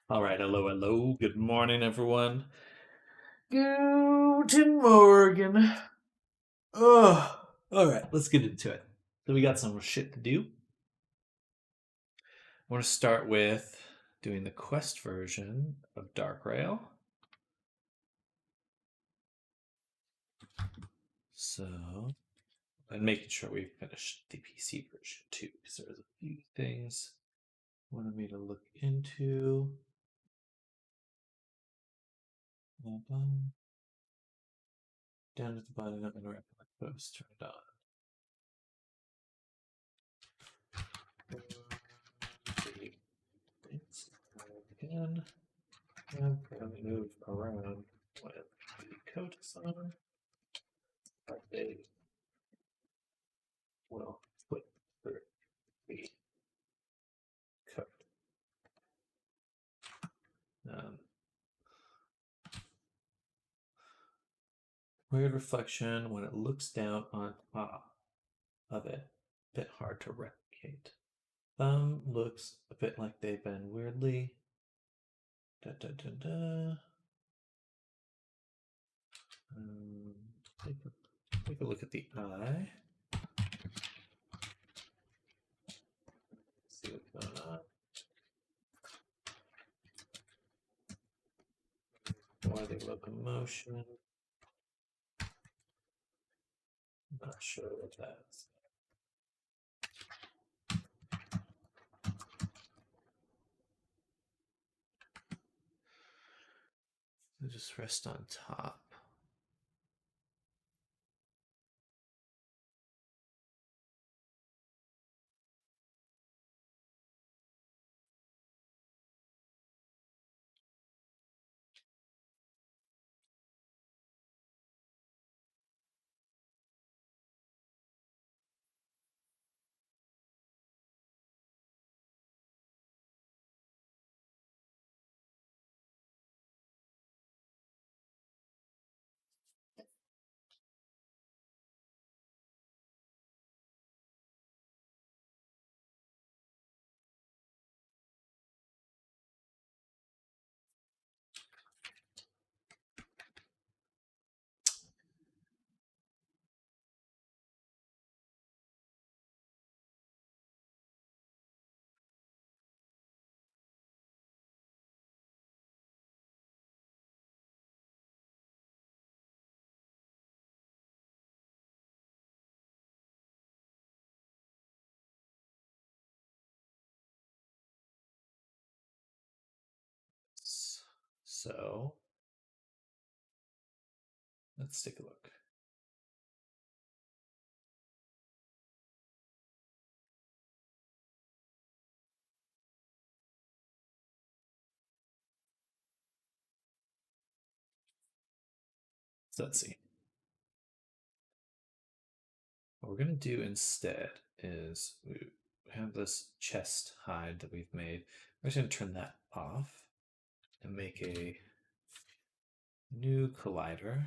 All right, hello. Good morning, everyone. Guten Morgen. Oh, all right, let's get into it. So we got some shit to do. I want to start with doing the quest version of Dark Rail. So, and making sure we finished the PC version too, because there's a few things wanted me to look into. Down at the bottom of the rapid post, turn it on. It's again. I'm going to move around when the coat is on. But they will put through the coat. Weird reflection when it looks down on top of it. A bit hard to replicate. Thumb looks a bit like they've been weirdly. Take a look at the eye. See what's going on. Why the locomotion? Not sure what that is. So just rest on top. So let's take a look. So let's see. What we're going to do instead is we have this chest hide that we've made. We're just going to turn that off and make a new collider.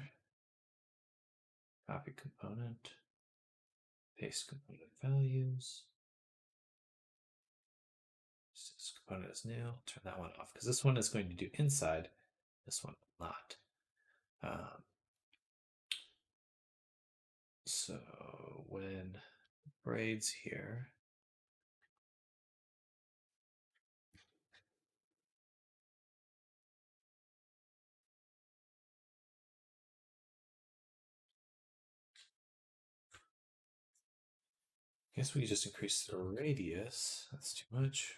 Copy component. Paste component values. This component is new. Turn that one off because this one is going to do inside. This one will not. So when braids here, I guess we just increase the radius. That's too much.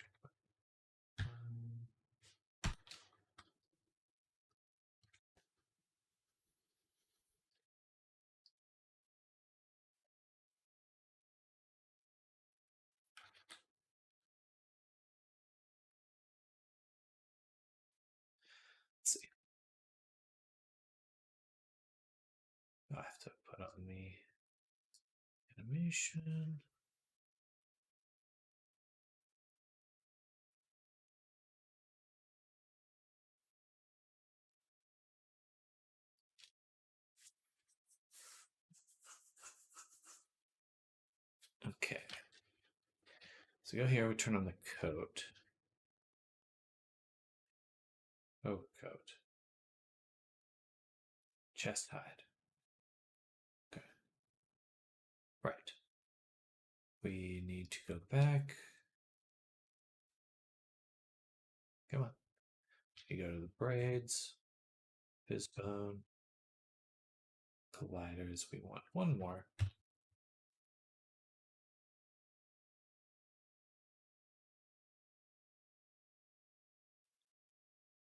Let's see. I have to put on the animation. Okay. So go here, we turn on the coat. overcoat, chest hide. Okay. Right. We need to go back. Come on. You go to the braids, Fizbone, colliders. We want one more.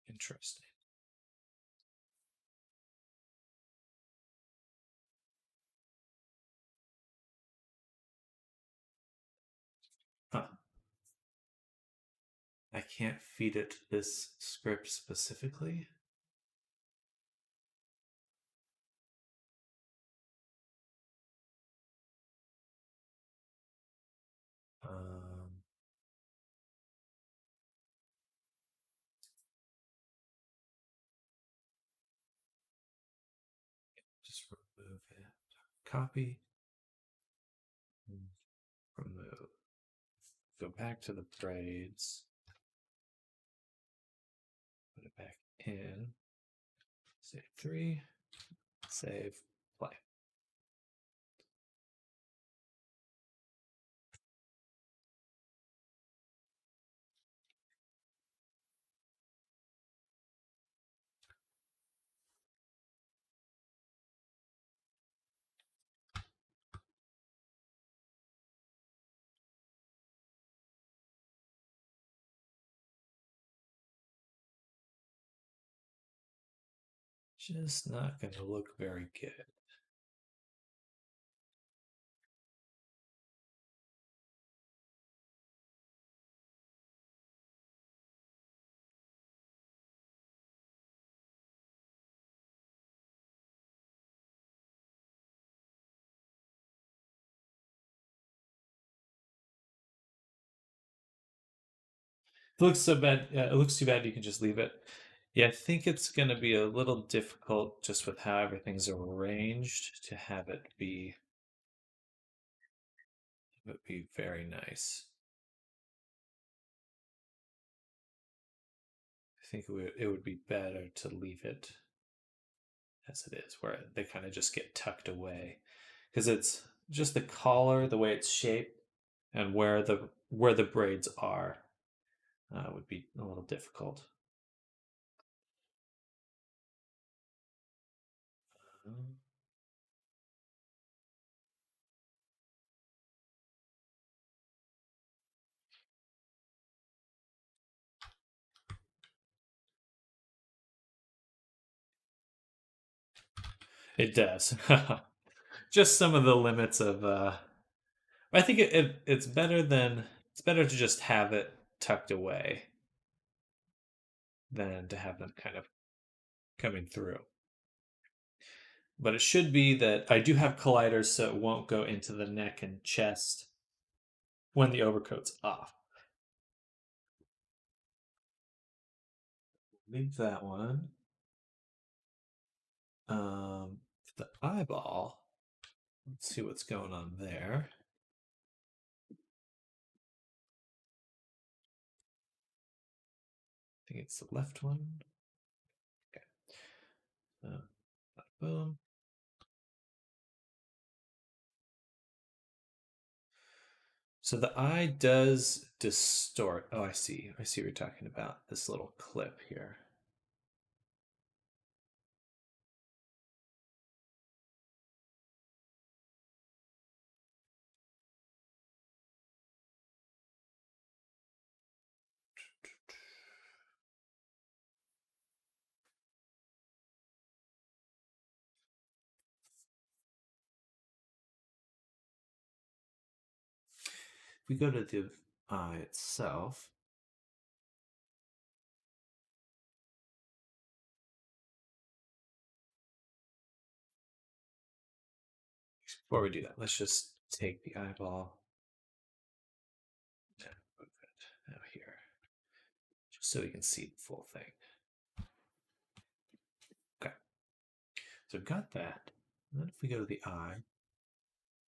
Interesting. Huh. I can't feed it this script specifically. Um, just remove it. Copy. Remove. Go back to the braids. Put it back in. Save 3. Save. Play. Just not going to look very good. It looks so bad. It looks too bad. You can just leave it. Yeah, I think it's going to be a little difficult just with how everything's arranged to have it be very nice. I think it would be better to leave it as it is, where they kind of just get tucked away, because it's just the collar, the way it's shaped, and where the braids are would be a little difficult. Um, It does. Just some of the limits of. I think it's better to just have it tucked away than to have them kind of coming through. But it should be that I do have colliders, so it won't go into the neck and chest when the overcoat's off. Leave that one. The eyeball. Let's see what's going on there. I think it's the left one. Okay. Boom. So the eye does distort. Oh, I see. I see what you're talking about. This little clip here. If we go to the eye itself, before we do that, let's just take the eyeball and move it out here, just so we can see the full thing. Okay, so we've got that. And then if we go to the eye,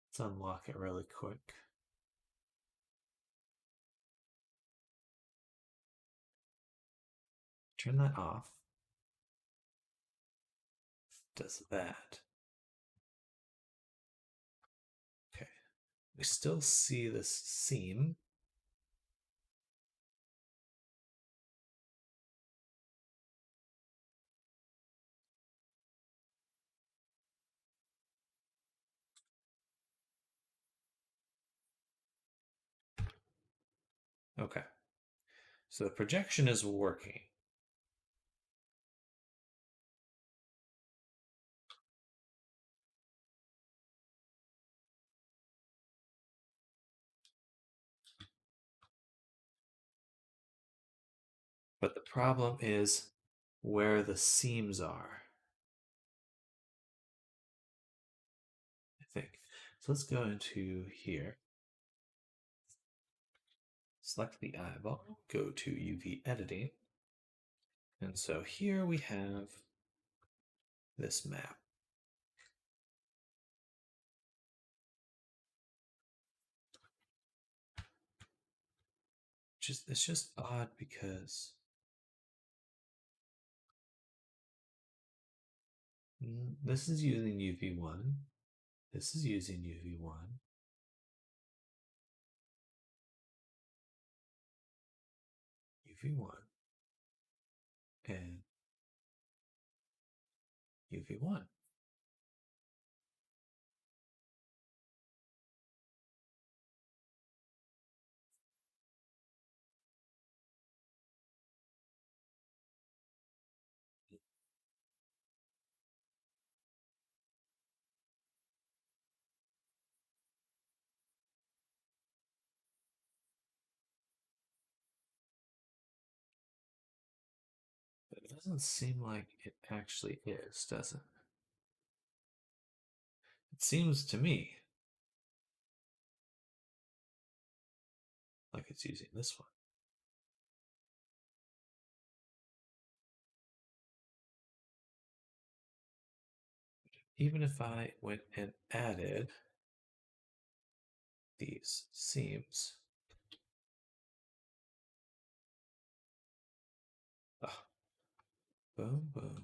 let's unlock it really quick. turn that off. Does that. Okay. We still see this seam. Okay. So the projection is working. But the problem is where the seams are, I think. So let's go into here. Select the eyeball, go to UV editing. And so here we have this map. It's just odd because this is using UV1. This is using UV1. UV1 and UV1. But it doesn't seem like it actually is, does it? It seems to me like it's using this one. Even if I went and added these seams, oh, boom, boom.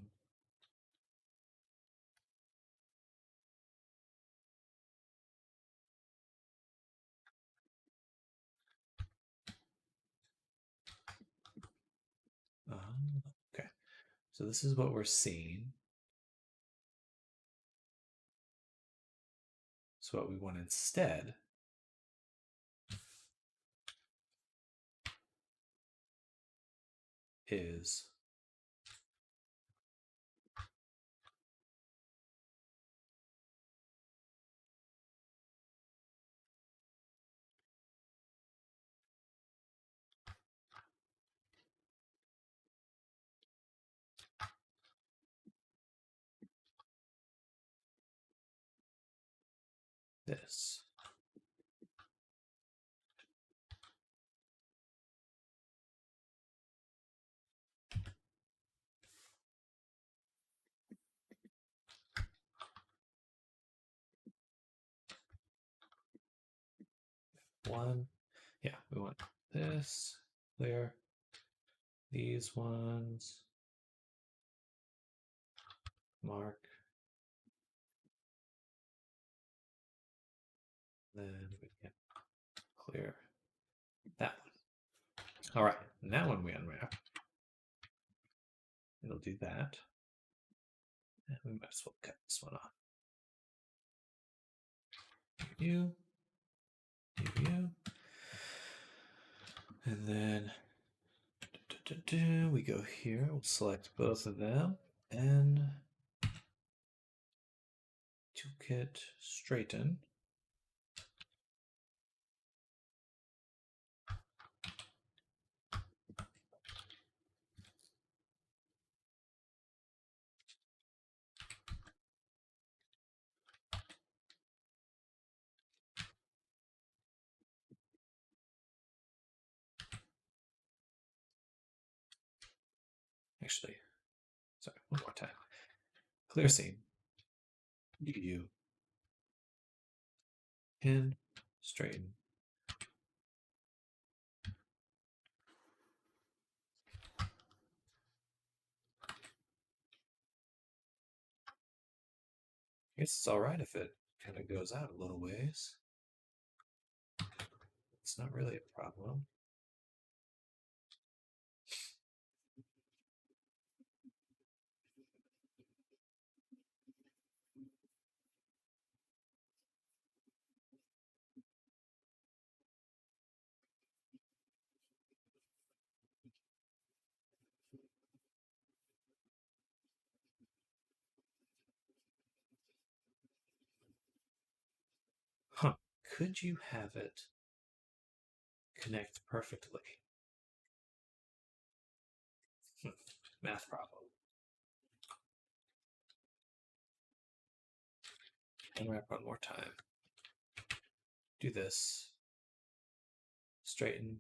Okay, so this is what we're seeing. So what we want instead is this. One, yeah, we want this, clear, these ones, mark, then we can clear that one. All right, now when we unwrap, it'll do that. And we might as well cut this one off. You, you. And then we go here, we'll select both of them and toolkit straighten. Actually, sorry, one more time. Clear seam. You pin, straighten. guess it's alright if it kind of goes out a little ways. It's not really a problem. Huh. Could you have it connect perfectly? Math problem. And wrap one more time. Do this. Straighten.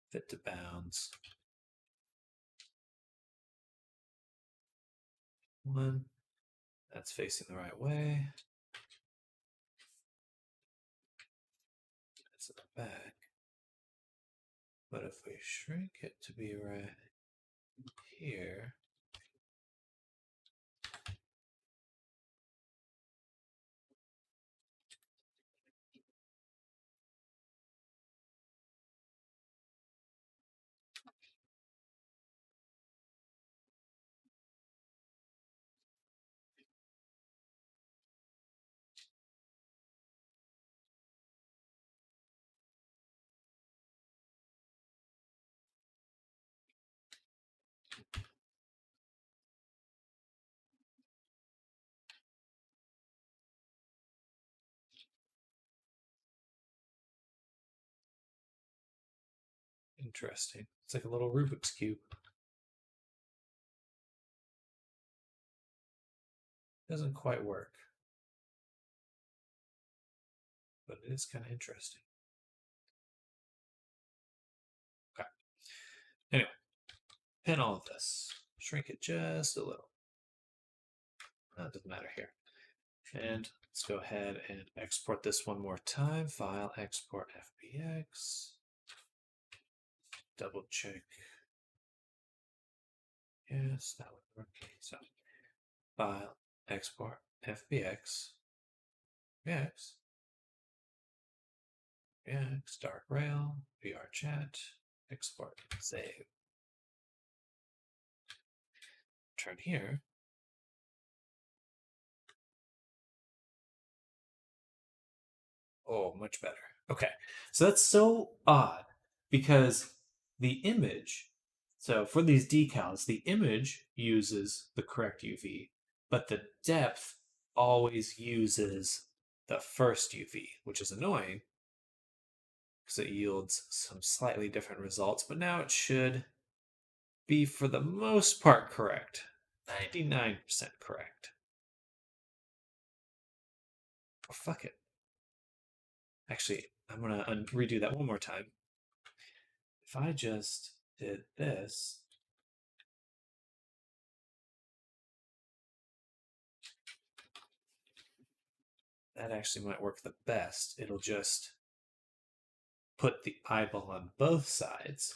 Fit to bounds. One. That's facing the right way. That's at the back. But if we shrink it to be right here, interesting. It's like a little Rubik's Cube. Doesn't quite work, but it is kind of interesting. Okay. Anyway, pin all of this. Shrink it just a little. That doesn't matter here. And let's go ahead and export this one more time. File, export FBX. Double check. Yes, that would work. So, file, export FBX. FBX. FBX, dark rail, VR chat, export, save. Turn here. Oh, much better. Okay. So that's so odd because the image, so for these decals, the image uses the correct UV, but the depth always uses the first UV, which is annoying because it yields some slightly different results, but now it should be for the most part correct. 99% correct. Oh, fuck it. Actually, I'm going to redo that one more time. If I just did this, that actually might work the best. It'll just put the eyeball on both sides.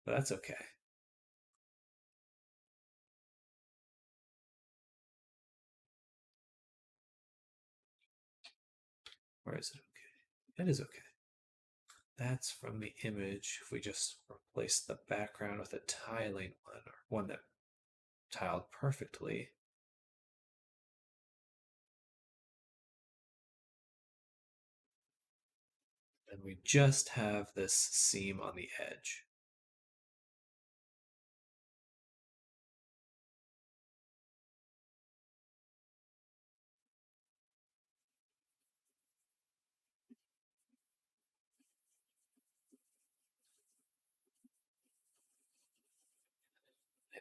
But that's okay. Or is it okay? It is okay. That's from the image. If we just replace the background with a tiling one, or one that tiled perfectly, then we just have this seam on the edge.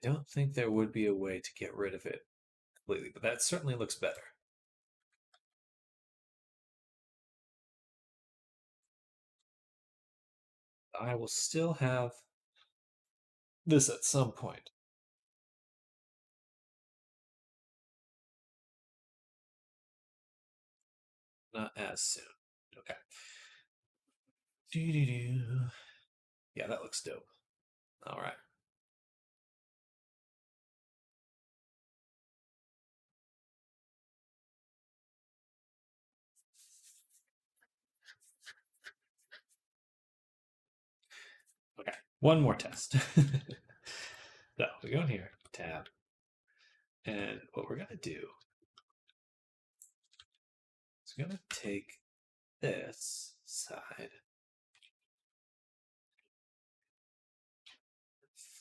I don't think there would be a way to get rid of it completely, but that certainly looks better. I will still have this at some point. Not as soon. Okay. Doo-doo-doo. Yeah, that looks dope. All right. Okay, one more test. So we go in here, tab, and what we're gonna do is we're gonna take this side,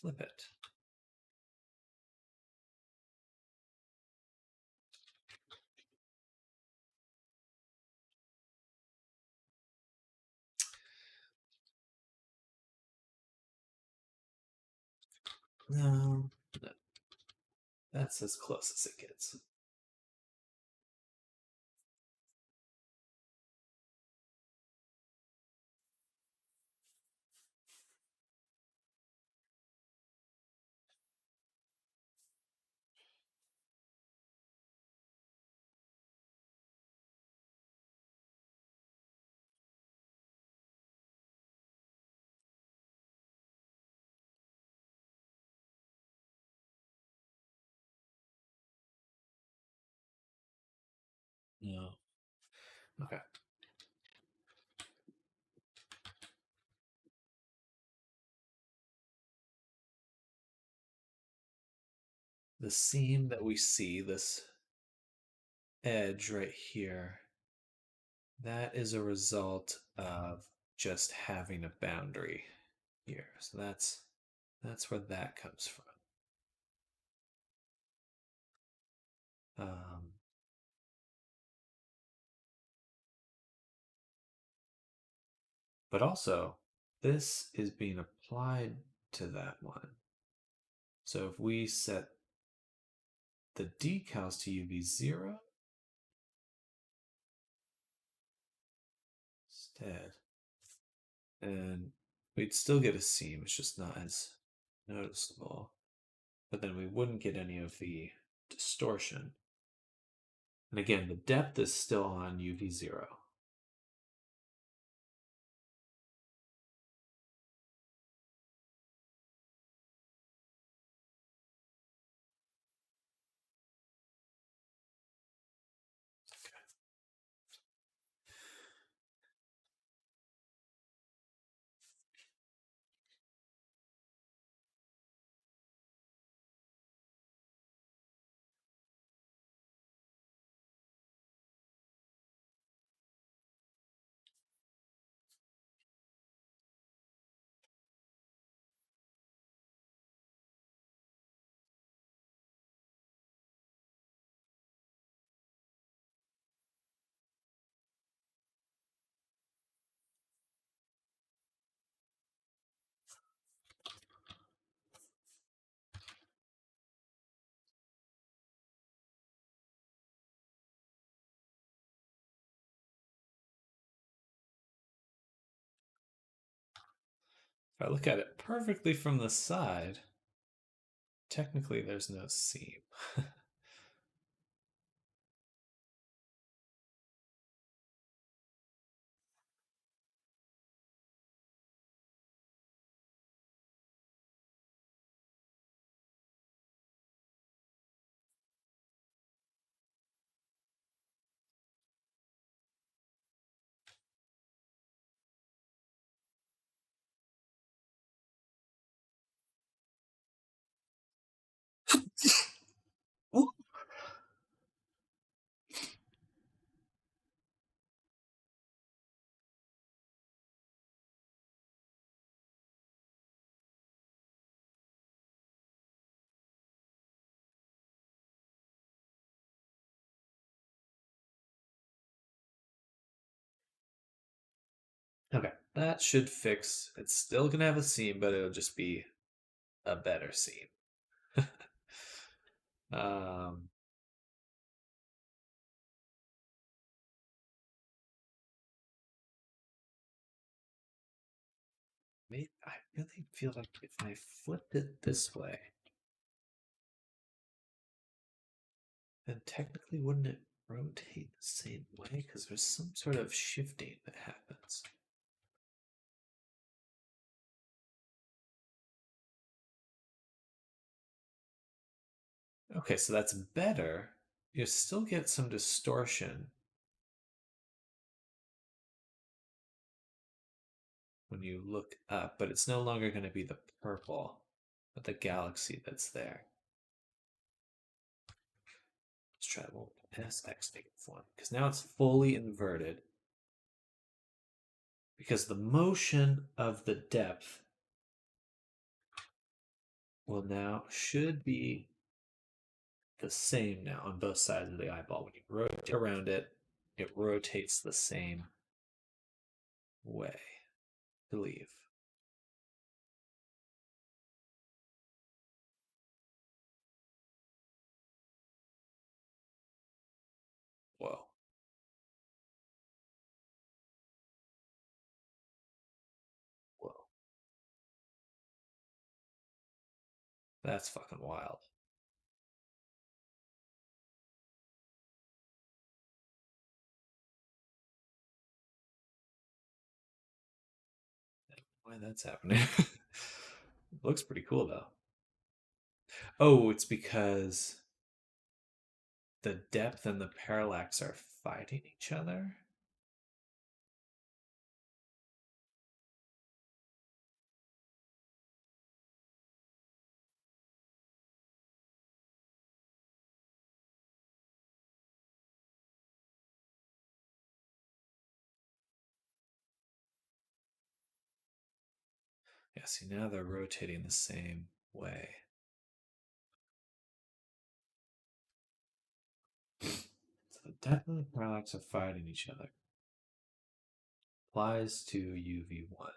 flip it. No, no, that's as close as it gets. No. Okay. The seam that we see, this edge right here, that is a result of just having a boundary here. So that's where that comes from. Um, but also, this is being applied to that one. So if we set the decals to UV0 instead, and we'd still get a seam, it's just not as noticeable. But then we wouldn't get any of the distortion. And again, the depth is still on UV0. If I look at it perfectly from the side, technically there's no seam. Okay, that should fix. It's still gonna have a seam, but it'll just be a better seam. um, maybe I really feel like if I flipped it this way, then technically wouldn't it rotate the same way? Because there's some sort of shifting that happens. Okay, so that's better. You still get some distortion when you look up, but it's no longer going to be the purple, but the galaxy that's there. Let's try well, SX -1, because now it's fully inverted. Because the motion of the depth will now should be the same now on both sides of the eyeball. When you rotate around it, it rotates the same way, I believe. Whoa. Whoa. That's fucking wild. Why that's happening. Looks pretty cool though. Oh, it's because the depth and the parallax are fighting each other. Yeah, see, now they're rotating the same way. So the depth and the parallax are fighting each other. Applies to UV1.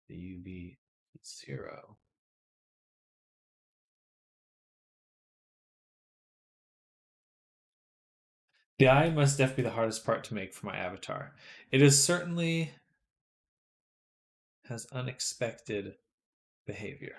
The UV0. The eye must definitely be the hardest part to make for my avatar. It is certainly has unexpected behavior.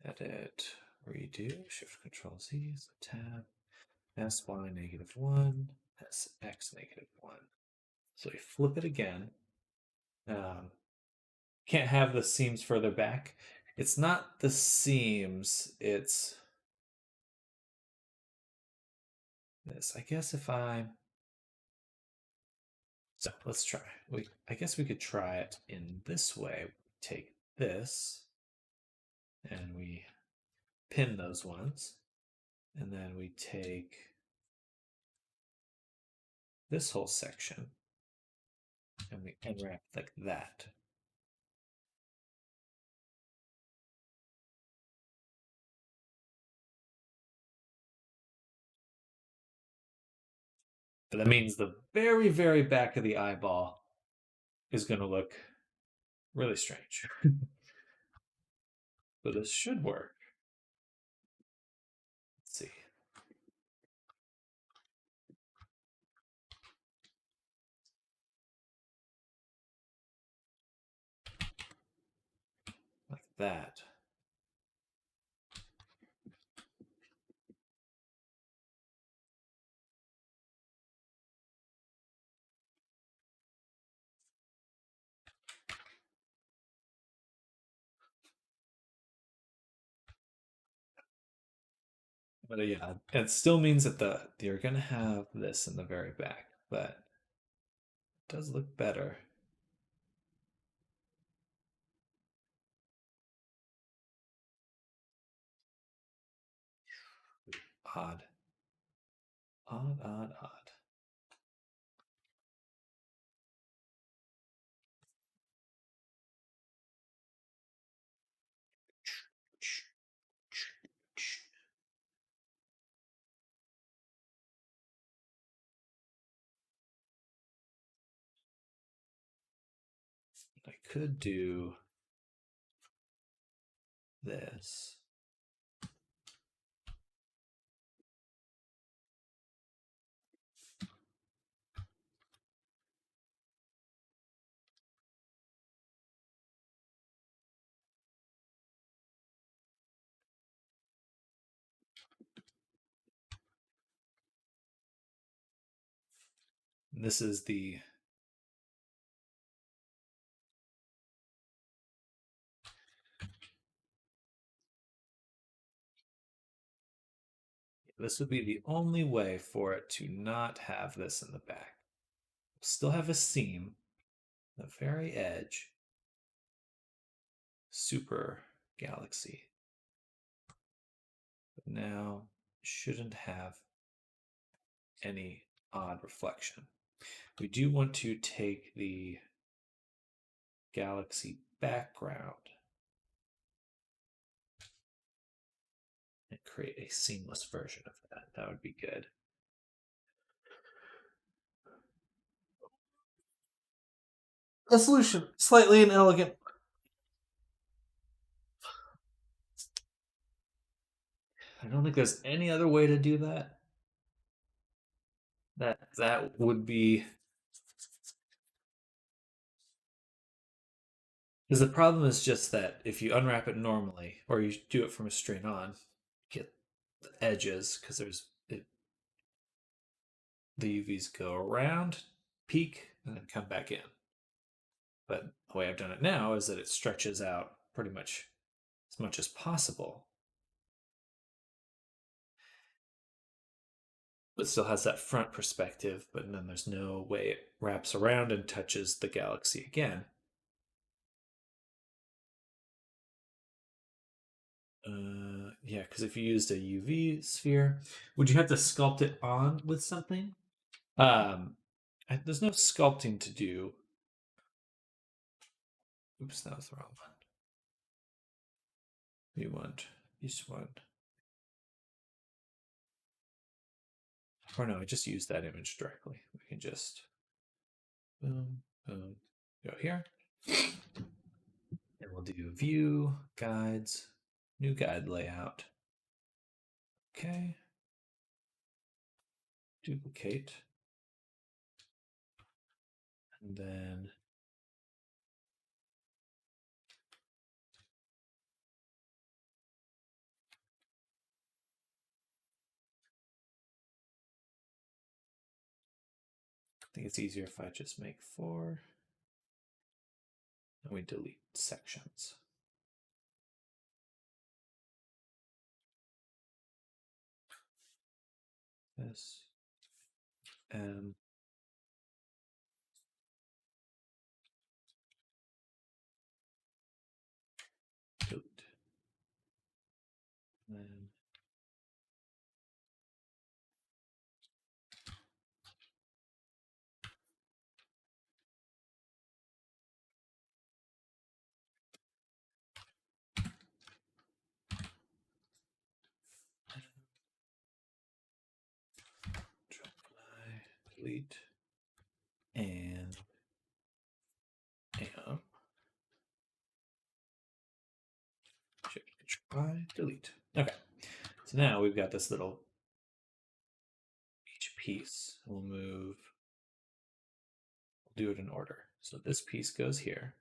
Edit, redo, Shift Control Z, so tab, SY -1, SX -1. So we flip it again. Can't have the seams further back. It's not the seams, it's this. I guess if I so let's try. I guess we could try it in this way. Take this and we pin those ones. And then we take this whole section and we unwrap like that. But that means the very, very back of the eyeball is going to look really strange. But this should work. Let's see. Like that. But yeah, it still means that you're gonna have this in the very back, but it does look better. Odd. Odd, odd, odd. I could do this. This is the this would be the only way for it to not have this in the back. Still have a seam, the very edge. Super galaxy. But now shouldn't have any odd reflection. We do want to take the galaxy background and create a seamless version of that. That would be good. A solution, slightly inelegant. I don't think there's any other way to do that. That would be because the problem is just that if you unwrap it normally or you do it from a straight on, get the edges because the UVs go around, peak, and then come back in. But the way I've done it now is that it stretches out pretty much as possible, but still has that front perspective. But then there's no way it wraps around and touches the galaxy again. Yeah, because if you used a UV sphere, would you have to sculpt it on with something? There's no sculpting to do. Oops, that was the wrong one. We want this one. Or no, I just used that image directly. We can just boom, boom, go here. And we'll do view, guides, new guide layout. Okay. Duplicate. And then I think it's easier if I just make 4 and we delete sections. This and delete. And then delete and shift control delete. Okay, so now we've got this little each piece. We'll do it in order. So this piece goes here.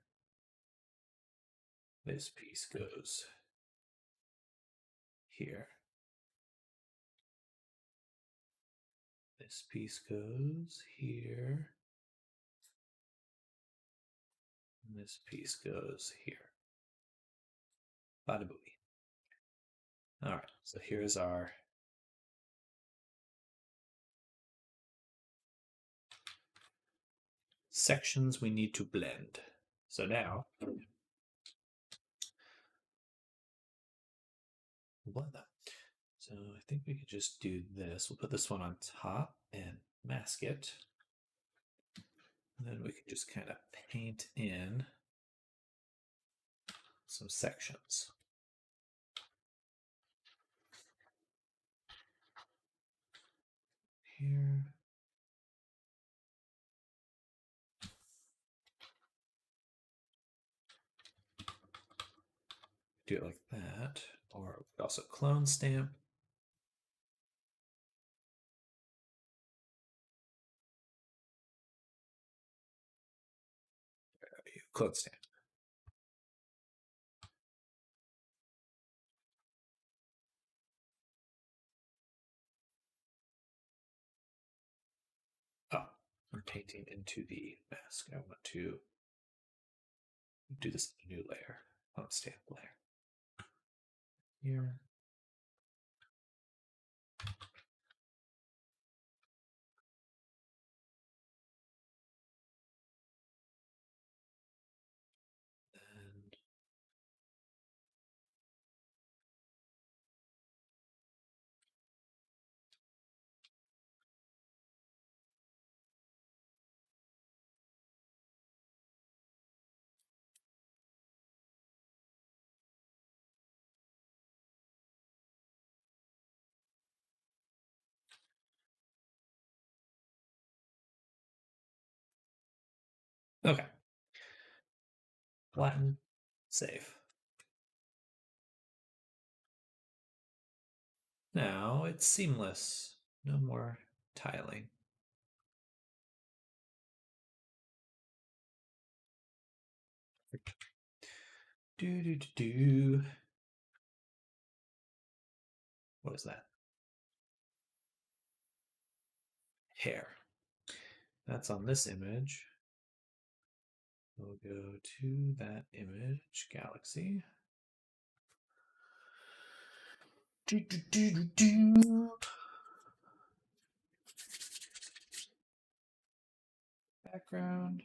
This piece goes here. This piece goes here. And this piece goes here. Bada booey. All right, so here's our sections we need to blend. So now, blend that. So I think we could just do this. We'll put this one on top and mask it. And then we can just kind of paint in some sections. Here. Do it like that. Or we could also clone stamp. Clone stamp. Oh, I'm painting into the mask. I want to do this in a new layer. On stamp layer. Here. And okay. Flatten, save. Now it's seamless. No more tiling. Do do do do. What is that? Hair. That's on this image. We'll go to that image, galaxy. Do, do, do, do, do. Background.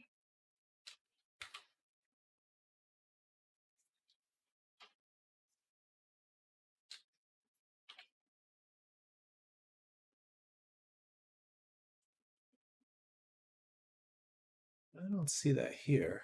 I don't see that here.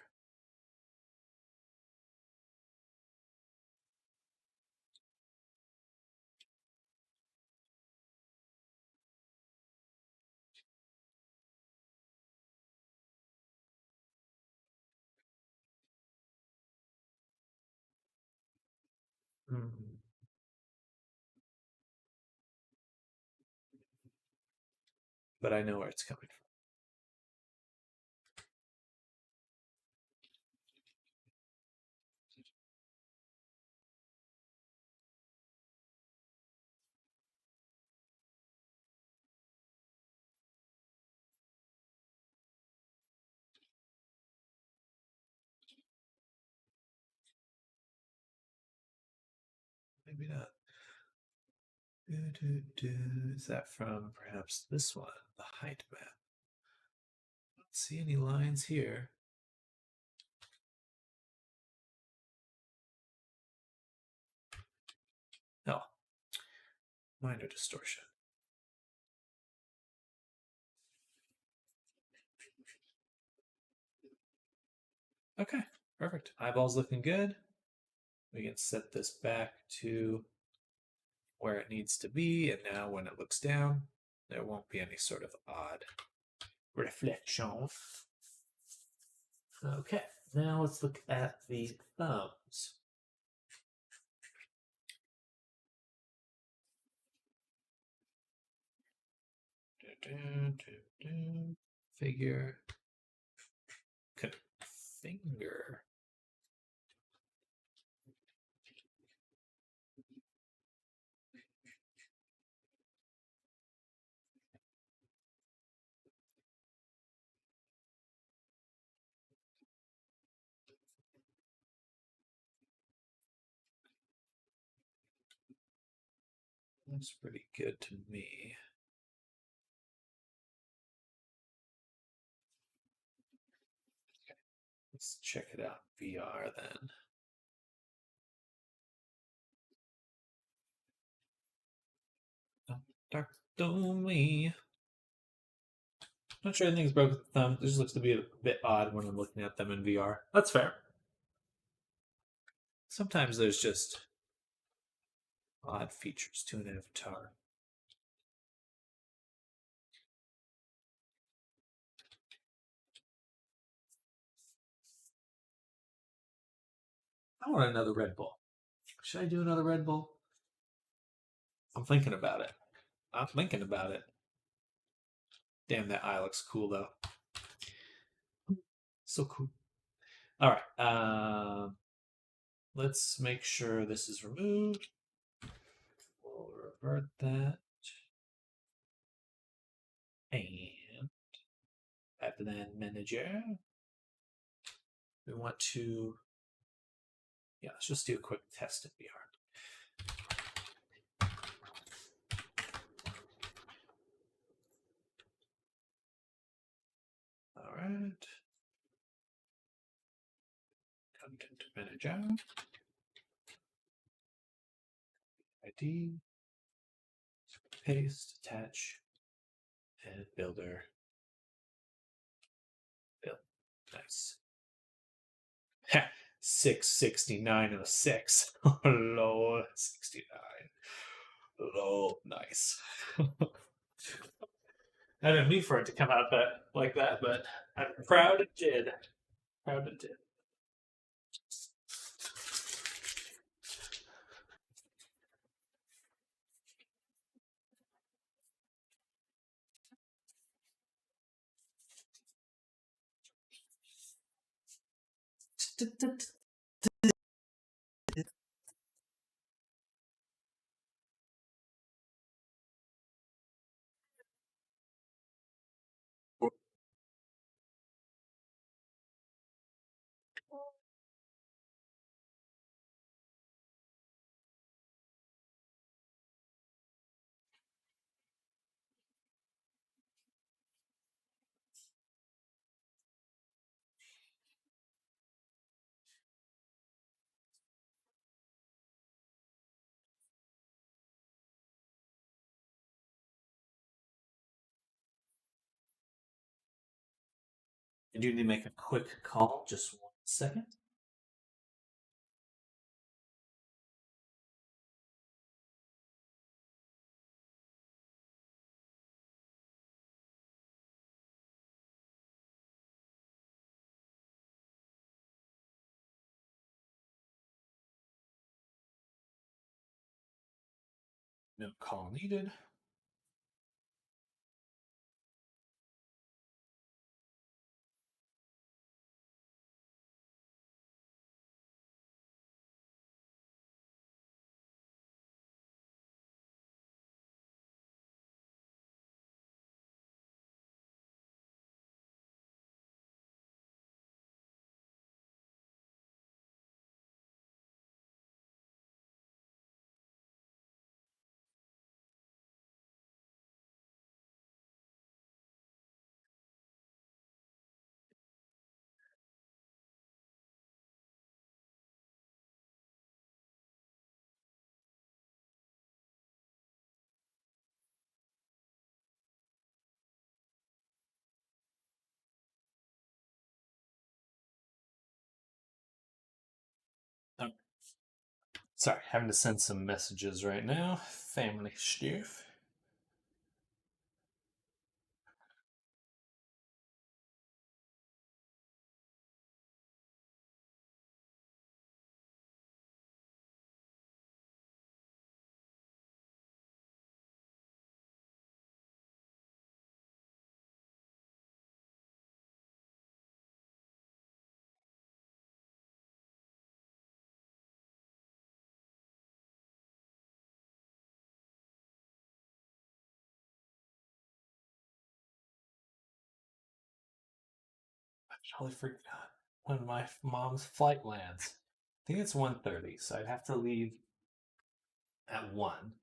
Hmm. But I know where it's coming from. Maybe not. Is that from perhaps this one, the height map? I don't see any lines here. Oh, minor distortion. Okay, perfect. Eyeball's looking good. We can set this back to where it needs to be, and now when it looks down, there won't be any sort of odd reflection. Okay, now let's look at the thumbs. Figure. Finger. Looks pretty good to me. Okay, let's check it out VR then. Talk to me. Not sure anything's broken with the thumb. This just looks to be a bit odd when I'm looking at them in VR. That's fair. Sometimes there's just odd features to an avatar. I want another Red Bull. Should I do another Red Bull? I'm thinking about it. I'm thinking about it. Damn, that eye looks cool though. So cool. All right. Let's make sure this is removed. We'll revert that. And Pipeline Manager. We want to, yeah, let's just do a quick test of VR. All right. Content Manager. ID. Paste, attach, and builder. Build. Nice. 669 and a 6. Oh, Lord. 69. Oh, nice. I didn't mean for it to come out like that, but I'm proud it did. Proud it did. I do need to make a quick call. Just 1 second. No call needed. Oh, sorry, having to send some messages right now. Family stuff. I totally forgot when my mom's flight lands. I think it's 1:30, so I'd have to leave at 1.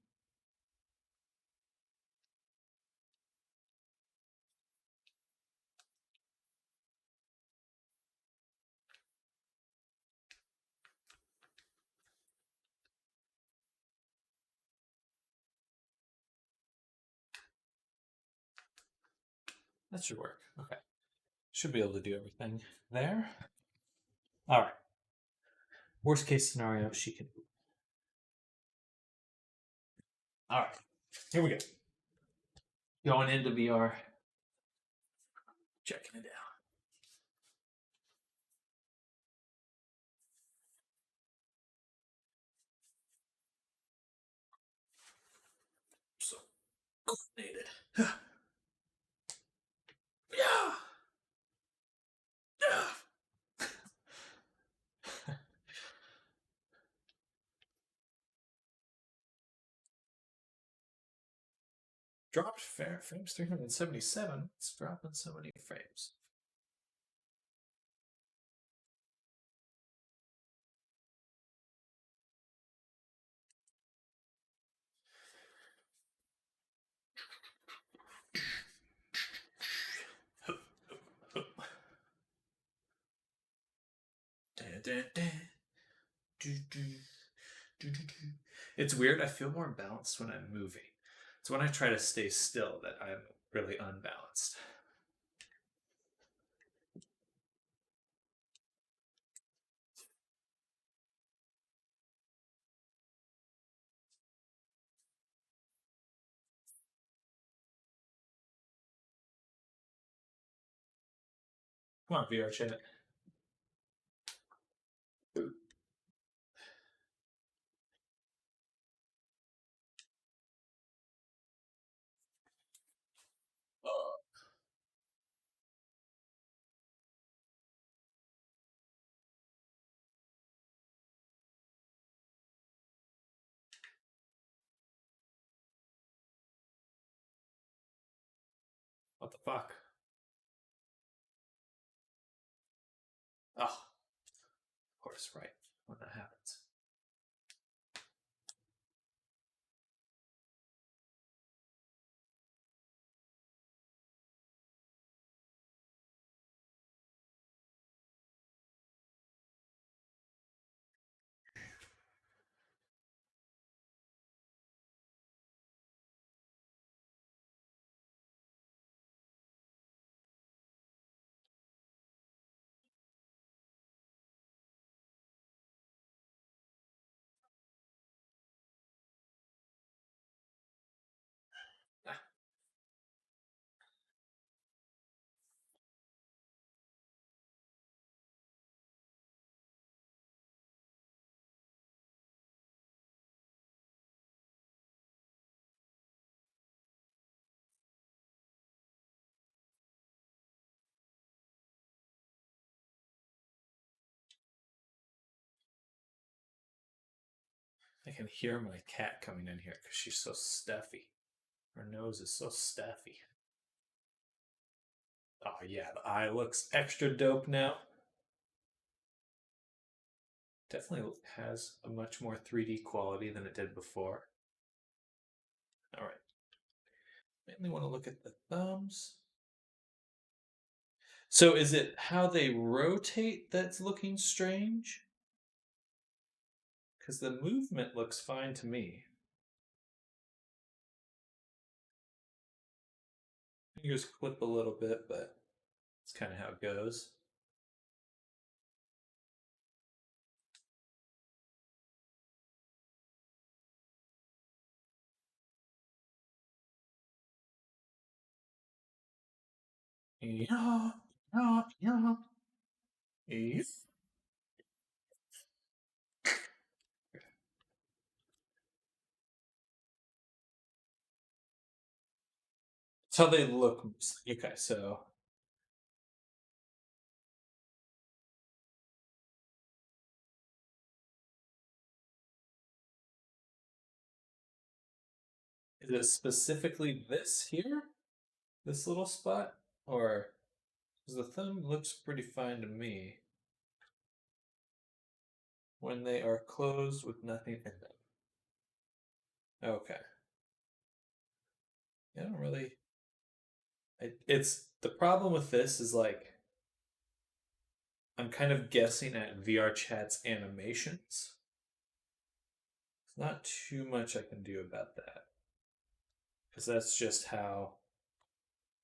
That should work. Okay. Should be able to do everything there. All right. Worst case scenario, she can. All right. Here we go. Going into VR. Checking it out. So coordinated. Yeah. Yeah. Dropped frames 377. It's dropping so many frames. It's weird. I feel more balanced when I'm moving. It's when I try to stay still that I'm really unbalanced. Come on, VR chat. What the fuck? Oh, of course, right. When that happens. I can hear my cat coming in here because she's so stuffy. Her nose is so stuffy. Oh yeah, the eye looks extra dope now. Definitely has a much more 3D quality than it did before. All right. Mainly want to look at the thumbs. So is it how they rotate that's looking strange? Because the movement looks fine to me. Fingers clip a little bit, but it's kind of how it goes. Yeah, yeah, yeah. Yes. It's how they look. Okay, so is it specifically this here? This little spot? Or because the thumb looks pretty fine to me when they are closed with nothing in them. Okay. I don't really. It's the problem with this is like I'm kind of guessing at VR chat's animations. There's not too much I can do about that because that's just how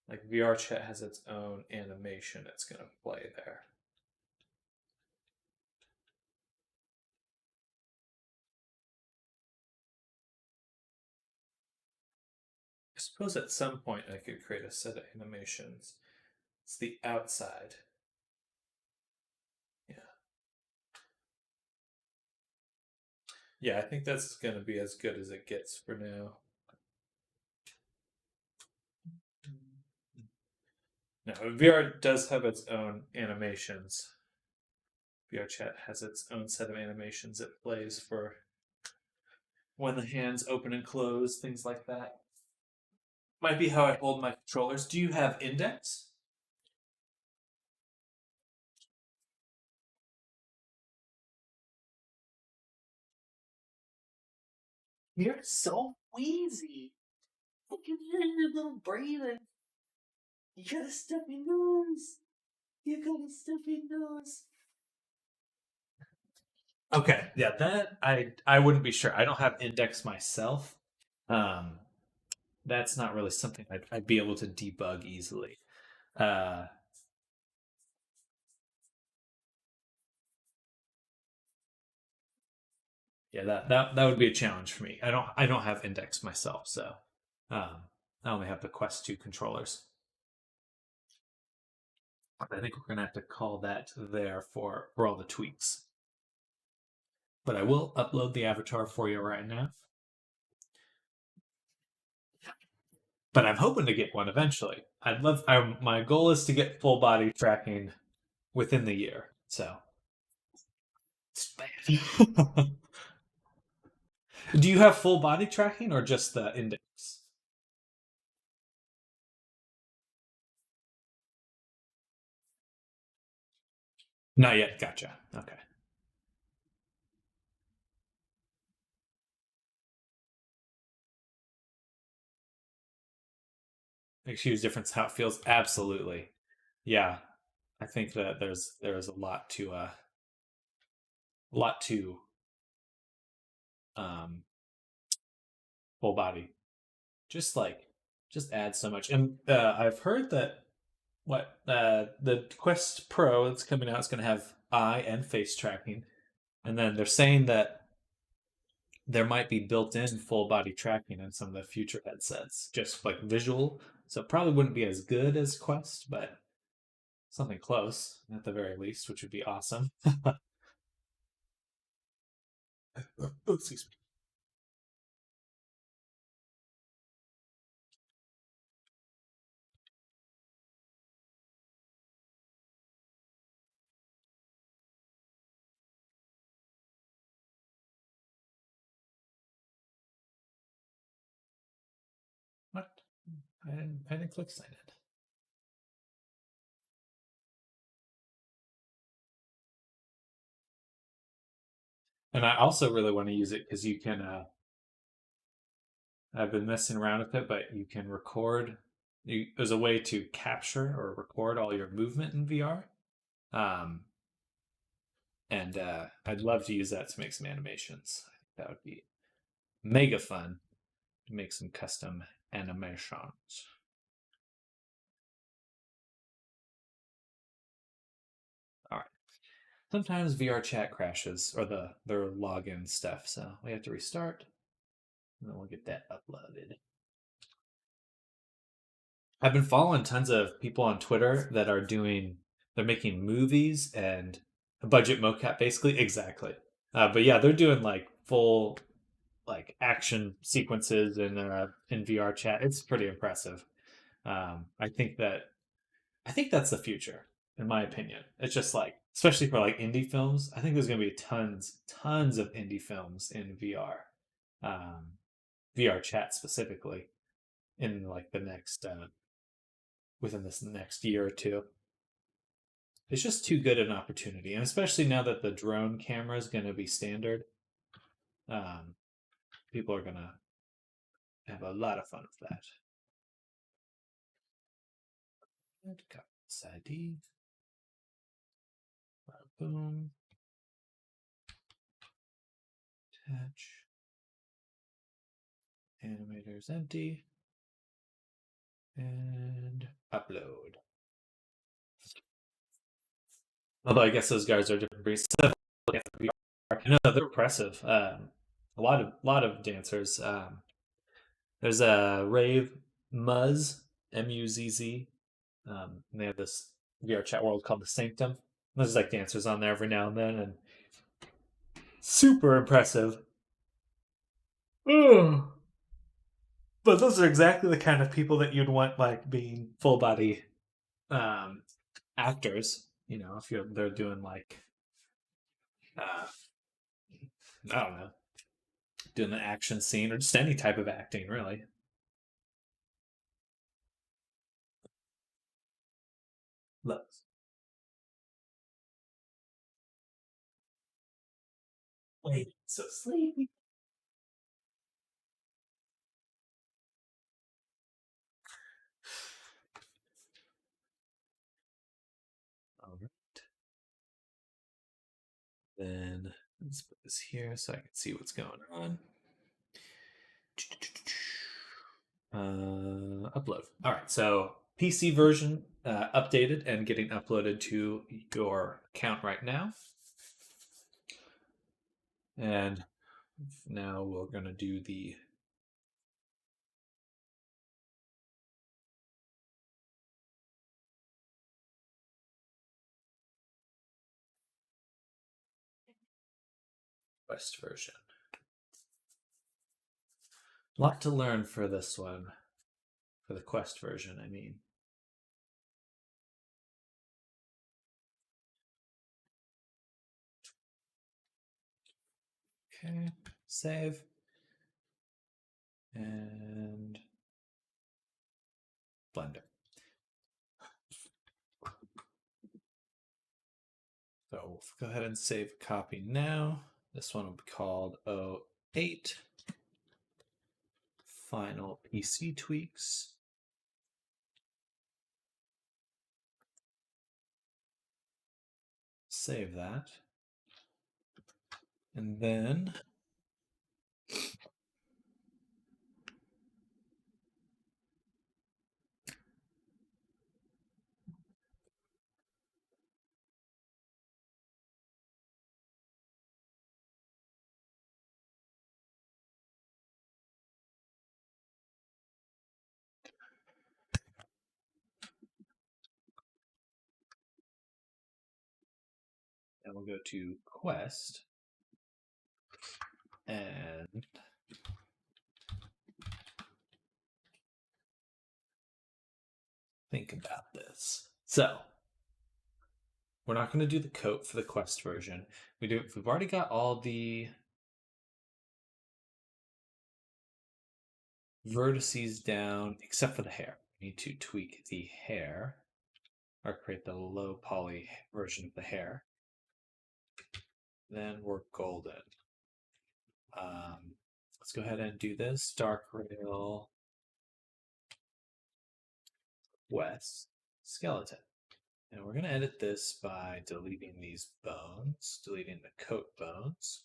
like VR chat has its own animation it's going to play there. I suppose at some point I could create a set of animations. It's the outside. Yeah. Yeah, I think that's going to be as good as it gets for now. No, VR does have its own animations. VR chat has its own set of animations it plays for when the hands open and close, things like that. Might be how I hold my controllers. Do you have index? You're so wheezy. I can hear your little breathing. You got a stuffy nose. You got a stuffy nose. Okay, yeah, that I wouldn't be sure. I don't have index myself. Um, that's not really something I'd be able to debug easily. Uh, yeah, that would be a challenge for me. I don't have index myself, so um, I only have the Quest 2 controllers. I think we're gonna have to call that there for all the tweaks. But I will upload the avatar for you right now. But I'm hoping to get one eventually. I'd love. My goal is to get full body tracking within the year. So it's bad. Do you have full body tracking or just the index? Not yet. Gotcha. Okay. Makes a huge difference how it feels. Absolutely. Yeah. I think that there's a lot to um full body. Just like just add so much. And I've heard that the Quest Pro that's coming out is going to have eye and face tracking, and then they're saying that there might be built-in full body tracking in some of the future headsets, just like visual. So it probably wouldn't be as good as Quest, but something close at the very least, which would be awesome. Oh, excuse me. What? I didn't click sign in. And I also really want to use it because you can. I've been messing around with it, but you can record. There's a way to capture or record all your movement in VR. Um, and I'd love to use that to make some animations. I think that would be mega fun to make some custom animations. All right. Sometimes VR chat crashes or their login stuff, so we have to restart, and then we'll get that uploaded. I've been following tons of people on Twitter that are doing. They're making movies and a budget mocap, basically. Exactly. But yeah, they're doing like full like action sequences in VR chat. It's pretty impressive. I think that's the future, in my opinion. It's just like, especially for like indie films. I think there's going to be tons of indie films in VR, VR chat specifically, in like the next within this next year or two. It's just too good an opportunity, and especially now that the drone camera is going to be standard, um, people are going to have a lot of fun with that. And got this ID. Boom. Attach. Animator's empty. And upload. Although I guess those guys are different breeds. No, they're impressive. A lot of dancers. There's a Rave Muzz, Muzz. And they have this VR chat world called the Sanctum. There's like dancers on there every now and then, and super impressive. Ugh. But those are exactly the kind of people that you'd want like being full body um, actors. If they're doing like uh, I don't know, doing the action scene or just any type of acting, really. Loves. Wait, so sleepy. All right, then Let's put this here so I can see what's going on. Upload. All right, so PC version updated and getting uploaded to your account right now. And now we're going to do the Quest version. A lot to learn for this one. For the Quest version, I mean. Okay, save. And Blender. So we'll go ahead and save a copy now. This one will be called 08 Final PC Tweaks. Save that. And then we'll go to Quest and think about this. So we're not going to do the coat for the Quest version. We've already got all the vertices down except for the hair. We need to tweak the hair or create the low poly version of the hair. Then we're golden. Let's go ahead and do this. Dark rail west skeleton. And we're going to edit this by deleting these bones, deleting the coat bones.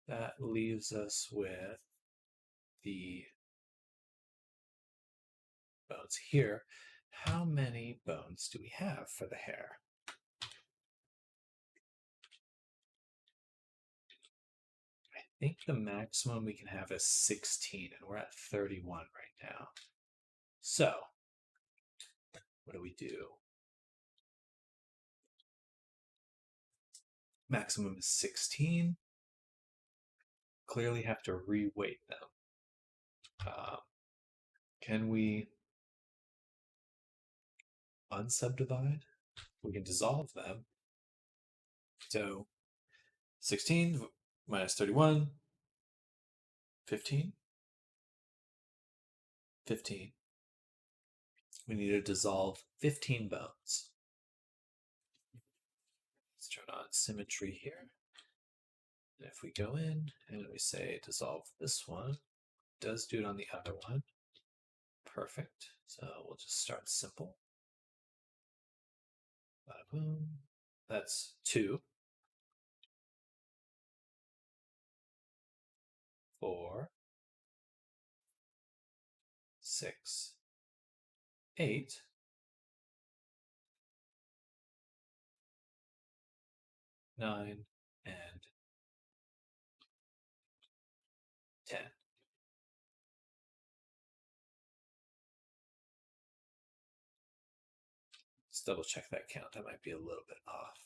That leaves us with the bones here. How many bones do we have for the hair? I think the maximum we can have is 16, and we're at 31 right now. So, what do we do? Maximum is 16. Clearly have to reweight them. Can we unsubdivide? We can dissolve them. So 16 minus 31, 15. 15. We need to dissolve 15 bones. Let's turn on symmetry here. And if we go in and we say dissolve this one, it does do it on the other one. Perfect. So we'll just start simple. Bada boom. That's 2. 4. 6. 8. 9. And 10. Let's double check that count. That might be a little bit off.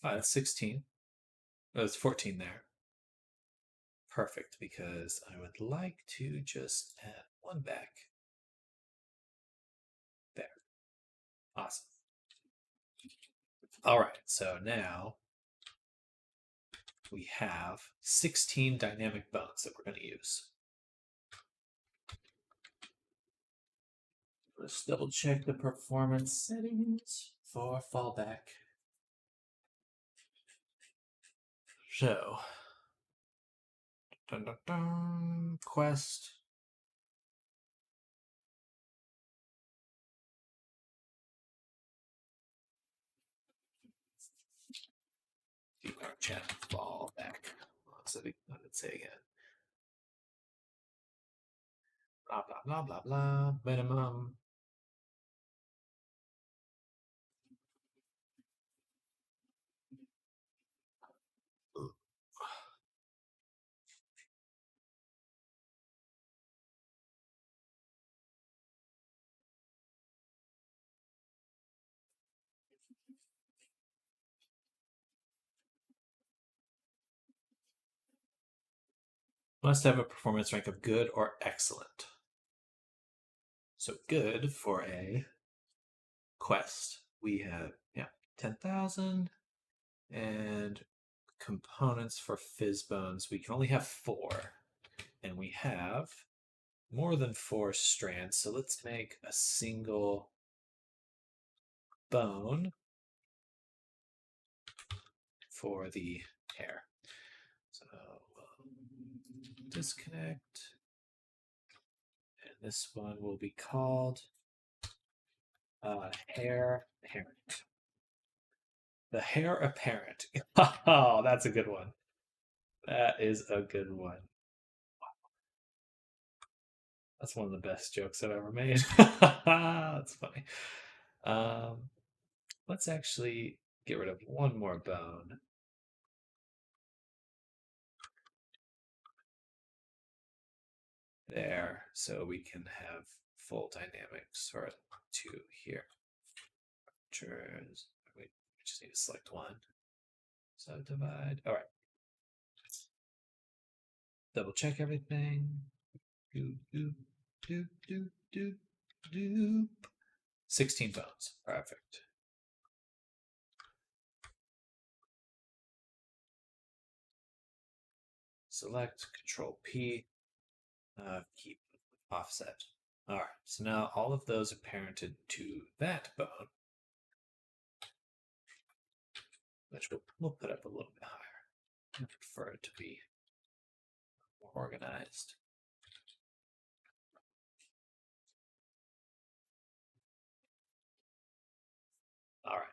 That's 16. Oh, it's 14 there. Perfect, because I would like to just add one back. There. Awesome. All right, so now we have 16 dynamic bones that we're going to use. Let's double check the performance settings for fallback. So, dun, dun, dun, quest. Keep our chat fall back. So let it say again. Blah blah blah blah blah. Minimum. Must have a performance rank of good or excellent. So good for a quest. We have 10,000 and components for fizz bones. We can only have 4, and we have more than 4 strands. So let's make a single bone for the hair. So disconnect, and this one will be called hair parent. The hair apparent. Oh, that's a good one. That is a good one. That's one of the best jokes I've ever made. That's funny. Let's actually get rid of one more bone. There, so we can have full dynamics for 2 here. We just need to select one. Subdivide. All right. Double check everything. Do, do, do, do, do, do. 16 bones. Perfect. Select, Control P, keep offset. All right, so now all of those are parented to that bone, which we'll put up a little bit higher. I prefer it to be more organized. All right.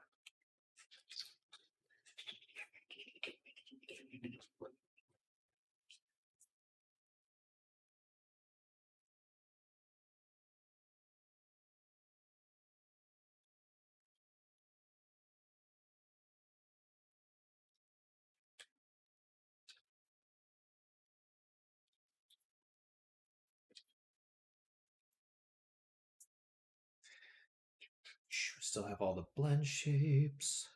We still have all the blend shapes.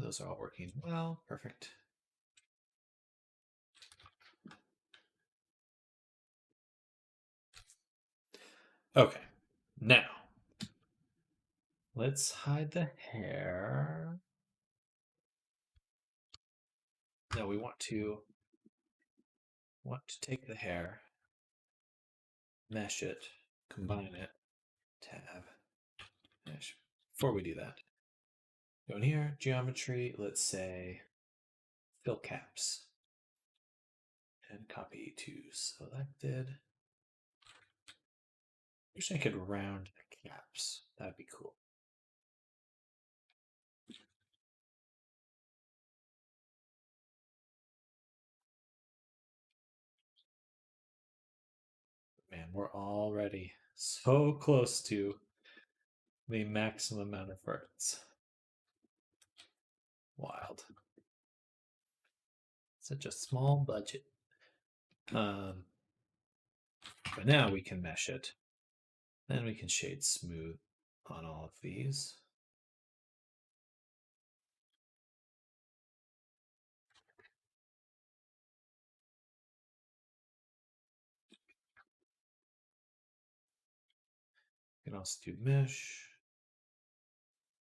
Those are all working well. Perfect. Okay, now let's hide the hair. No, we want to take the hair, mesh it, combine it, tab, mesh. Before we do that, go in here, geometry, let's say fill caps, and copy to selected. I wish I could round the caps. That'd be cool. Man, we're already so close to the maximum amount of verts. Wild. Such a small budget. But now we can mesh it. Then we can shade smooth on all of these. You can also do mesh,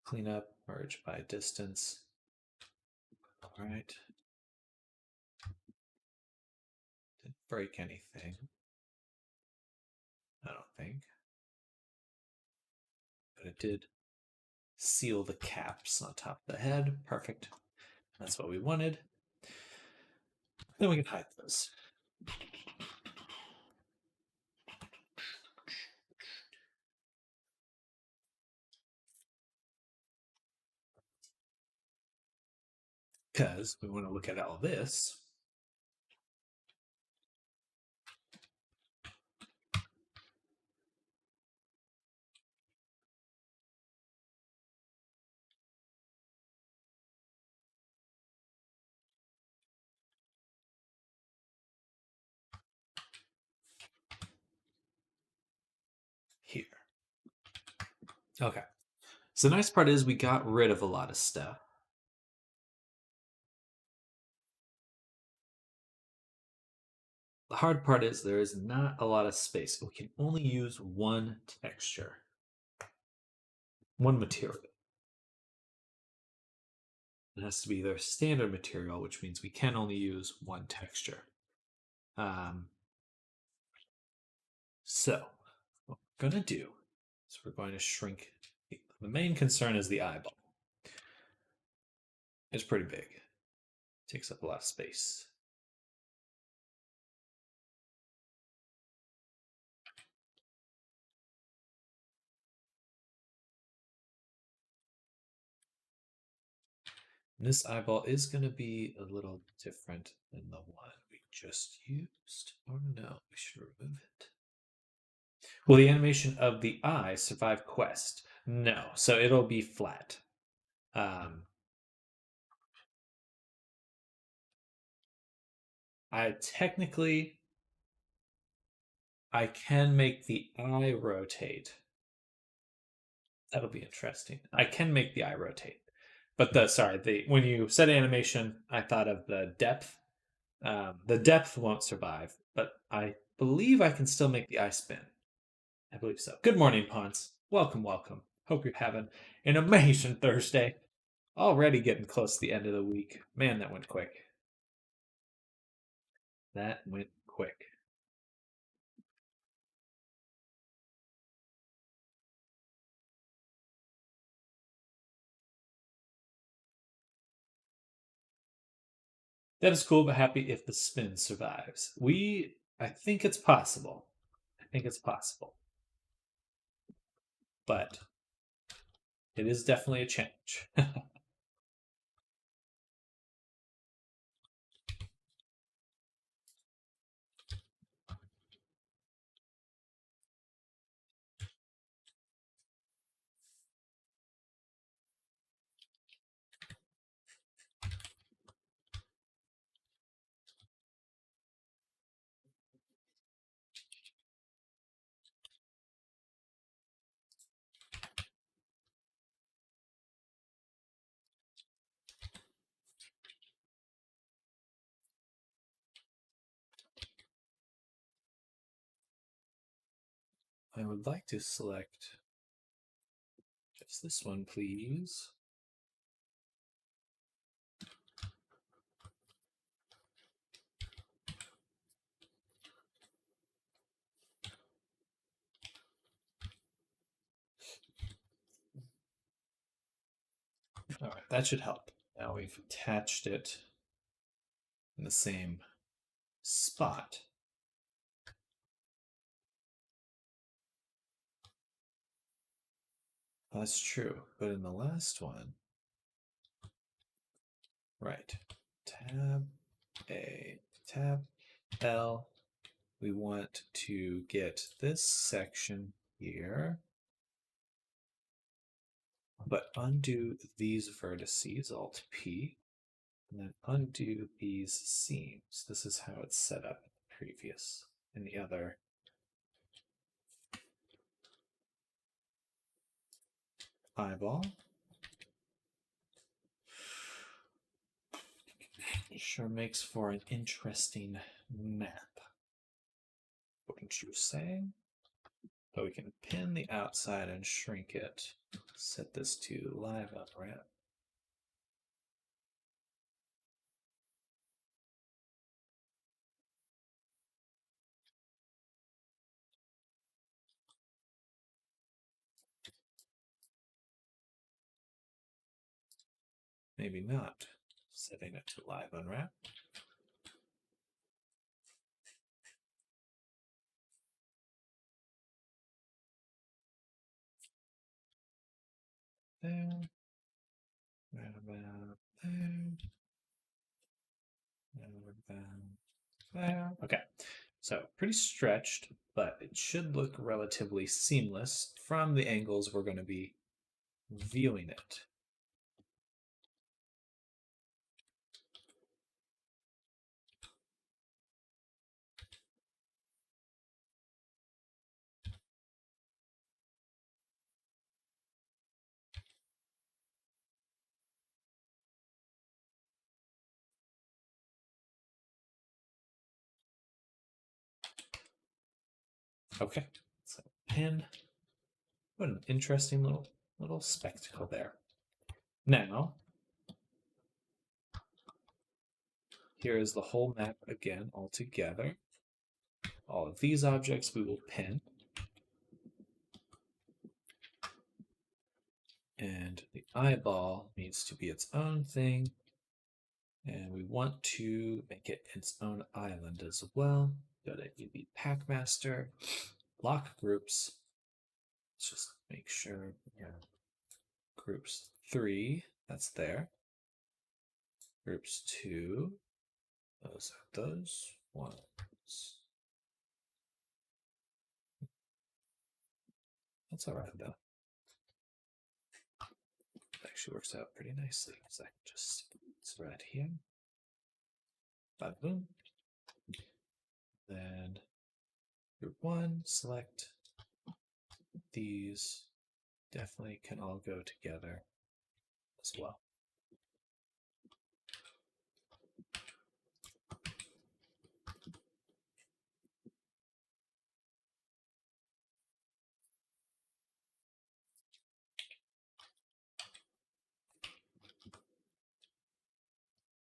clean up, merge by distance. All right. Didn't break anything. I don't think. But it did seal the caps on top of the head. Perfect. That's what we wanted. Then we can hide those. Because we want to look at all this. Here. Okay. So the nice part is we got rid of a lot of stuff. The hard part is there is not a lot of space. We can only use one texture, one material. It has to be their standard material, which means we can only use one texture. Um, so, what we're going to do is we're going to shrink. The main concern is the eyeball. It's pretty big, takes up a lot of space. And this eyeball is going to be a little different than the one we just used. Or no, we should remove it. Will the animation of the eye survive quest? No, so it'll be flat. I technically I can make the eye rotate. That'll be interesting. I can make the eye rotate. But the when you said animation, I thought of the depth. The depth won't survive, but I believe I can still make the eye spin. I believe so. Good morning, Ponce. Welcome, welcome. Hope you're having an amazing Thursday. Already getting close to the end of the week. Man, that went quick. That went quick. That is cool, but happy if the spin survives. I think it's possible. I think it's possible. But it is definitely a challenge. I would like to select just this one, please. All right, that should help. Now we've attached it in the same spot. That's true, but in the last one, right, tab A, tab L, we want to get this section here, but undo these vertices, Alt P, and then undo these seams. This is how it's set up in the other. Eyeball. Sure makes for an interesting map, wouldn't you say? So we can pin the outside and shrink it. Set this to live unwrap. Maybe not. Setting it to live unwrap. There. Right about there. And about there. Okay. So pretty stretched, but it should look relatively seamless from the angles we're going to be viewing it. Okay, so pin. What an interesting little spectacle there. Now, here is the whole map again all together. All of these objects we will pin. And the eyeball needs to be its own thing. And we want to make it its own island as well. Go to UV Packmaster, lock groups. Let's just make sure, groups 3, that's there. Groups 2, those are those ones. That's all right though. It actually works out pretty nicely because I can just, it's right here. Bada boom. Then group 1, select these. Definitely can all go together as well.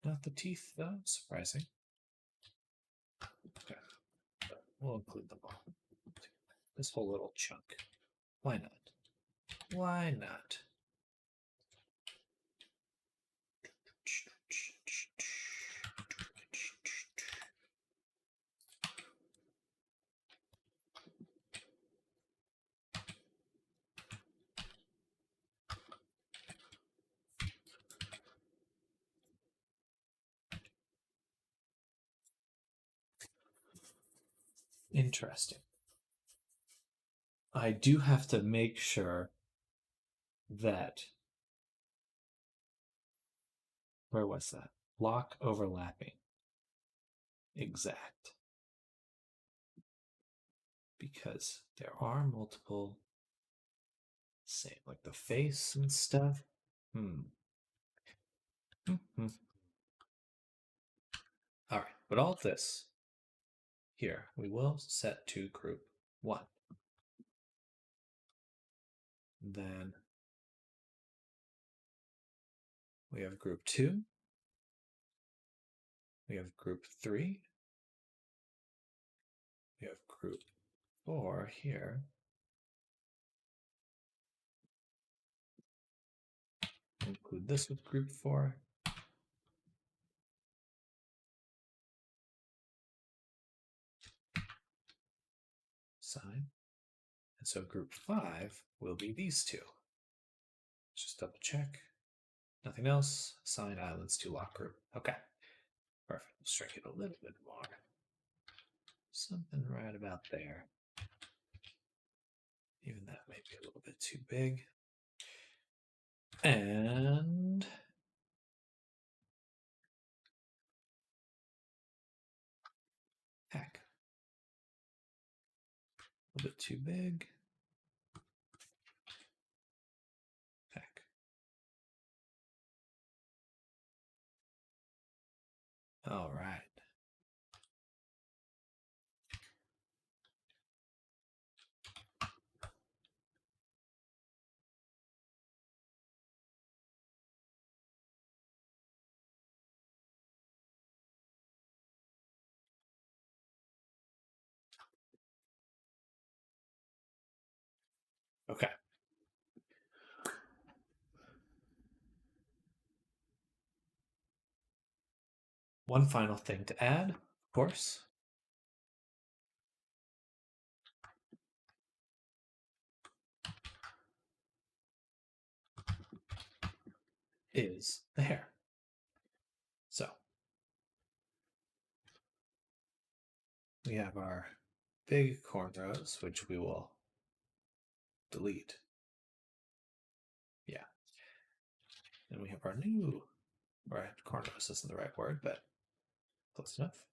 Not the teeth, though. Surprising. Okay. But we'll include them all. This whole little chunk. Why not? Why not? Interesting. I do have to make sure that, where was that? Block overlapping. Exact. Because there are multiple, say, like the face and stuff. All right, but all of this here, we will set to group 1. Then we have group 2. We have group 3. We have group 4 here. Include this with group 4. Sign. And so group 5 will be these two. Let's just double check. Nothing else. Assign islands to lock group. Okay. Perfect. Let's shrink it a little bit more. Something right about there. Even that may be a little bit too big. And heck. A little bit too big. Heck. All right. Okay. One final thing to add, of course, is the hair. So we have our big cornrows, which we will delete. Yeah. And we have our new, or cornrows isn't the right word, but close enough.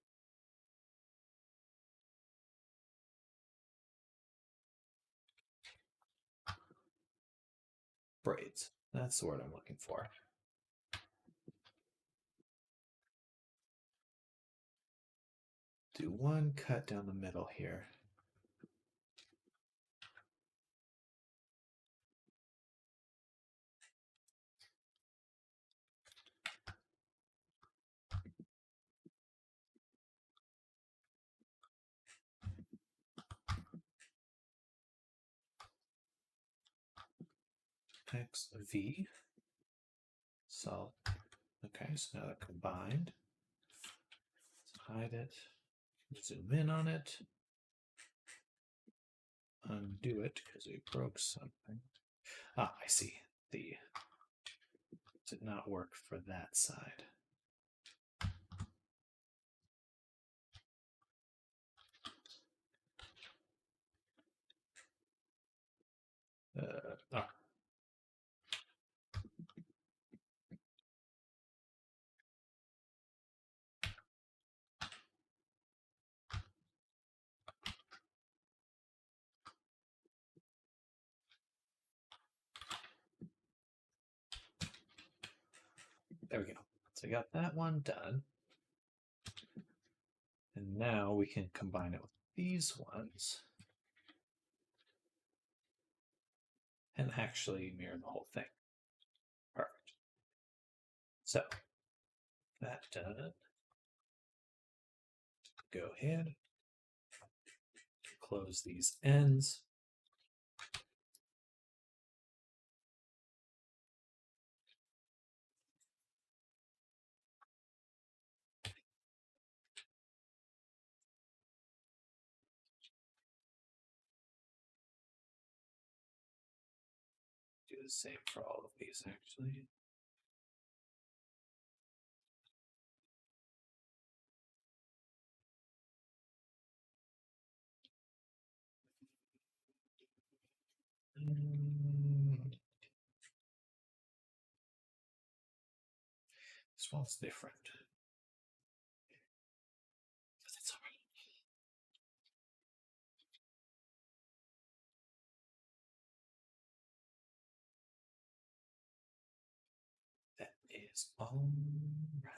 Braids. That's the word I'm looking for. Do one cut down the middle here. X V. So, okay, so now they're combined. Let's hide it. Zoom in on it. Undo it because we broke something. Ah, I see. The did not work for that side. Ah. There we go. So we got that one done. And now we can combine it with these ones and actually mirror the whole thing. Perfect. So that done. Go ahead, close these ends. Do the same for all of these, actually. This one's different. But that's all right. That is all right.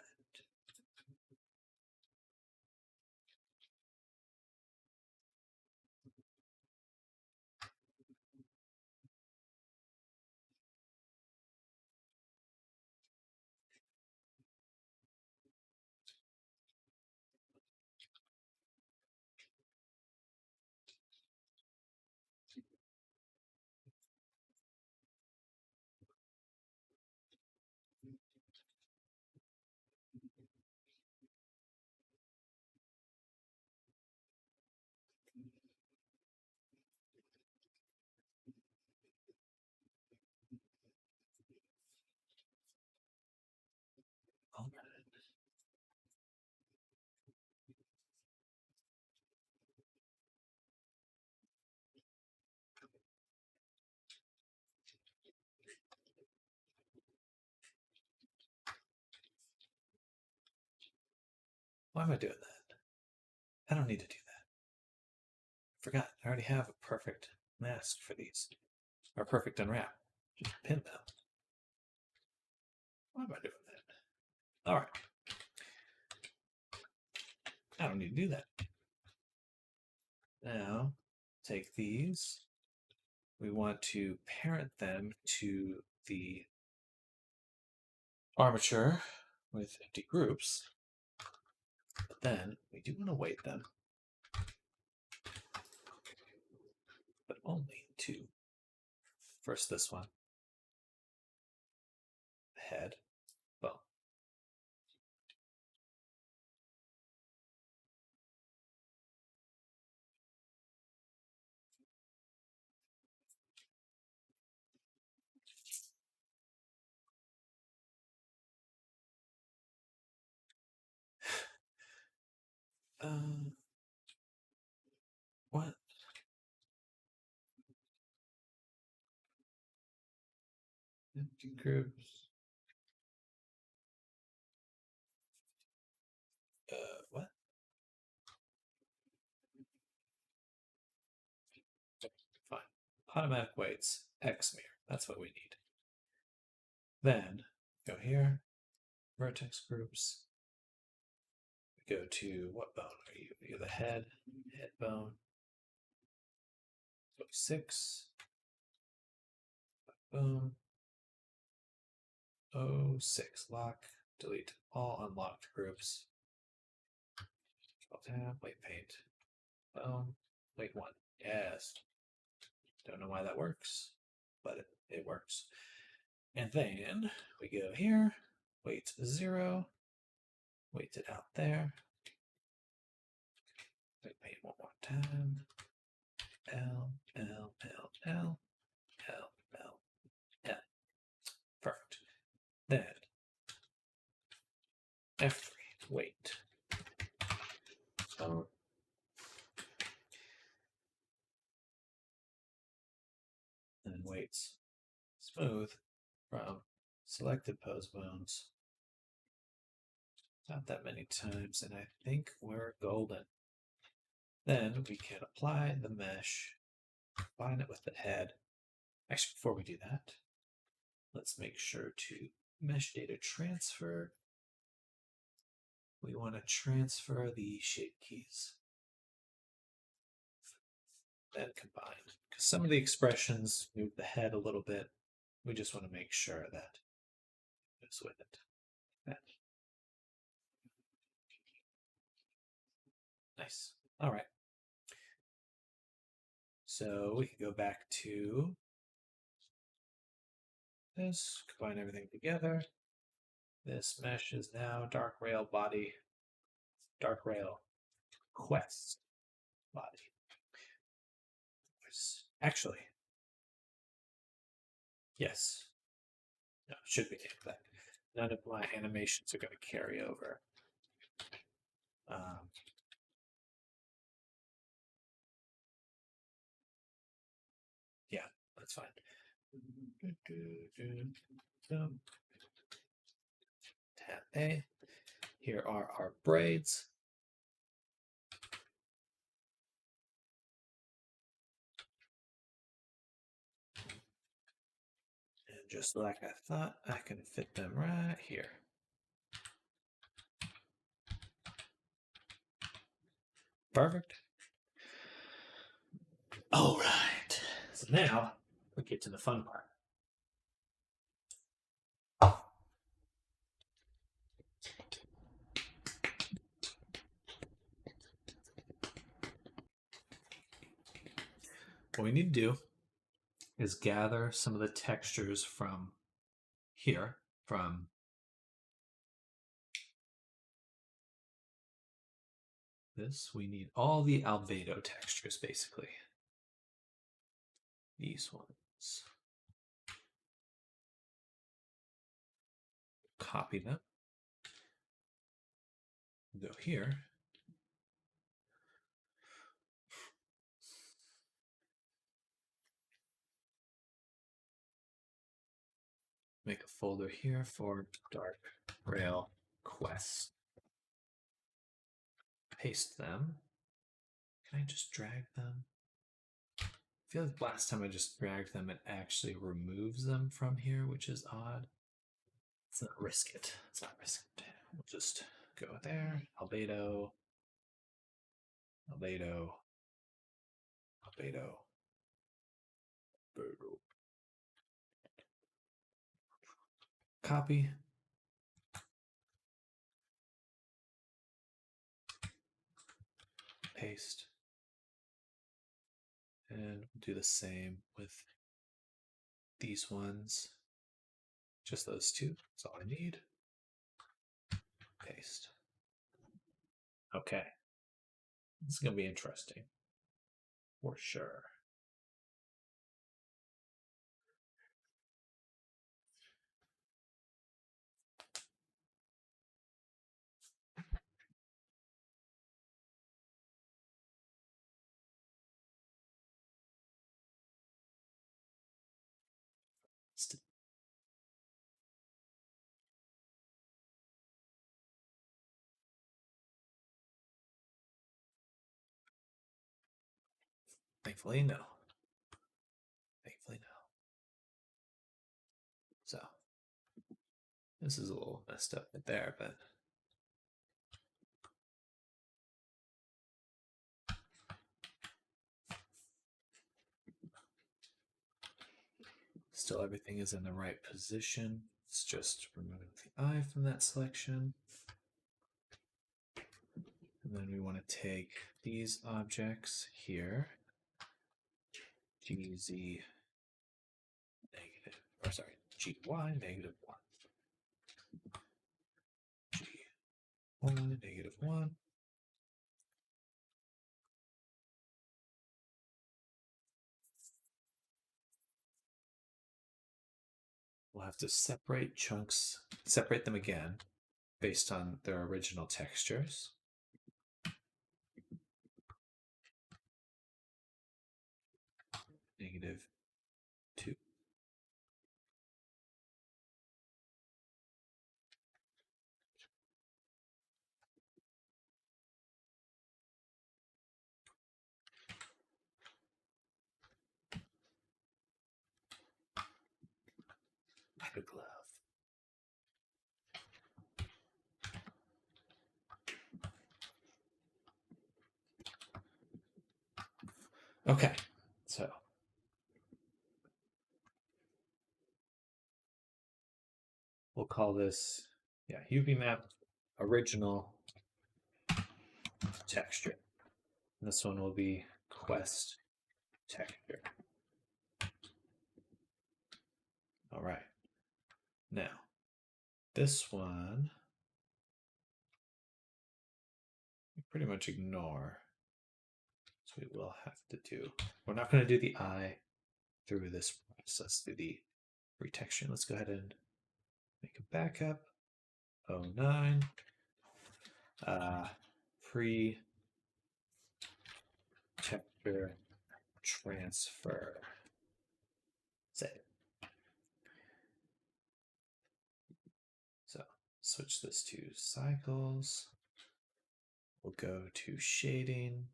All right. Why am I doing that? I don't need to do that. I forgot. I already have a perfect mask for these. Or perfect unwrap. Just pin them. Why am I doing that? All right. I don't need to do that. Now, take these. We want to parent them to the armature with empty groups. But then we do want to weight them. But only two. First, this one. Head. Boom. What? Empty groups. What? Fine. Automatic weights. X mirror. That's what we need. Then go here. Vertex groups. We go to what bone are you? You're the head. Head bone. Go 6. Boom. 06. Lock. Delete all unlocked groups. Tab. Weight paint. Boom. Weight 1. Yes. Don't know why that works, but it works. And then we go here. Weight 0. Weight it out there. Weight paint one more time. L, L, L, L, L, L, L. Perfect. Then F3, weight. So and weights. Smooth from selected pose bones. Not that many times, and I think we're golden. Then we can apply the mesh, combine it with the head. Actually, before we do that, let's make sure to mesh data transfer. We want to transfer the shape keys. Then combine. Because some of the expressions move the head a little bit. We just want to make sure that it's with it. That. Nice. All right. So we can go back to this, combine everything together. This mesh is now dark rail body, dark rail quest body. Actually, yes. No, it should be named that. None of my animations are going to carry over. Yeah, that's fine. Tab A. Here are our braids. And just like I thought, I can fit them right here. Perfect. All right. So now we get to the fun part. What we need to do is gather some of the textures from here, from this. We need all the albedo textures, basically. These ones. Copy them. Go here. Make a folder here for dark rail quest. Paste them. Can I just drag them? I feel like last time I just dragged them, it actually removes them from here, which is odd. Let's not risk it. Let's not risk it. We'll just go there. Albedo. Albedo. Albedo. Albedo. Copy. Paste. And we'll do the same with these ones. Just those two. That's all I need. Paste. Okay. This is going to be interesting. For sure. Thankfully, no. Thankfully, no. So, this is a little messed up right there, but still everything is in the right position. It's just removing the eye from that selection. And then we want to take these objects here, GZ negative, or sorry, GY negative 1. GY negative 1. We'll have to separate chunks, separate them again based on their original textures. Negative 2. Like a glove. Okay, so we'll call this, UV map original texture. And this one will be quest texture. All right. Now, this one we pretty much ignore. So we will have to do, we're not going to do the eye through this process, through the retexturing. Let's go ahead and make a backup. 09. Pre texture transfer. Save. So switch this to cycles. We'll go to shading.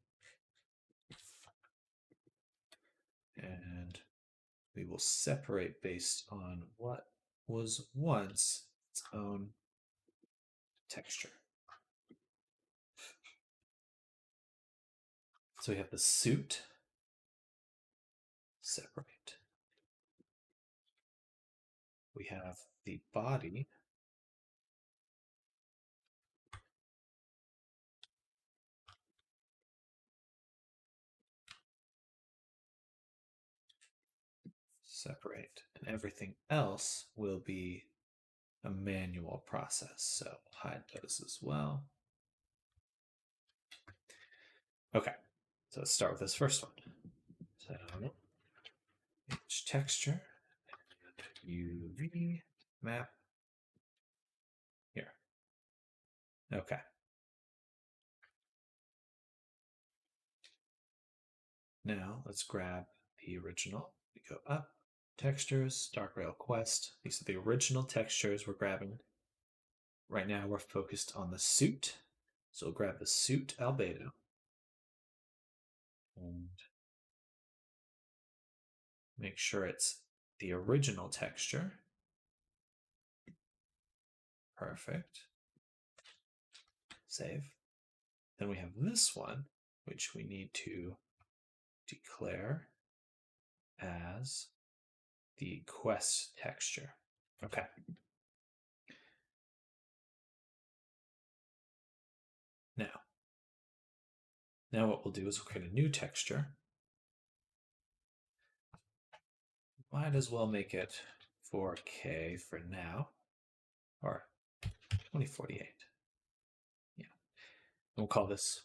And we will separate based on what was once its own texture. So we have the suit, separate. We have the body, separate, and everything else will be a manual process. So hide those as well. Okay, so let's start with this first one. So image texture, UV map here. Okay. Now let's grab the original. We go up, textures, dark rail quest. These are the original textures we're grabbing. Right now we're focused on the suit. So we'll grab the suit albedo. And make sure it's the original texture. Perfect. Save. Then we have this one, which we need to declare as the quest texture. Okay. Now what we'll do is we'll create a new texture. Might as well make it 4K for now, or 2048. Yeah. We'll call this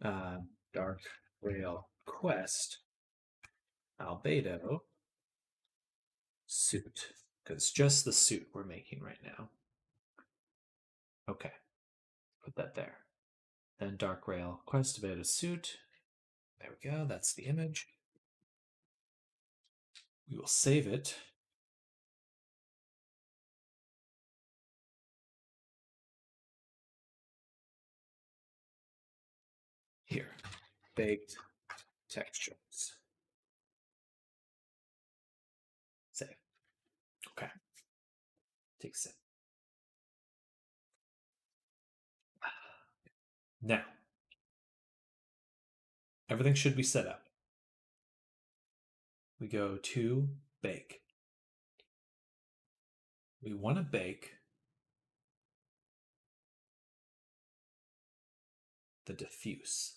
dark rail quest albedo suit, because it's just the suit we're making right now. Okay, put that there. Then dark rail quest albedo suit. There we go, that's the image. We will save it. Here, baked textures. Save. Okay. Take a sip. Now, everything should be set up. We go to bake. We want to bake the diffuse.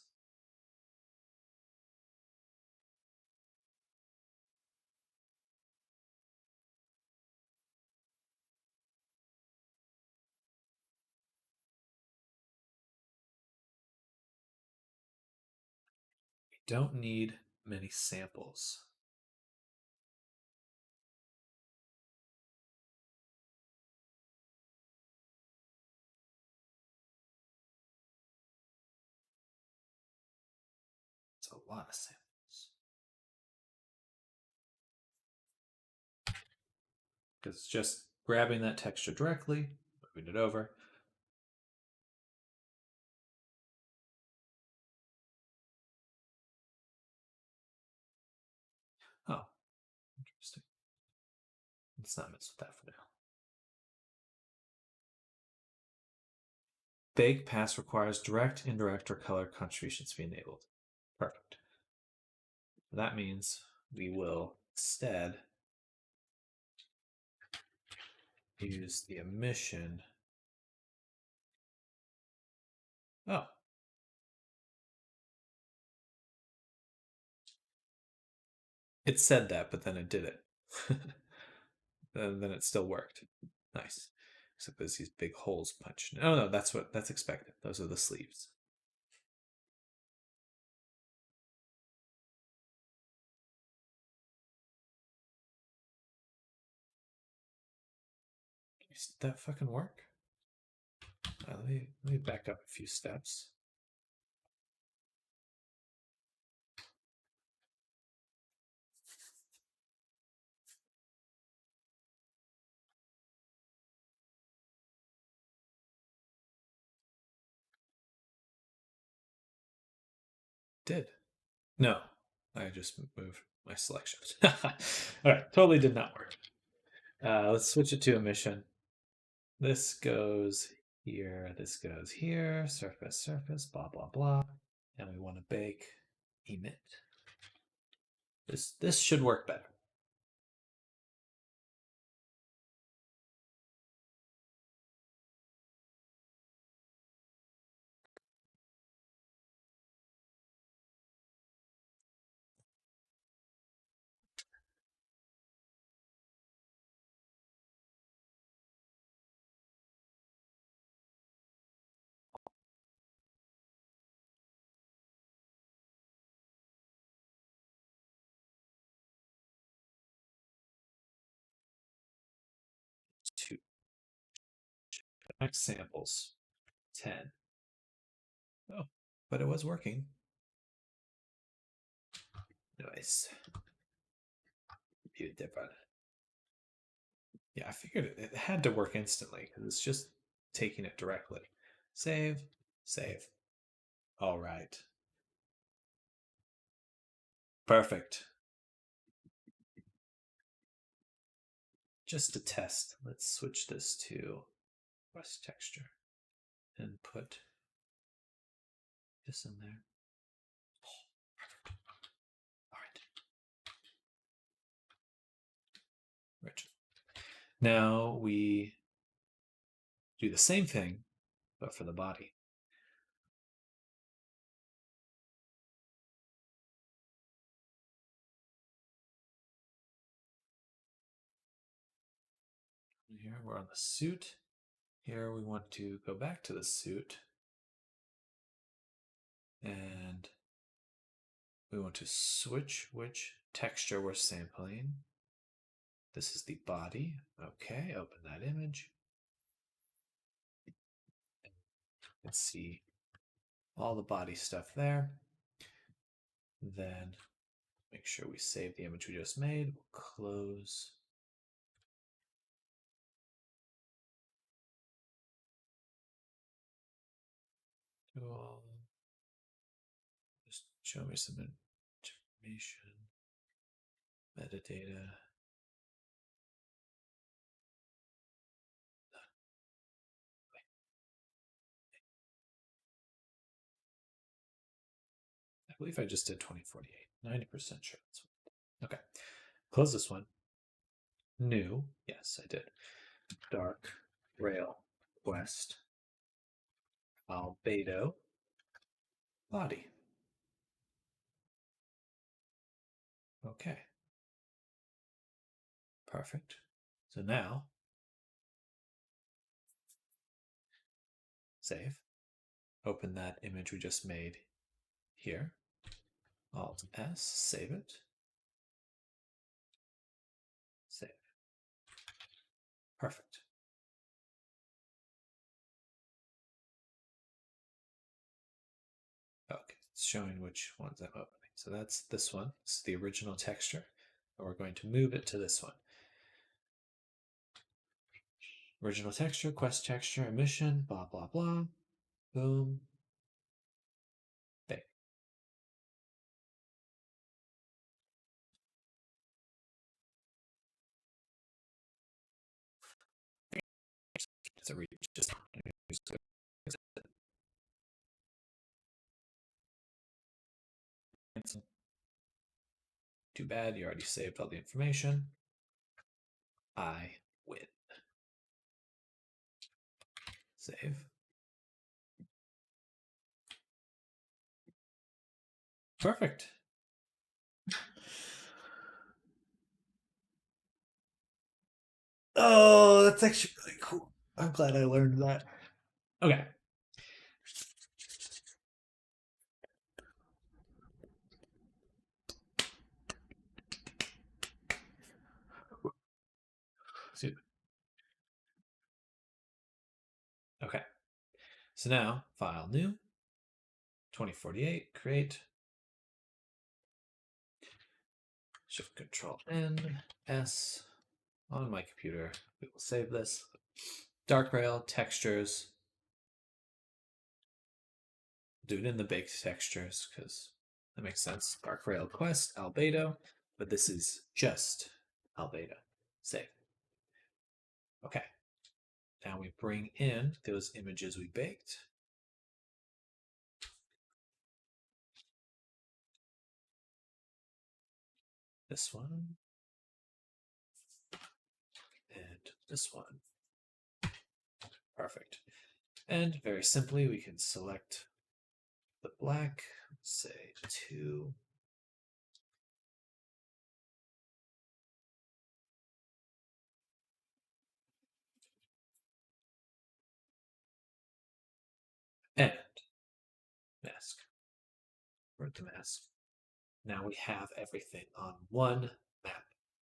We don't need many samples. It's a lot of samples. Because it's just grabbing that texture directly, moving it over. Oh, interesting. Let's not mess with that for now. Bake pass requires direct, indirect, or color contributions to be enabled. Perfect. That means we will instead use the emission. Oh. It said that, but then it did it. And then it still worked. Nice. Except there's these big holes punched. Oh no, that's expected. Those are the sleeves. Did that fucking work? Let me back up a few steps. Did. No, I just moved my selections. All right, totally did not work. Let's switch it to emission. This goes here, this goes here, surface, surface, blah, blah, blah. And we want to bake emit. This should work better. Two next samples 10. Oh, but it was working. Nice. Beautiful. Yeah, I figured it had to work instantly because it's just taking it directly. Save, save. All right. Perfect. Just to test, let's switch this to West texture and put this in there. All right. Rich. Now we do the same thing, but for the body. Here we're on the suit. Here we want to go back to the suit and we want to switch which texture we're sampling. This is the body. Okay, open that image. Let's see all the body stuff there. Then make sure we save the image we just made. We'll close. Just show me some information, metadata. I believe I just did 2048. 90% sure. Okay. Close this one. New. Yes, I did. Dark rail west albedo body. Okay. Perfect. So now save. Open that image we just made here. Alt S, save it. Save. Perfect. Okay, it's showing which ones I'm opening. So that's this one. This is the original texture. And we're going to move it to this one. Original texture, quest texture, emission, blah, blah, blah. Boom. Bang. So we just too bad, you already saved all the information. I win. Save. Perfect. Oh, that's actually really cool. I'm glad I learned that. Okay. Okay. So now, file new, 2048, create. Shift Control N, S. On my computer, we will save this. Dark rail, textures. Do it in the baked textures because that makes sense. Dark rail quest, albedo, but this is just albedo. Save. Okay. Now we bring in those images we baked. This one. And this one. Perfect. And very simply, we can select the black, say 2. And mask. Where's the mask? Now we have everything on one map.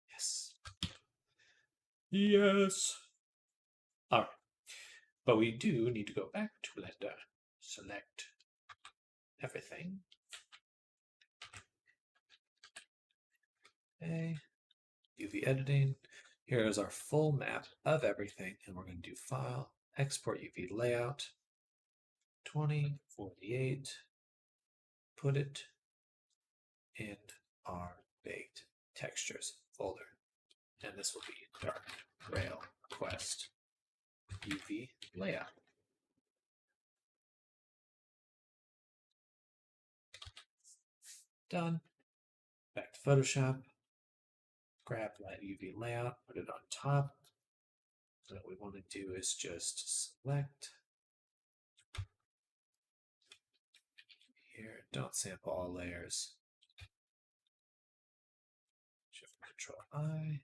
Yes. Yes. All right. But we do need to go back to Blender. Select everything. Okay. UV editing. Here is our full map of everything, and we're going to do File, Export UV Layout, 2048. Put it in our baked textures folder. And this will be Dark Rail Quest UV Layout. Done. Back to Photoshop. Grab that UV layout, put it on top. So what we want to do is just select here. Don't sample all layers. Shift Control I.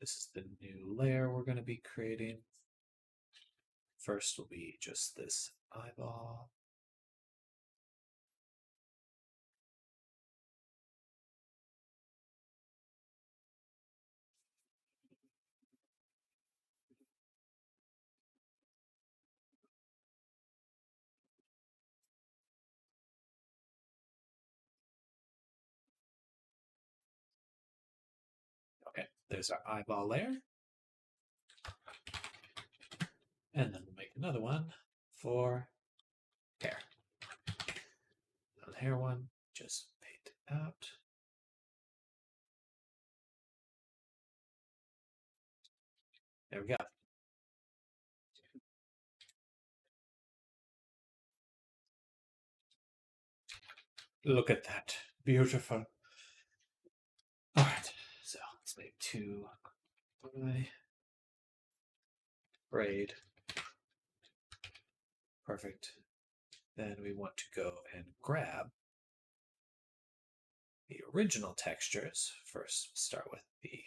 This is the new layer we're going to be creating. First will be just this eyeball. Okay, there's our eyeball layer. And then we'll make another one for hair. On the hair one, just paint it out. There we go. Look at that. Beautiful. All right. So let's make two braid. Perfect. Then we want to go and grab the original textures. First, start with the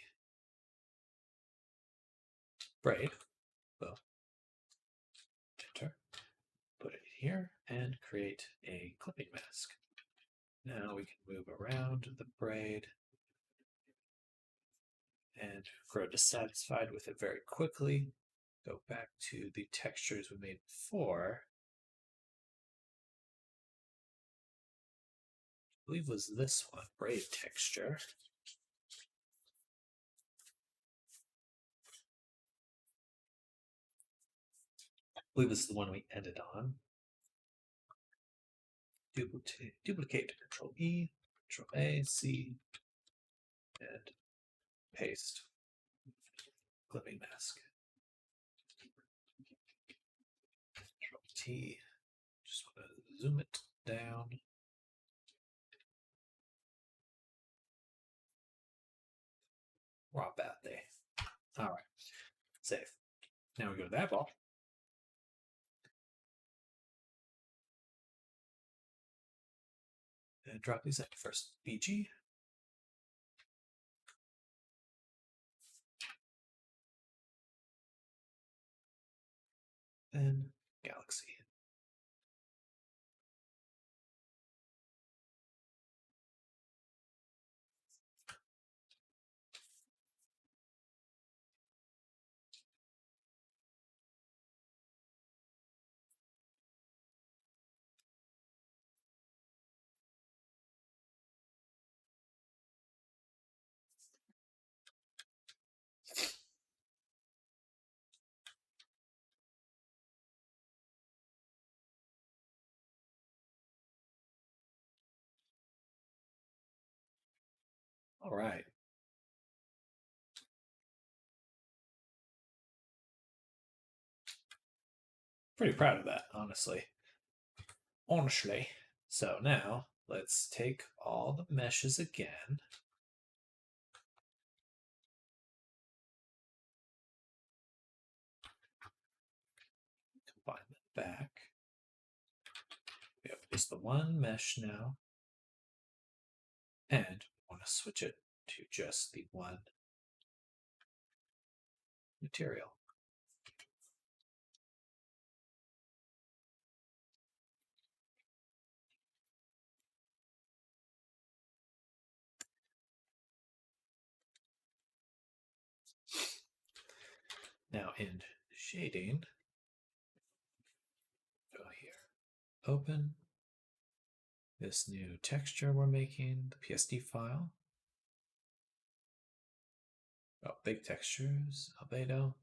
braid. Boom. Enter. Put it here and create a clipping mask. Now we can move around the braid and grow dissatisfied with it very quickly. Go back to the textures we made before. I believe was this one, braid texture. I believe this is the one we ended on. Duplicate, Control E, Control A, C, and paste. Clipping mask. Control T. Just want to zoom it down. Raw bad day. All right. Save. Now we go to that ball. And drop these in. First BG. Then Galaxy. All right. Pretty proud of that, honestly. Honestly. So now let's take all the meshes again. Combine them back. We have just the one mesh now. And we want to switch it to just the one material. Now in shading, go here, open this new texture we're making, the PSD file. Oh, big textures, albedo,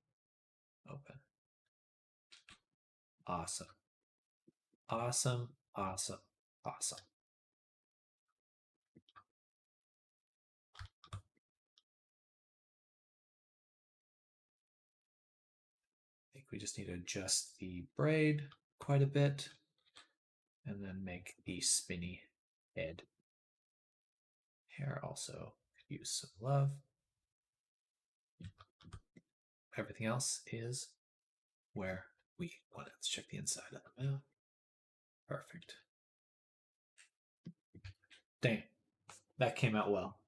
open. Awesome. Awesome, awesome, awesome. I think we just need to adjust the braid quite a bit and then make the spinny head. Hair also could use some love. Everything else is where we want it. Let's check the inside of the mouth. Perfect. Dang, that came out well.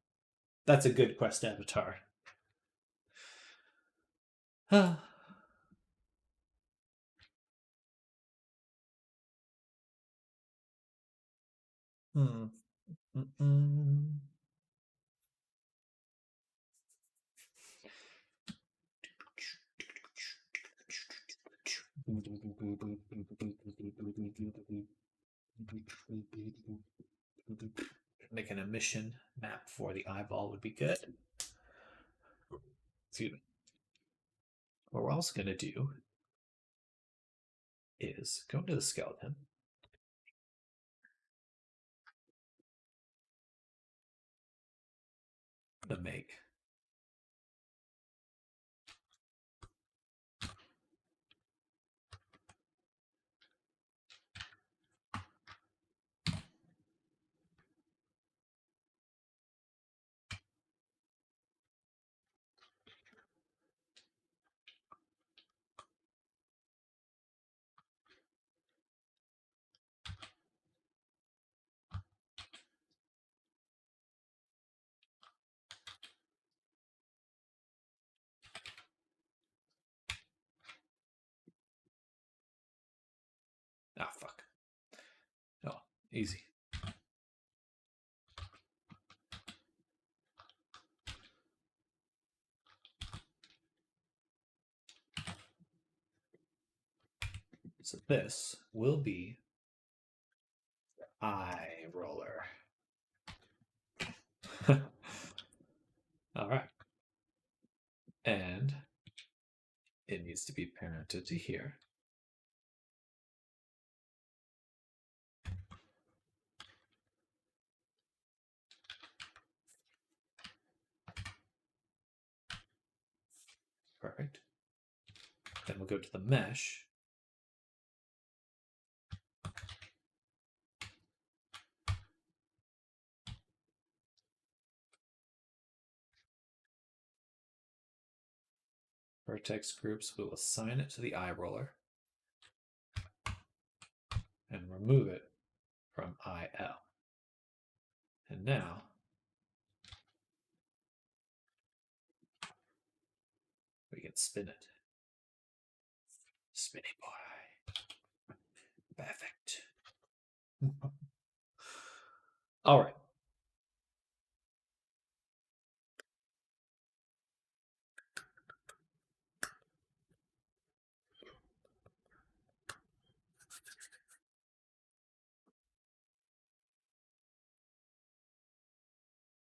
That's a good quest avatar. Hmm. Mm-mm. Making a mission map for the eyeball would be good. Excuse me. What we're also going to do is go into the skeleton, the make. Ah, fuck. Oh, easy. So this will be eye roller. All right. And it needs to be parented to here. Perfect. Then we'll go to the mesh. Vertex groups, we will assign it to the eye roller and remove it from IL. And now we can spin it. Spinny boy. Perfect. All right.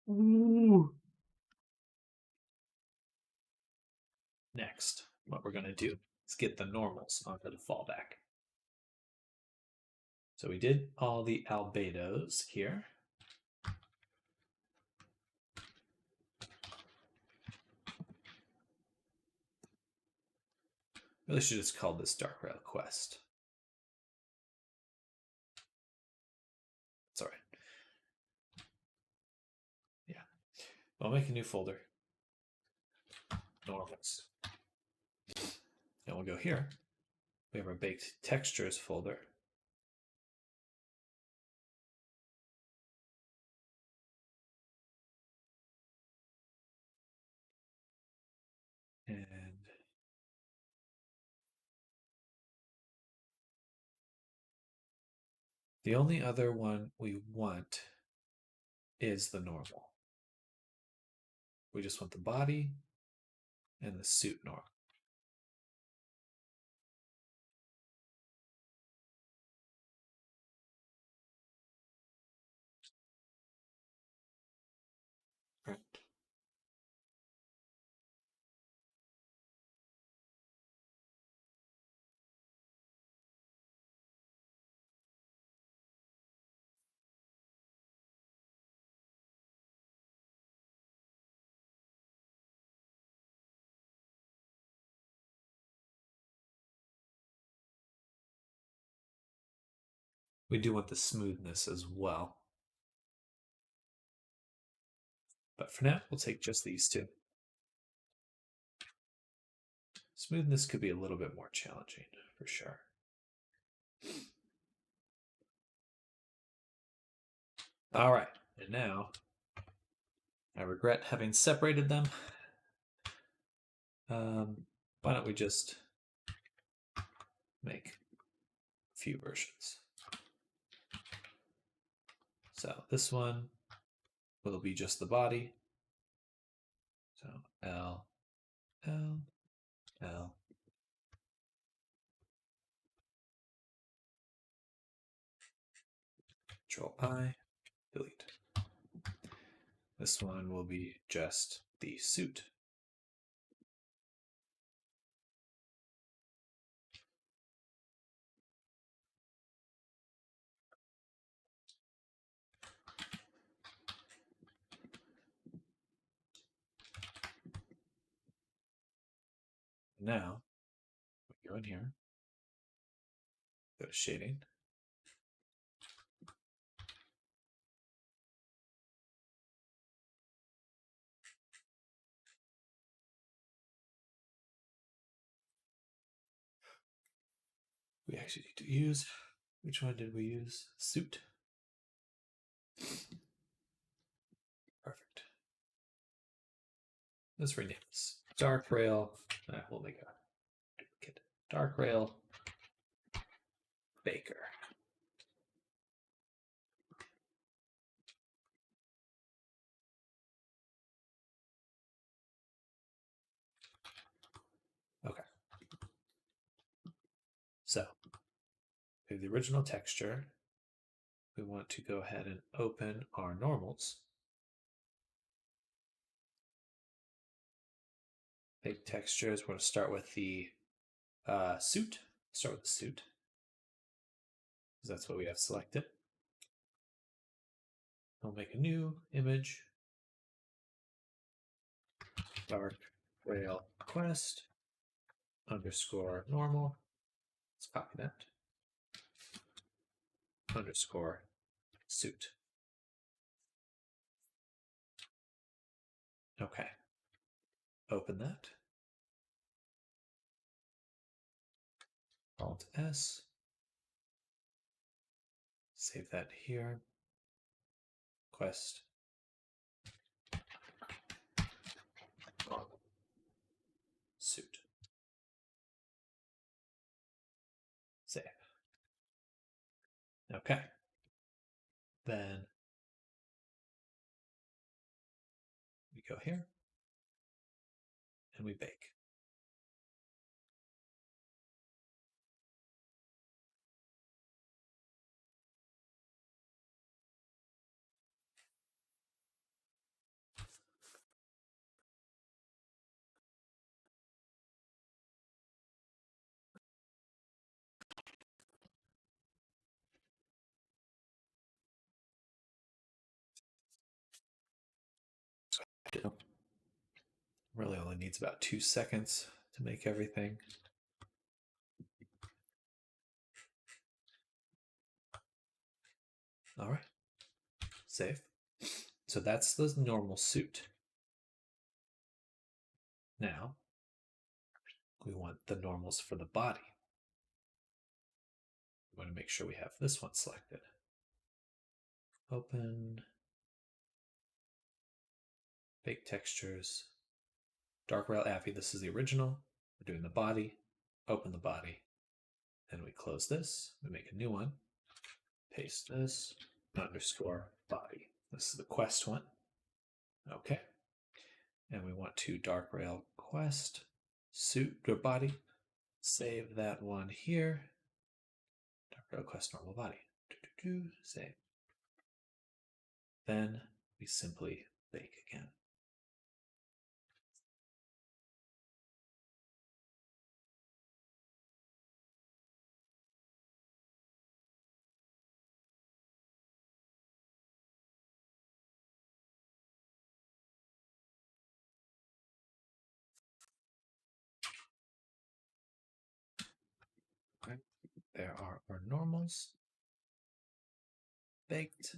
Ooh. Next, what we're going to do is get the normals onto the fallback. So we did all the albedos here. Really should have just called this Dark Rail Quest. It's all right. Yeah. I'll make a new folder. Normals. And we'll go here. We have our baked textures folder. And the only other one we want is the normal. We just want the body and the suit normal. Right. We do want the smoothness as well. But for now, we'll take just these two. Smoothness could be a little bit more challenging, for sure. All right, and now I regret having separated them. Why don't we just make a few versions? So this one will be just the body. So L, L, L. Control I, delete. This one will be just the suit. Now, we go in here, go to shading. We actually need to use, which one did we use? Suit. Perfect. Let's rename this. Dark Rail. We'll make a duplicate. Dark Rail Baker. Okay. So, we have the original texture. We want to go ahead and open our normals. Big textures. We're going to start with the suit. Start with the suit, because that's what we have selected. We'll make a new image. Dark Rail Quest underscore normal. Let's copy that. Underscore suit. Okay. Open that. Alt S. Save that here. Quest. Suit. Save. Okay. Then we go here and we bake. Really only needs about 2 seconds to make everything. All right. Save. So that's the normal suit. Now, we want the normals for the body. We want to make sure we have this one selected. Open. Bake textures. Dark Rail Appy, this is the original. We're doing the body. Open the body. Then we close this. We make a new one. Paste this. Underscore body. This is the quest one. Okay. And we want to Dark Rail Quest suit or body. Save that one here. Dark Rail Quest normal body. Save. Then we simply bake again. Okay. There are our normals. Baked.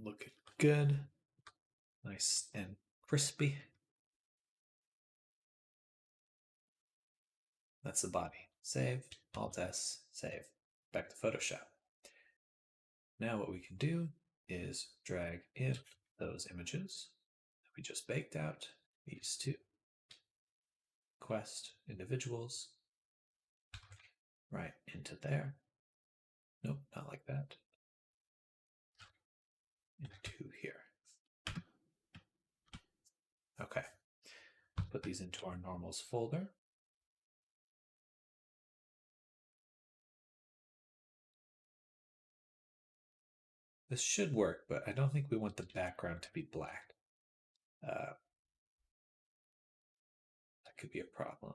Looking good. Nice and crispy. That's the body. Save. Alt S. Save. Back to Photoshop. Now what we can do is drag in those images that we just baked out. These two. Quest individuals. Right into there. Nope, not like that. Into here. Okay. Put these into our normals folder. This should work, but I don't think we want the background to be black. That could be a problem.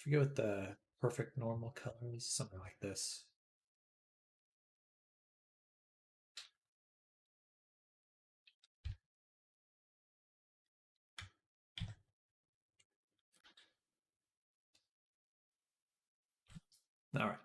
forget what the perfect normal color is. Something like this. All right.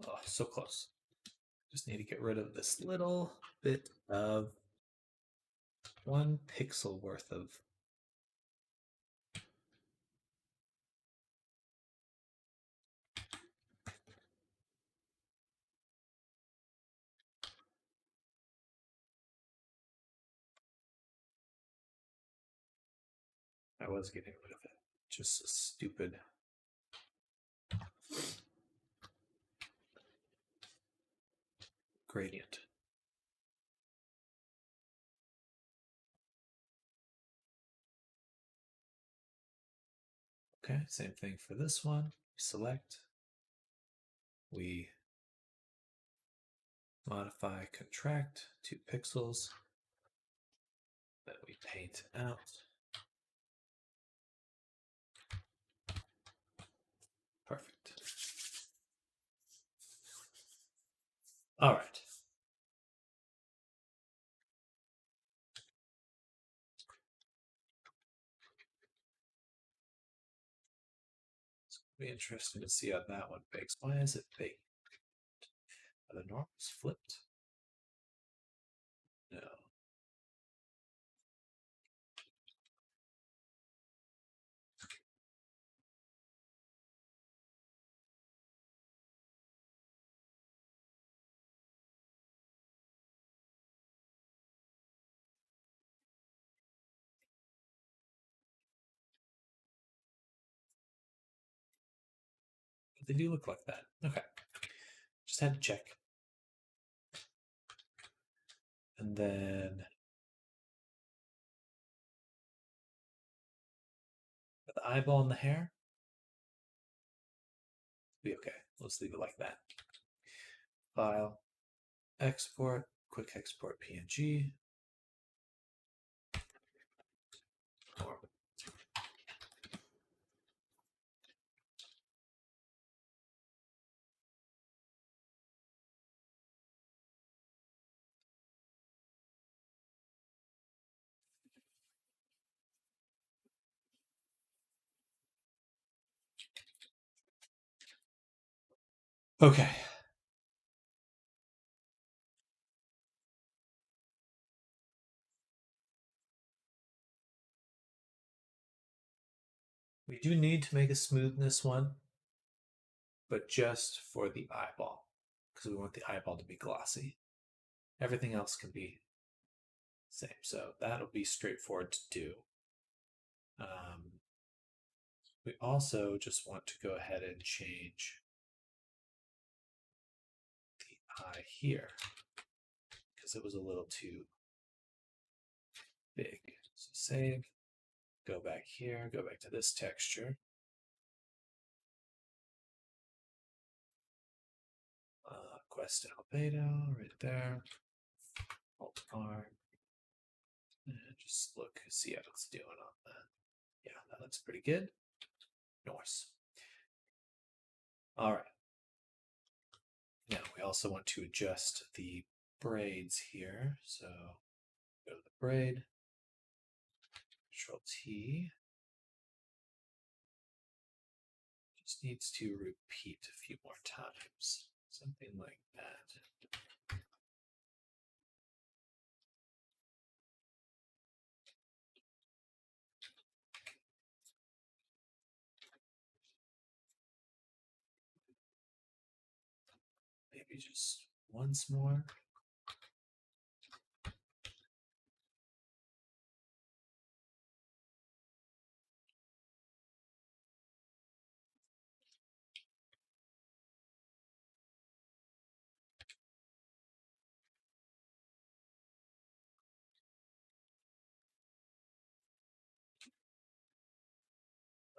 Oh, so close. Just need to get rid of this little bit of 1 pixel worth of. I was getting rid of it. Just a stupid. Gradient. Okay, same thing for this one. Select. We modify contract 2 pixels. Then we paint out. Perfect. All right. It's going to be interesting to see how that one bakes. Why is it baked? Are the normals flipped? No. But they do look like that. Okay. Just had to check. And then the eyeball and the hair. Be okay. Let's leave it like that. File, export, quick export PNG. Okay. We do need to make a smoothness one, but just for the eyeball, because we want the eyeball to be glossy. Everything else can be same, so that'll be straightforward to do. We also just want to go ahead and change the eye here because it was a little too big. So save, go back here, go back to this texture. Quest albedo right there. Alt R. And just look, see how it's doing on that. Yeah, that looks pretty good. Nice. All right. Now we also want to adjust the braids here. So go to the braid, Control T. just needs to repeat a few more times. Something like that. Maybe just once more.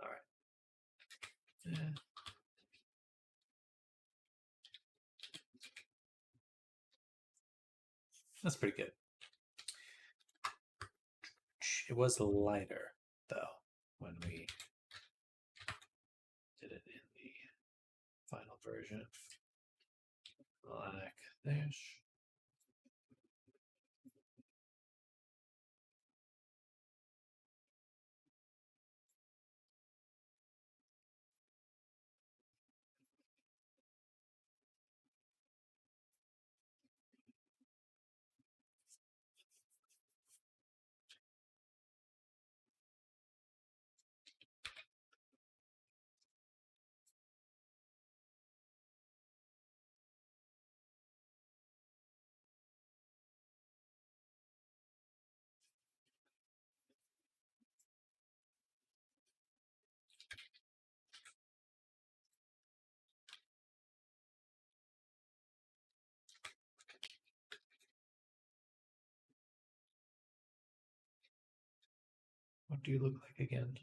All right. Yeah. That's pretty good. It was lighter, though, when we did it in the final version. Like this. What do you look like again?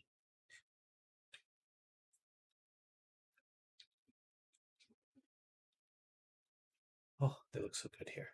Oh, they look so good here.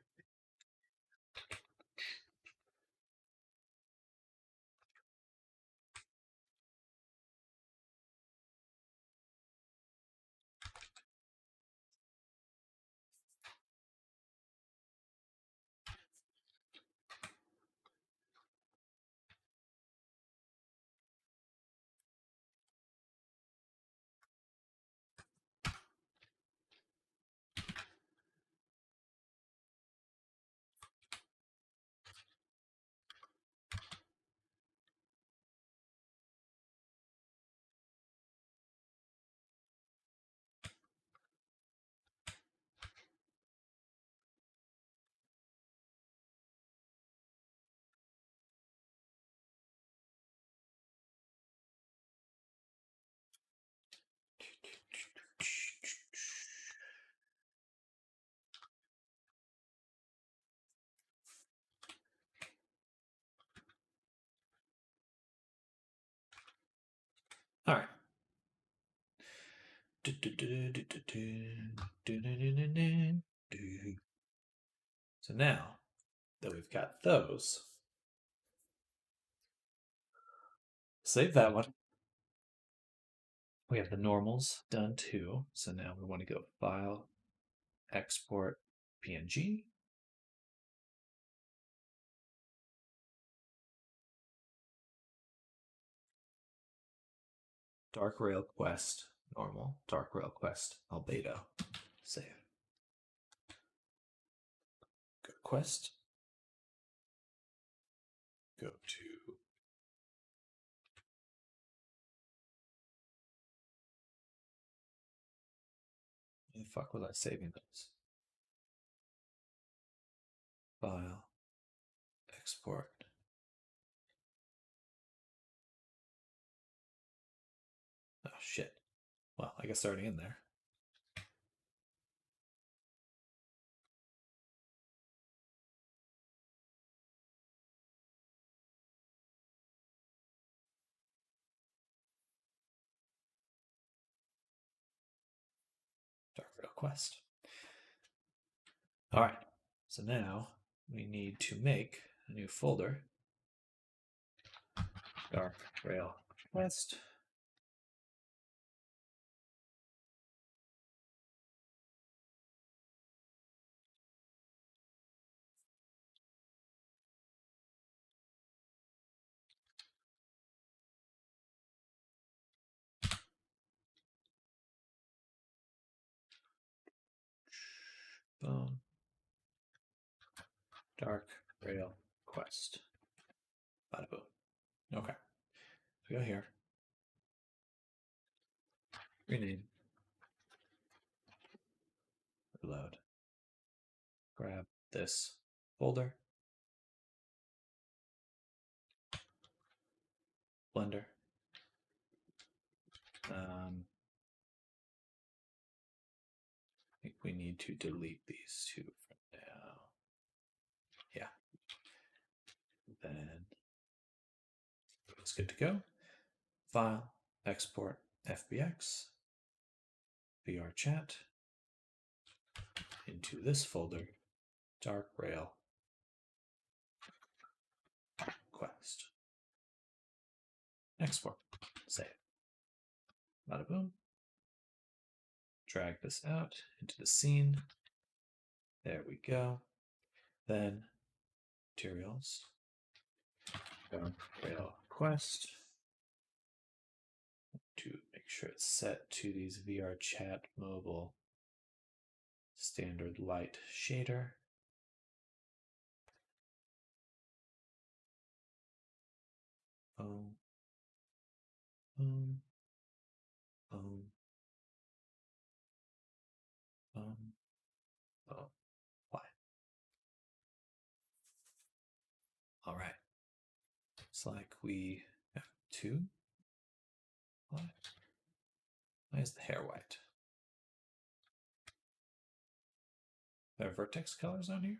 All right. So now that we've got those, save that one. We have the normals done too. So now we want to go File, Export, PNG. Dark Rail Quest, normal. Dark Rail Quest, albedo. Save. Go to Quest. Go to where the fuck was I saving those? File, Export. Oh shit. Well, I guess they're already in there. Dark Rail Quest. All right. So now we need to make a new folder. Dark Rail Quest. Bone. Dark Rail Quest. Bada boom. Okay. So go here. Rename. Reload. Grab this folder. Blender. I think we need to delete these two for now. Yeah. Then it's good to go. File, export, FBX, VR chat into this folder, Dark Rail Quest. Export. Save. Bada boom. Drag this out into the scene. There we go. Then materials. Dark Rail Quest. To make sure it's set to these VR chat mobile standard light shader. Boom. Boom. Boom. Boom. Boom. Why? All right. Looks like we have two. Why? Why is the hair white? There are vertex colors on here?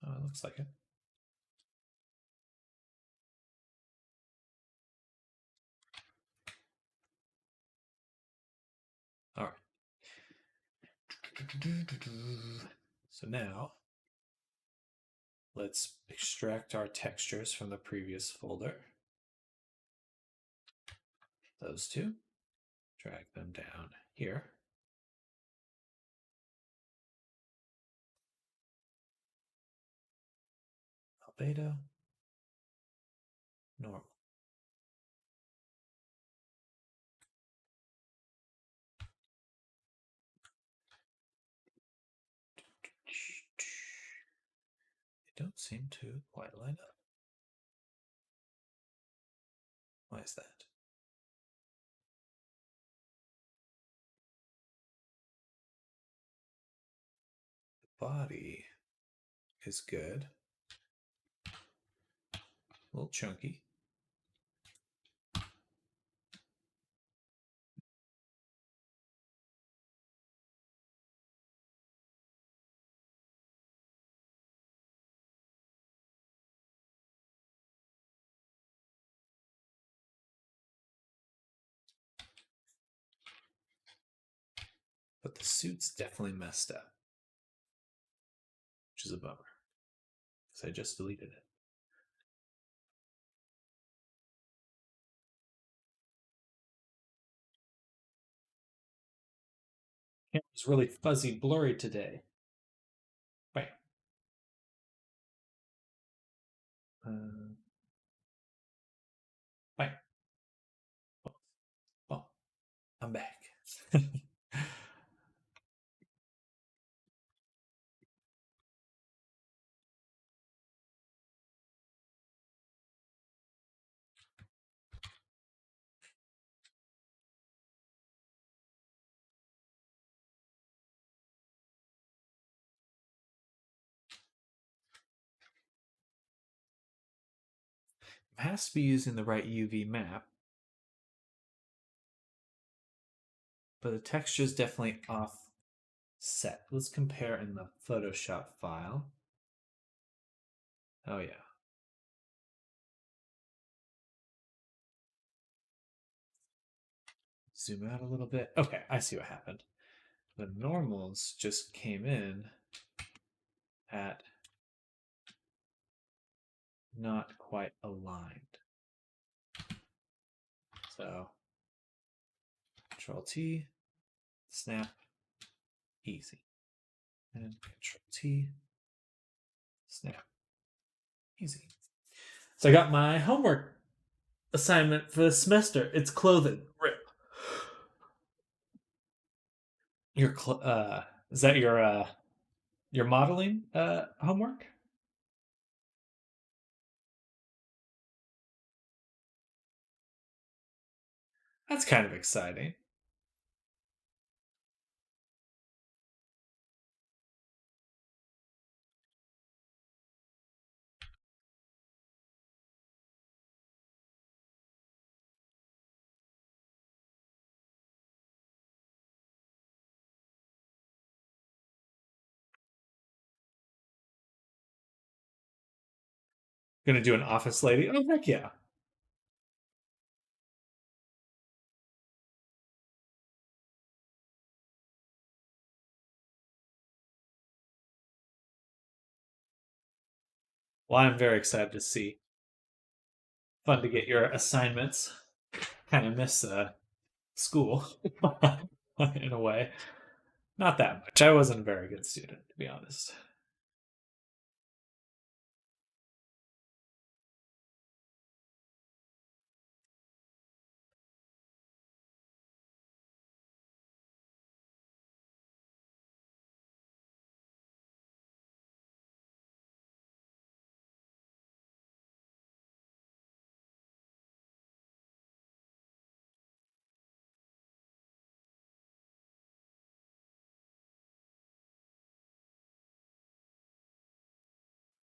Oh, it looks like it. All right. So now let's extract our textures from the previous folder. Those two. Drag them down here. Albedo. Normal. They don't seem to quite line up. Why is that? The body is good. A little chunky. But the suit's definitely messed up, which is a bummer because I just deleted it. It's really fuzzy, blurry today. Right. Right. Oh, I'm back. It has to be using the right UV map, but the texture is definitely offset. Let's compare in the Photoshop file. Oh, yeah. Zoom out a little bit. Okay, I see what happened. The normals just came in at not quite aligned. So, Control T, snap, easy. And Control T, snap, easy. So I got my homework assignment for the semester. It's clothing. Rip. Is that your modeling homework? That's kind of exciting. Gonna do an office lady? Oh heck yeah. Well, I'm very excited to see. Fun to get your assignments. Kind of miss school in a way. Not that much. I wasn't a very good student, to be honest.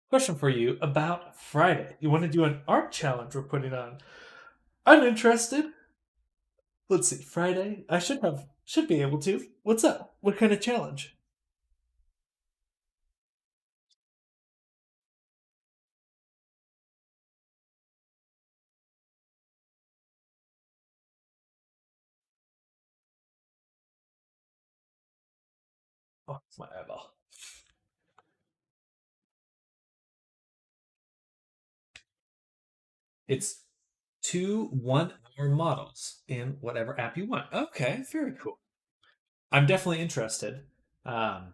Question for you about Friday. You want to do an art challenge we're putting on? I'm interested. Let's see. Friday. I should be able to. What's up? What kind of challenge? Oh, it's my eyeball. It's two 1 hour models in whatever app you want. Okay, very cool. I'm definitely interested. Um,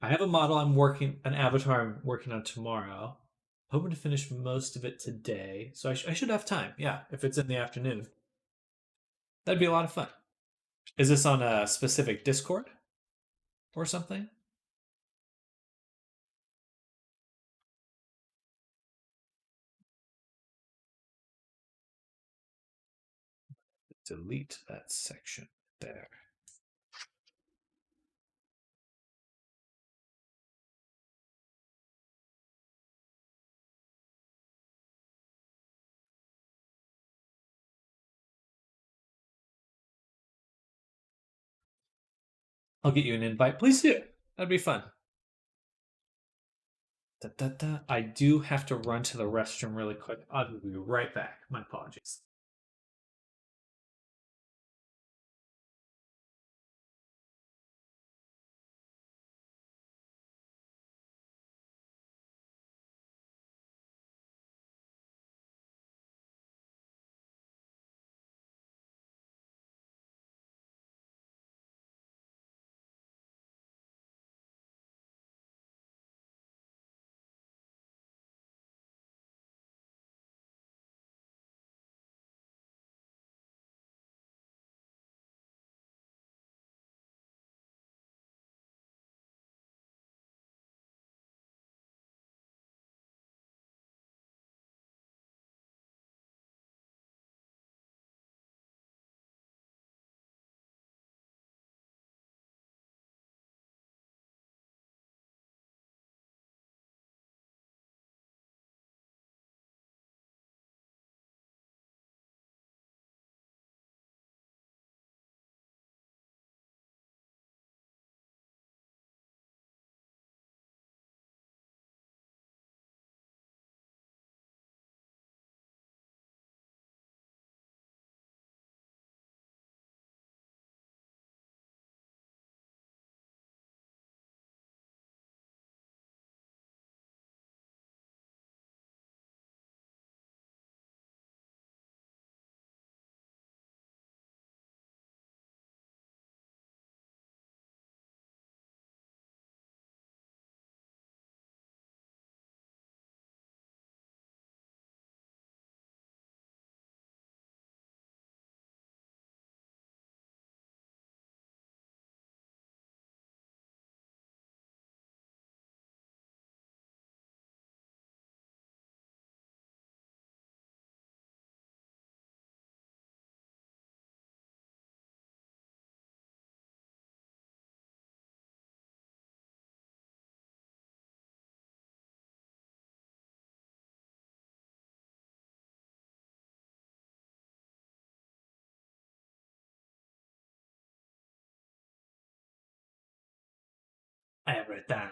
I have a model an avatar I'm working on tomorrow. Hoping to finish most of it today, so I should have time. Yeah, if it's in the afternoon, that'd be a lot of fun. Is this on a specific Discord or something? Delete that section there. I'll get you an invite. Please do. That'd be fun. Da, da, da. I do have to run to the restroom really quick. I'll be right back. My apologies. I have it down.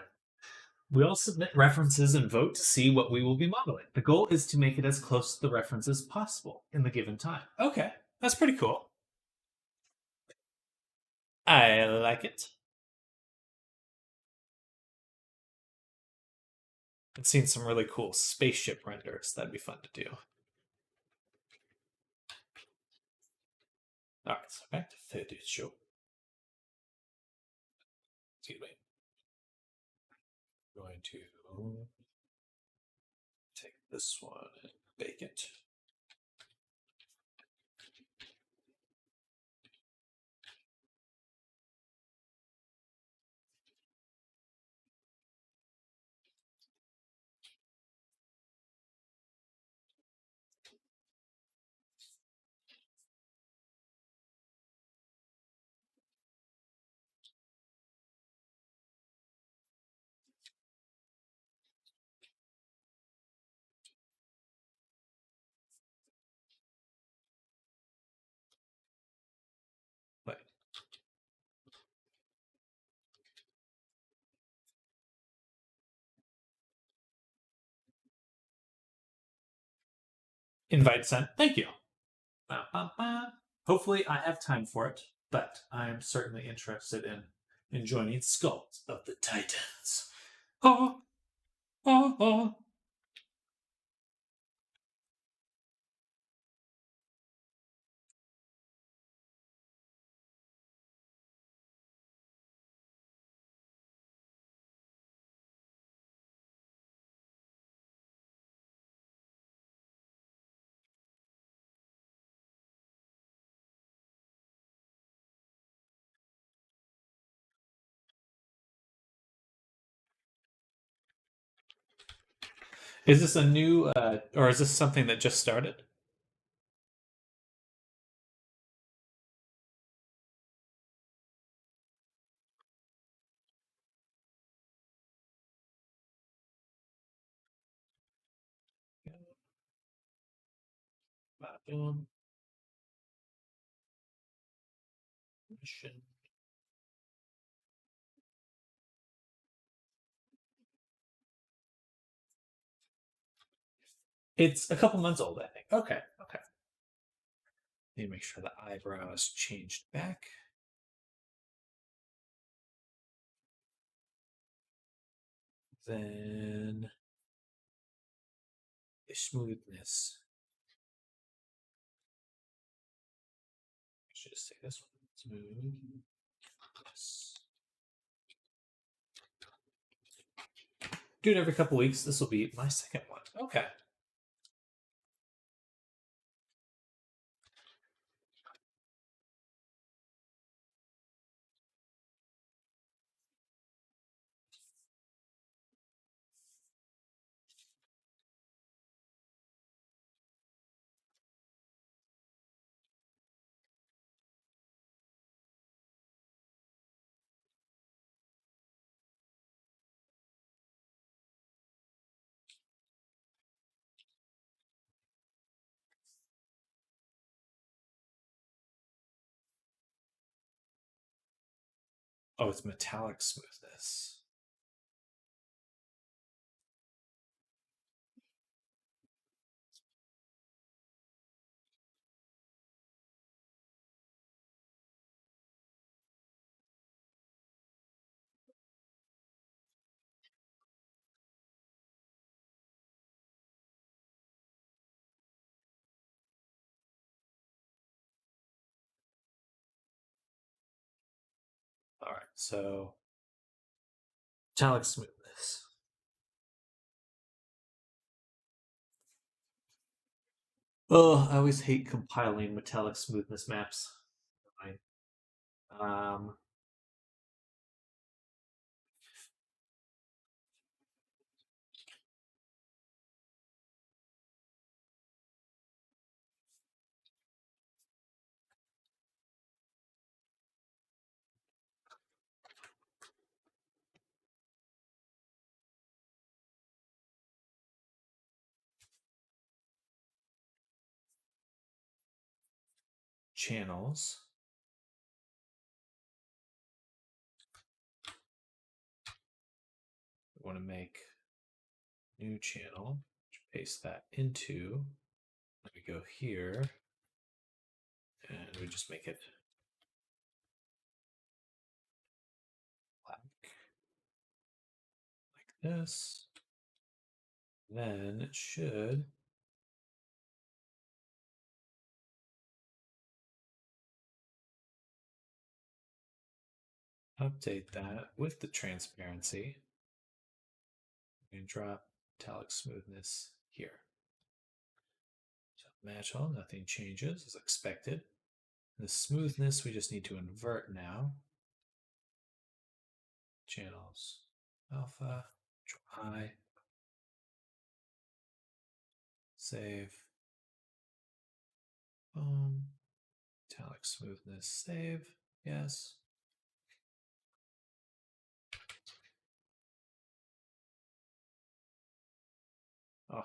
We all submit references and vote to see what we will be modeling. The goal is to make it as close to the reference as possible in the given time. Okay, that's pretty cool. I like it. I've seen some really cool spaceship renders. That'd be fun to do. All right, so back to Terdsday show. Excuse me. I'm going to take this one and bake it. Wait. Invite sent. Thank you. Ba, ba, ba. Hopefully, I have time for it, but I'm certainly interested in joining Skulls of the Titans. Oh, oh, oh. Is this a new, or is this something that just started? It's a couple months old, I think. Okay, okay. Need to make sure the eyebrows changed back. Then the smoothness. I should just say this one. Smoothness. Do it every couple weeks. This will be my second one. Okay. Oh, it's metallic smoothness. All right, so metallic smoothness. Oh, I always hate compiling metallic smoothness maps. Um, channels. want to make new channel, paste that into, we go here, and we just make it black, like this. Then it should update that with the transparency and drop metallic smoothness here. So match all, nothing changes as expected. The smoothness we just need to invert now. Channels alpha, high, save, boom, metallic smoothness, save, yes. Oh,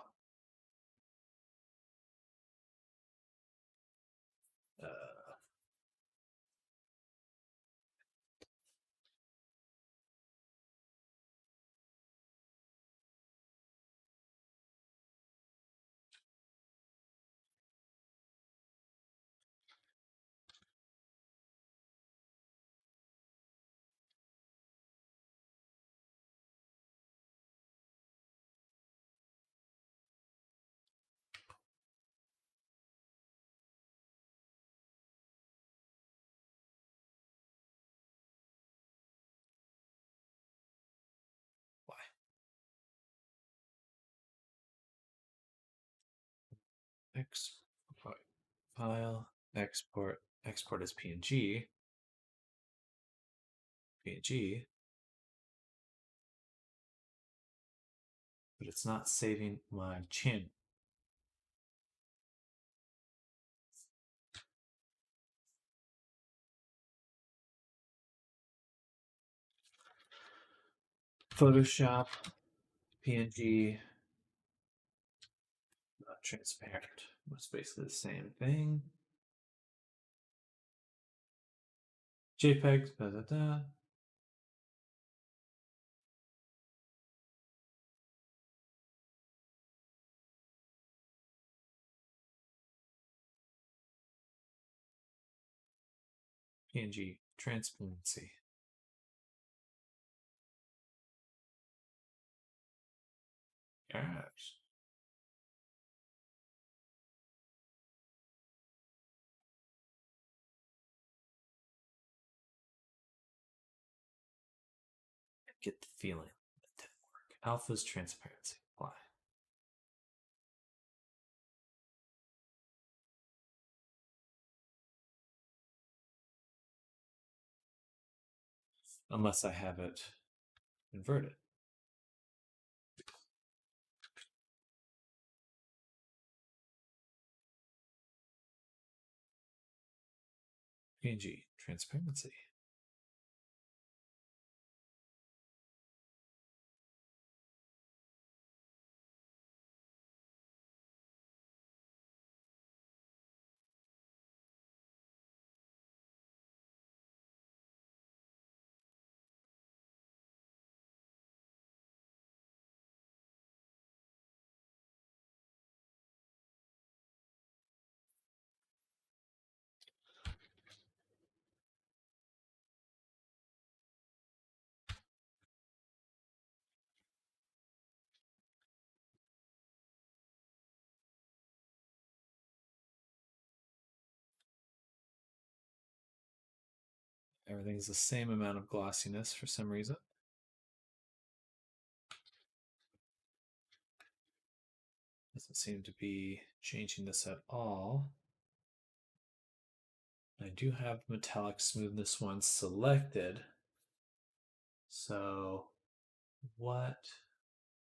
why? Export file, export as PNG, but it's not saving my channel. Photoshop, PNG, not transparent. It's basically the same thing. JPEG, da da da. PNG, transparency. Yes. Get the feeling that didn't work. Alpha's transparency. Why? Unless I have it inverted. PNG, transparency. Everything's the same amount of glossiness for some reason. Doesn't seem to be changing this at all. I do have metallic smoothness one selected. So what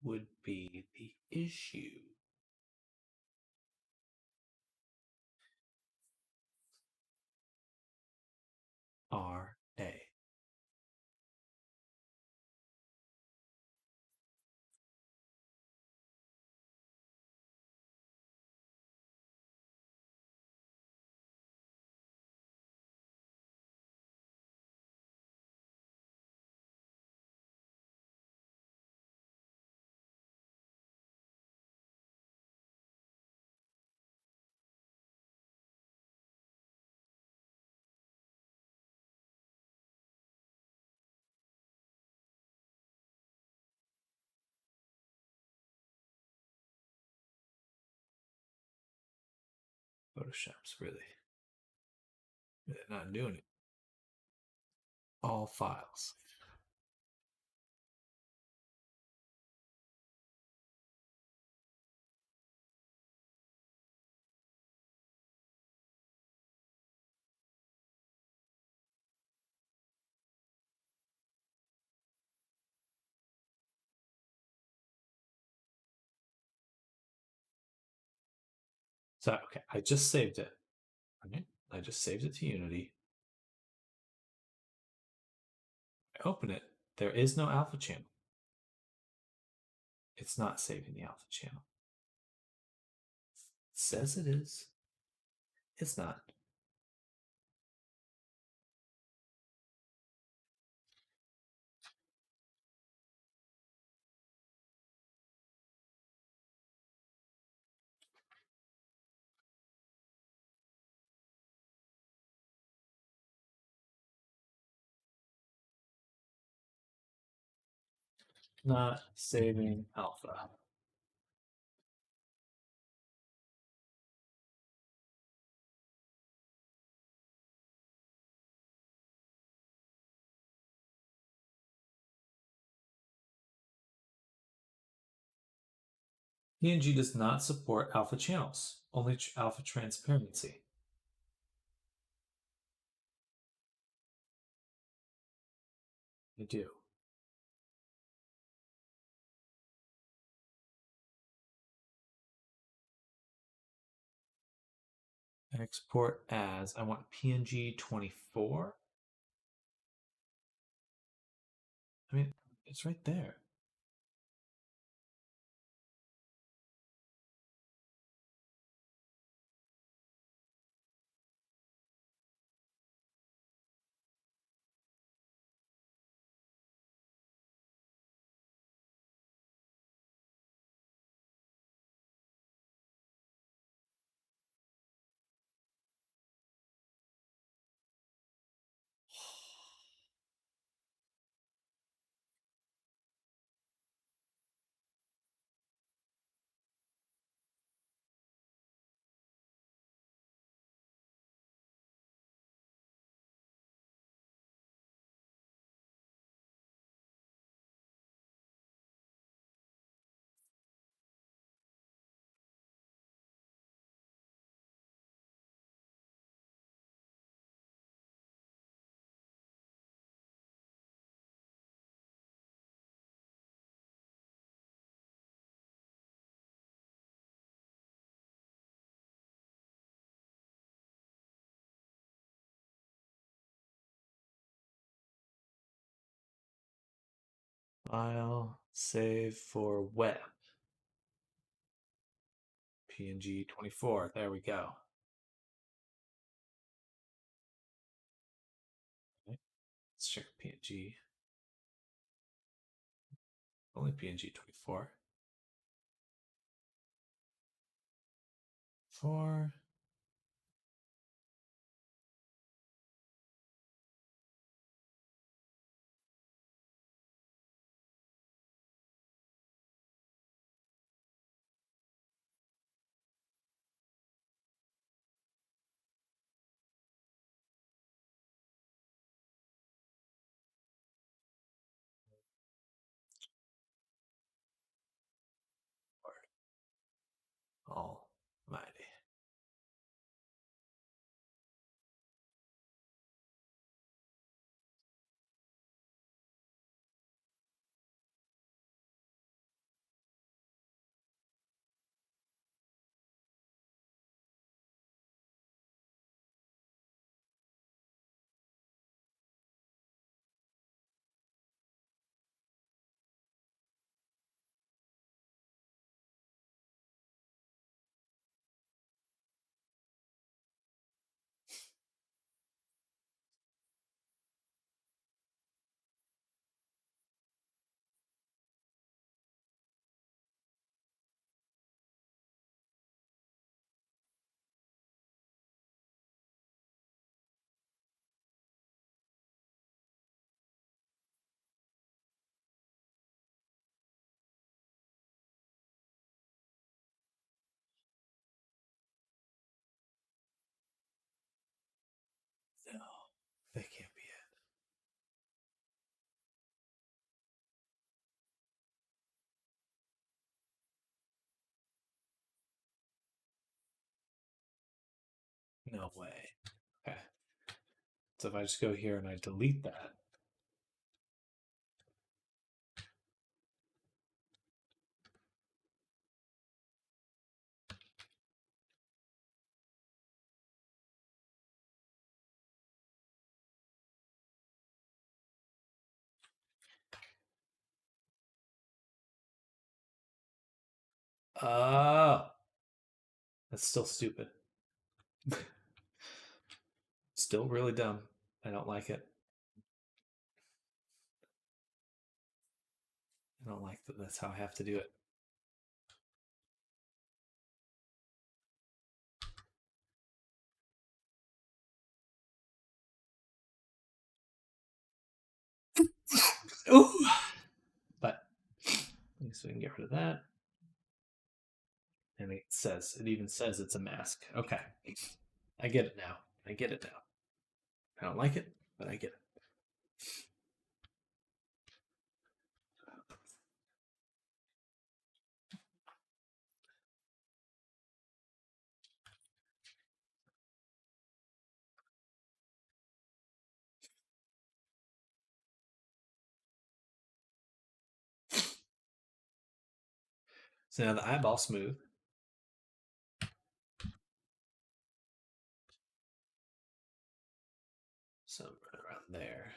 would be the issue? RA. Photoshop's really not doing it. All files. So okay, I just saved it. Right? I just saved it to Unity. I open it. There is no alpha channel. It's not saving the alpha channel. It says it is. It's not. Not saving alpha. PNG does not support alpha channels, only alpha transparency. I do. Export as, I want PNG 24. I mean, it's right there. File, save for web. PNG 24. There we go. Okay. Let's check PNG. Only PNG 24. 4. Almighty. That can't be it. No way. Okay. So if I just go here and I delete that. Oh, that's still stupid. Still really dumb. I don't like it. I don't like that. That's how I have to do it. Ooh. But at least we can get rid of that. And it even says it's a mask. Okay. I get it now. I get it now. I don't like it, but I get it. So now the eyeball smooth. Somewhere around there.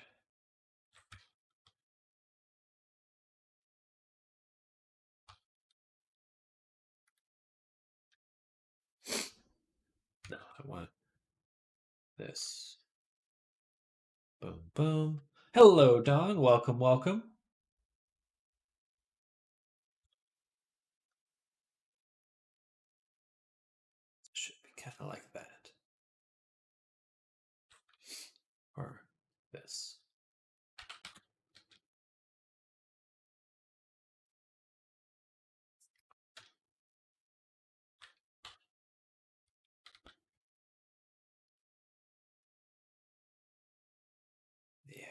No, I want this. Boom, boom. Hello, Don. Welcome, welcome. Should be kind of like that. Or this. Yeah.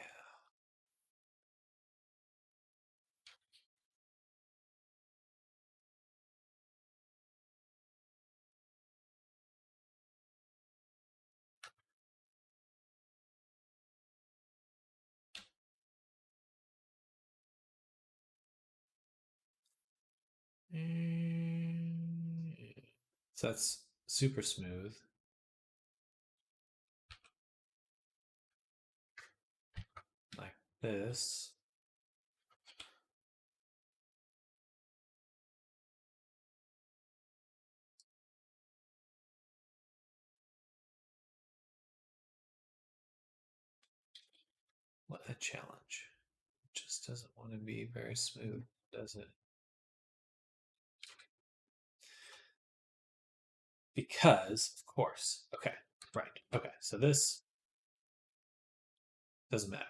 So that's super smooth. Like this. What a challenge. It just doesn't want to be very smooth, does it? Because, of course. Okay, right. Okay, so this doesn't matter.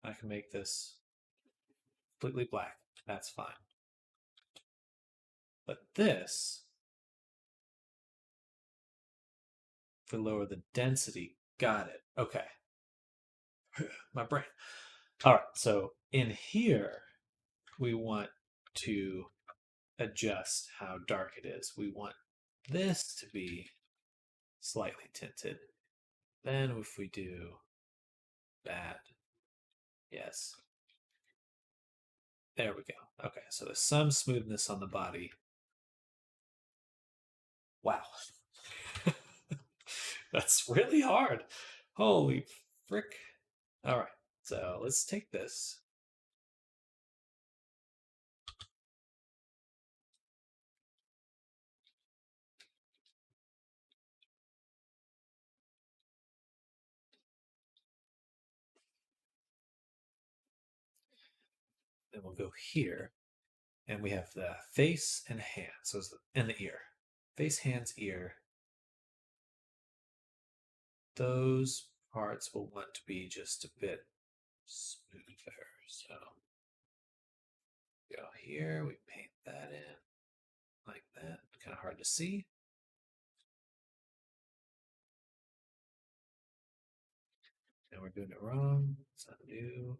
I can make this completely black. That's fine. But this, for lower the density, got it. Okay. My brain. All right, so in here, we want to adjust how dark it is. We want this to be slightly tinted. Then if we do that, yes. There we go. Okay, so there's some smoothness on the body. Wow. That's really hard. Holy frick. All right, so let's take this. Then we'll go here, and we have the face and hands, so and the ear. Face, hands, ear. Those parts will want to be just a bit smoother. So go here, we paint that in like that. Kind of hard to see. And we're doing it wrong. So do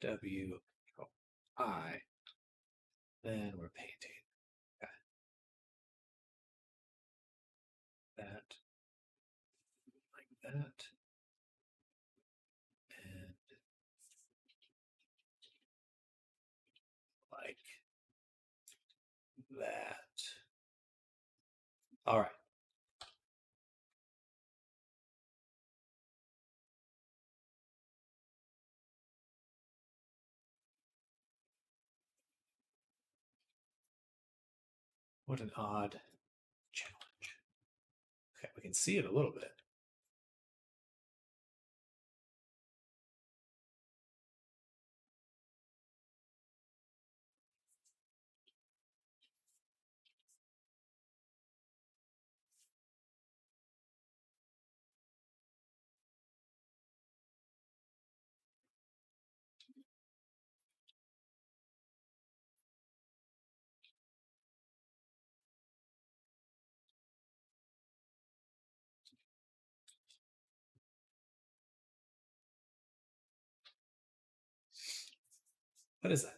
W, I. Then we're painting. Okay. That, like that. And like that. All right. What an odd challenge. Okay, we can see it a little bit. What is that?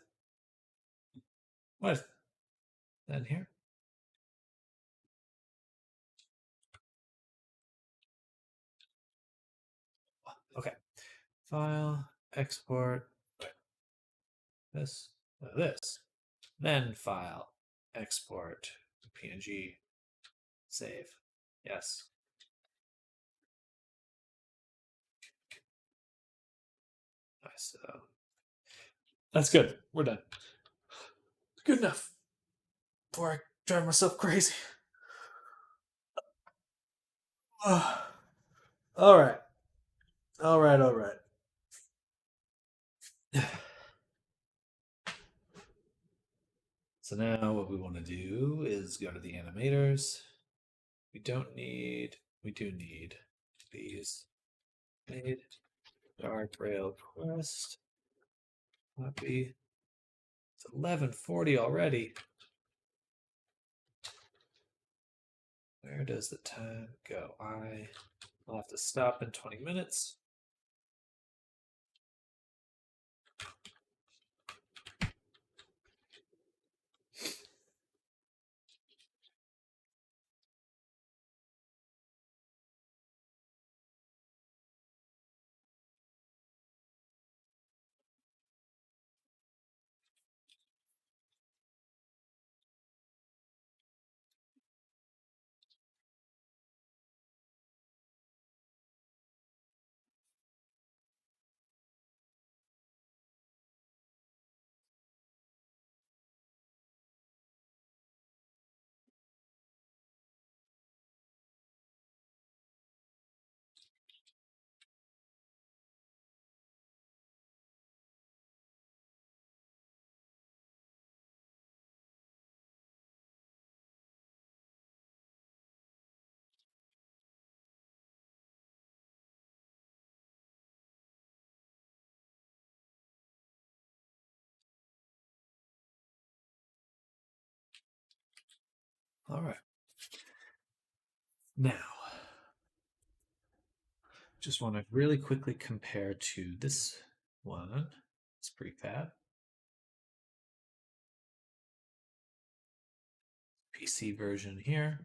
What is that in here? Okay. File, export, this, this. Then file, export, PNG, save. Yes. Nice. That's good. We're done. Good enough. Before I drive myself crazy. All right. All right. All right. So now what we want to do is go to the animators. We do need these. Made guardrail quest. Copy. It's 11:40 already. Where does the time go? I'll have to stop in 20 minutes. All right. Now, just want to really quickly compare to this one. It's prefab. PC version here.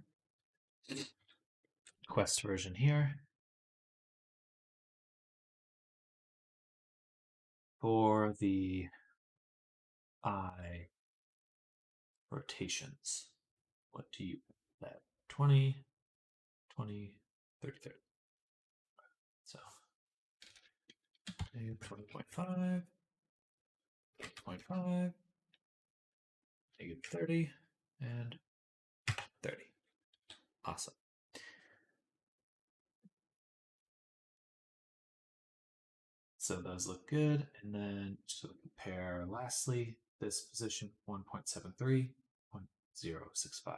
Quest version here. For the eye rotations, what do you that 20, 20, 30, 30. So negative 20.5, 0.5, negative 30, and 30. Awesome. So those look good. And then just to compare lastly, this position 1.73, 0.065.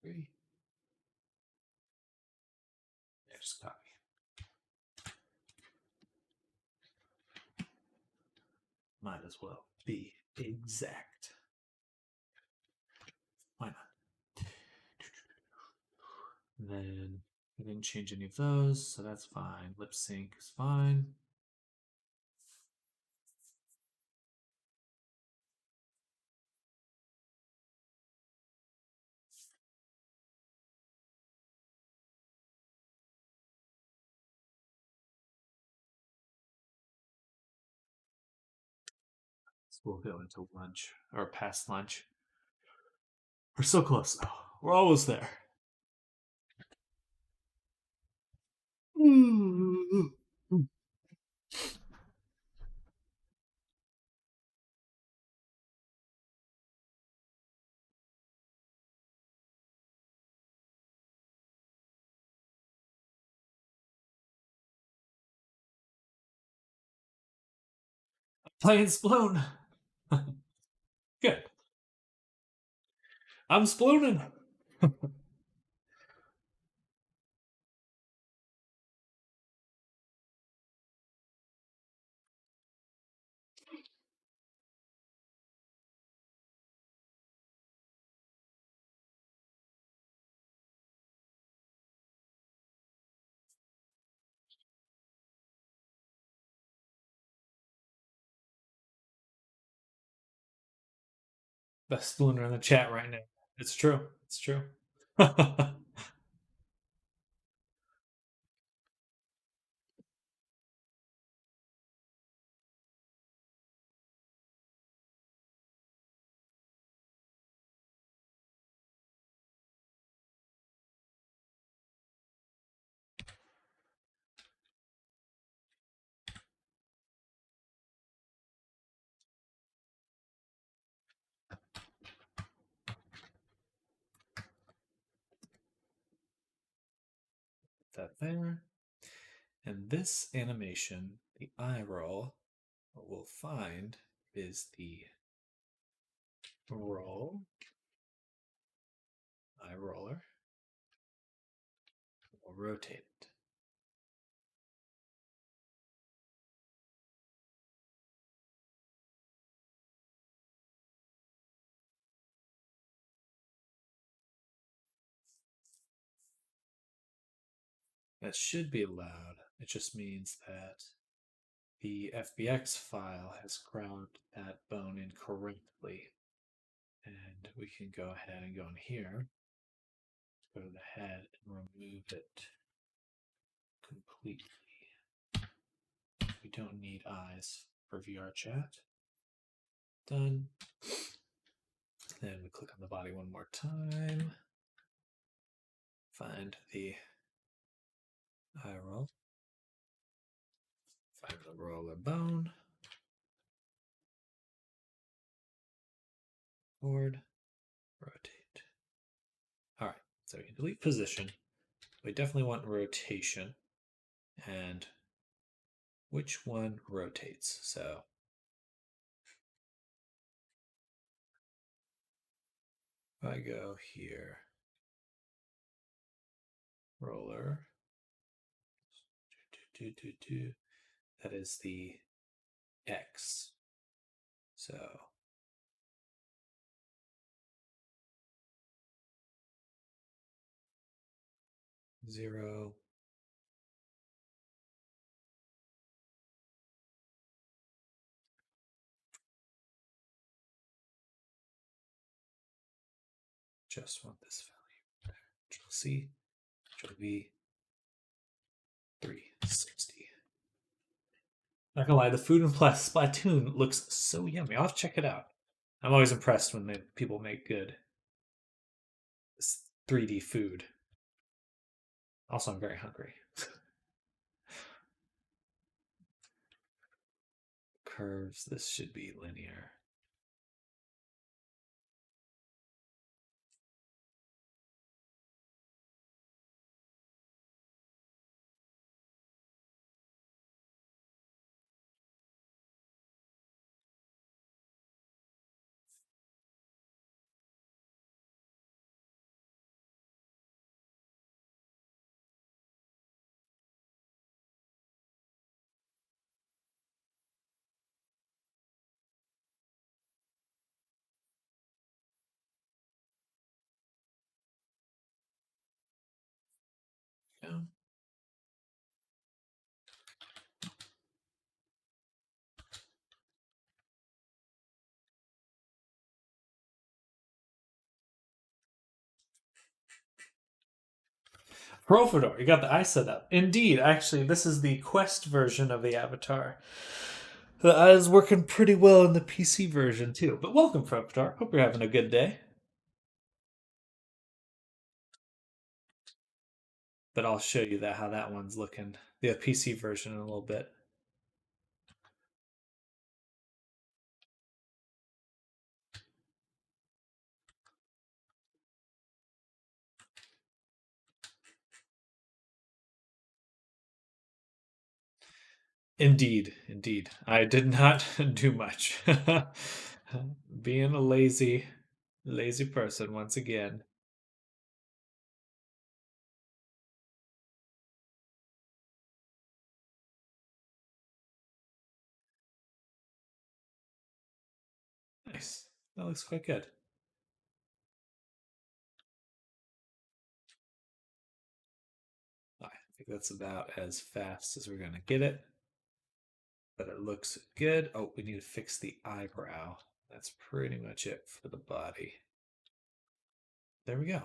3. Yeah, just copy. Might as well be exact. Why not? And then we didn't change any of those, so that's fine. Lip sync is fine. So we'll go into lunch or past lunch. We're so close though. We're almost there. Playing Sploon. Good. I'm splooning. Best spooner in the chat right now. It's true. It's true. That there. And this animation, the eye roll, what we'll find is the roll, eye roller. We'll rotate it. That should be allowed. It just means that the FBX file has ground that bone incorrectly. And we can go ahead and go in here, go to the head and remove it completely. We don't need eyes for VR chat. Done. Then we click on the body one more time. Find the eye roll. Find the roller bone. Forward. Rotate. All right. So we can delete position. We definitely want rotation. And which one rotates? So if I go here, roller, that is the X. So zero, just want this value. Control C, Control V, 360. Not gonna lie, the food in Splatoon looks so yummy. I'll have to check it out. I'm always impressed when people make good 3D food. Also, I'm very hungry. Curves, this should be linear. Profidor, you got the eye set up. Indeed, actually, this is the Quest version of the avatar. The eye is working pretty well in the PC version too. But welcome, Profidor. Hope you're having a good day. But I'll show you how that one's looking. The PC version in a little bit. Indeed, indeed. I did not do much. Being a lazy person once again. Nice. That looks quite good. I think that's about as fast as we're going to get it. But it looks good. Oh, we need to fix the eyebrow. That's pretty much it for the body. There we go.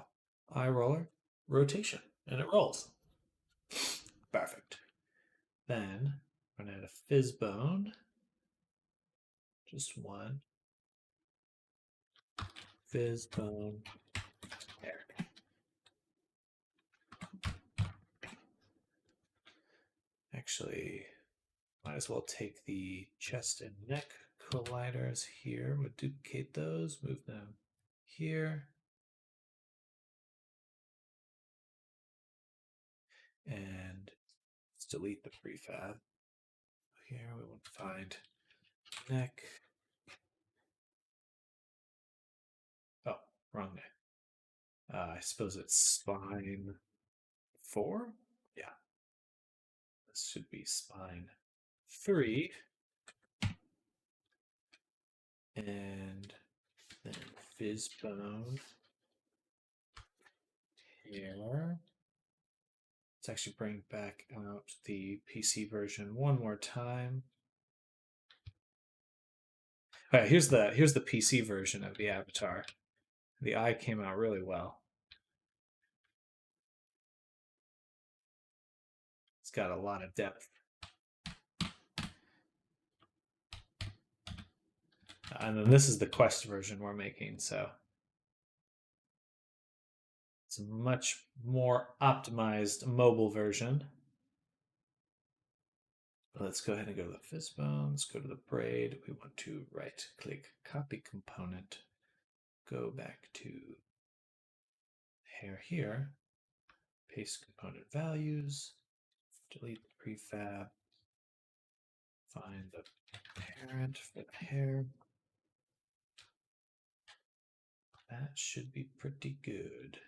Eye roller, rotation, and it rolls. Perfect. Then we're going to add a fizz bone. Just one. Fizz bone. There. Actually, might as well take the chest and neck colliders here. We'll duplicate those, move them here. And let's delete the prefab. Here we want to find neck. Oh, wrong neck. I suppose it's spine 4? Yeah. This should be spine 3. And then fizz bone here. Let's actually bring back out the PC version one more time. All right, here's the PC version of the avatar. The eye came out really well. It's got a lot of depth. And then this is the Quest version we're making, so it's a much more optimized mobile version. Let's go ahead and go to the fizz bone. Let's go to the braid. We want to right click copy component, go back to hair here, paste component values, delete the prefab, find the parent for the hair. That should be pretty good.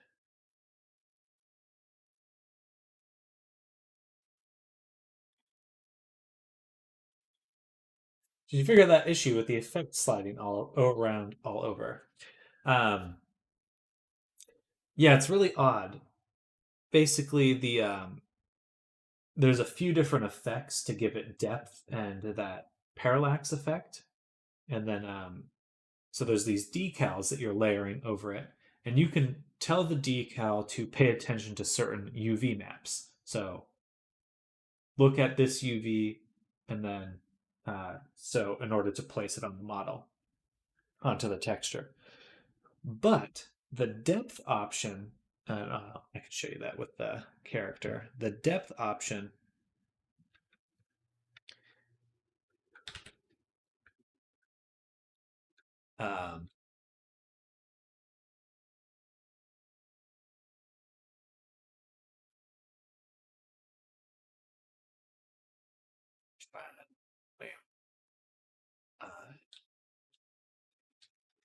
Did you figure that issue with the effect sliding all around all over? Yeah, it's really odd. Basically, there's a few different effects to give it depth and that parallax effect, and then so there's these decals that you're layering over it, and you can tell the decal to pay attention to certain UV maps. So look at this UV, and then so in order to place it on the model onto the texture. But the depth option, I can show you that with the character. The depth option um,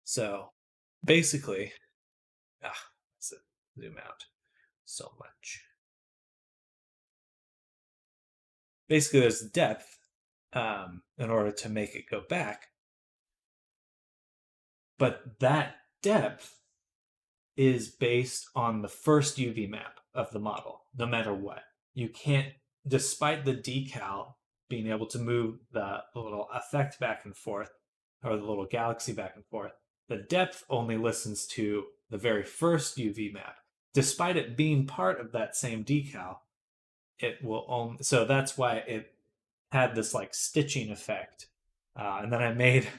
so basically, let's zoom out so much. Basically, there's depth in order to make it go back, but that depth is based on the first UV map of the model, no matter what. You can't, despite the decal being able to move the little effect back and forth, or the little galaxy back and forth, the depth only listens to the very first UV map. despite it being part of that same decal, it will only. So that's why it had this like stitching effect. And then I made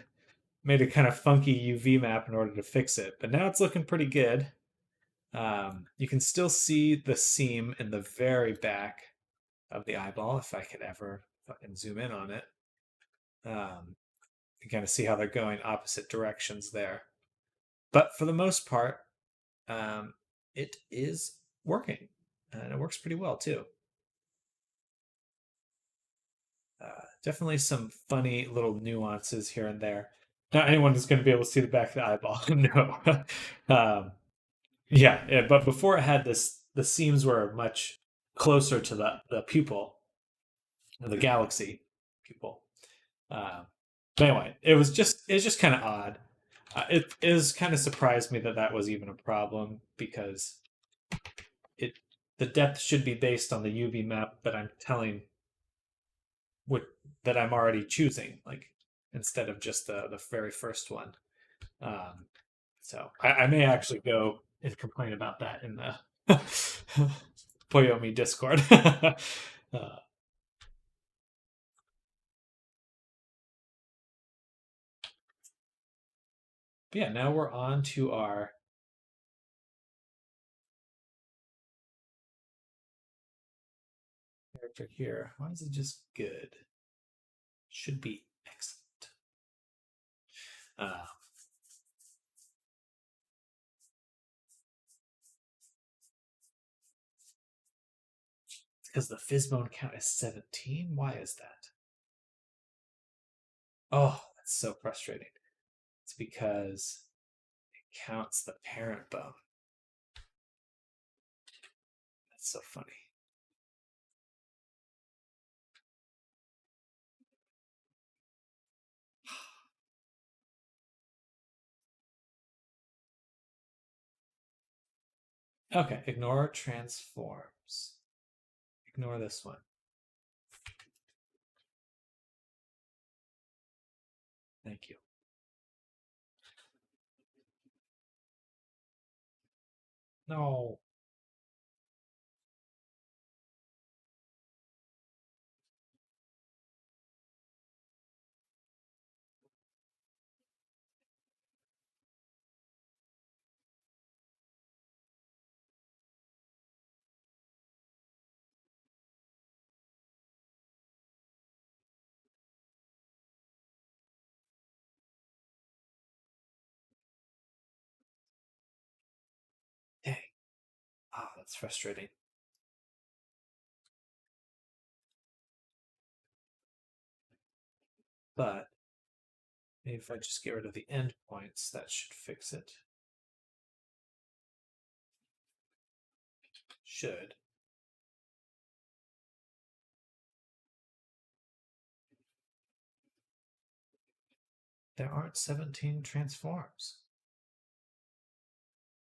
a kind of funky UV map in order to fix it, but now it's looking pretty good. You can still see the seam in the very back of the eyeball if I could ever fucking zoom in on it. You kind of see how they're going opposite directions there. But for the most part, it is working, and it works pretty well too. Definitely some funny little nuances here and there. Not anyone is going to be able to see the back of the eyeball. No. Yeah, but before it had this, the seams were much closer to the pupil, the galaxy pupil. Uh, but anyway, it's just kind of odd. It is kind of surprised me that that was even a problem because it the depth should be based on the UV map that I'm telling what that I'm already choosing, like instead of just the very first one. Um, so I may actually go and complain about that in the Poyomi Discord. But yeah, now we're on to our character here. Why is it just good? Should be excellent. Because the Fizbone count is 17? Why is that? Oh, that's so frustrating. It's because it counts the parent bone. That's so funny. Okay, ignore transforms. Ignore this one. Thank you. No. Dang. Ah, that's frustrating. But maybe if I just get rid of the endpoints, that should fix it. Should. There aren't 17 transforms.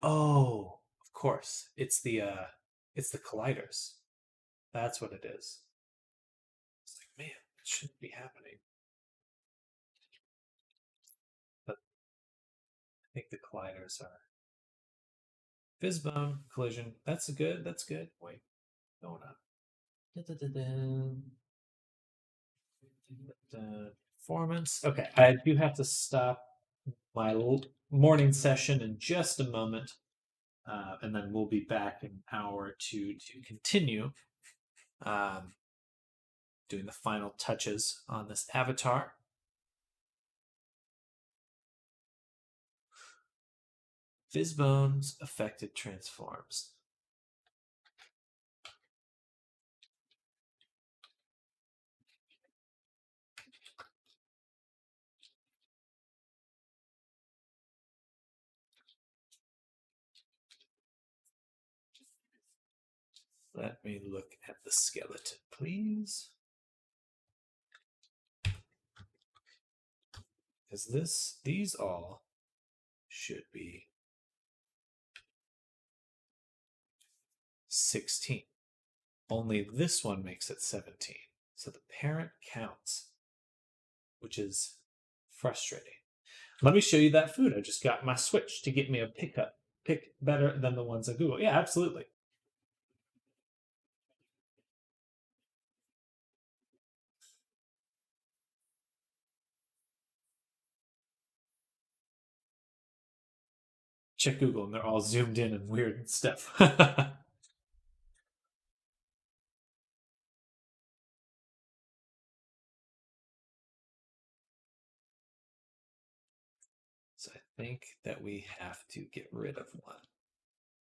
Oh, of course. It's the colliders. That's what it is. It's like, man, it shouldn't be happening. But I think the colliders are Fizbone collision. That's good. That's good. Wait, going up. Performance. Okay, I do have to stop my morning session in just a moment, and then we'll be back in an hour or two to continue um, doing the final touches on this avatar. Fizbone's affected transforms. Let me look at the skeleton, please. Because these all should be 16. Only this one makes it 17. So the parent counts, which is frustrating. Let me show you that food. I just got my Switch to get me a pickup pick better than the ones on Google. Yeah, absolutely. Check Google and they're all zoomed in and weird and stuff. So I think that we have to get rid of one.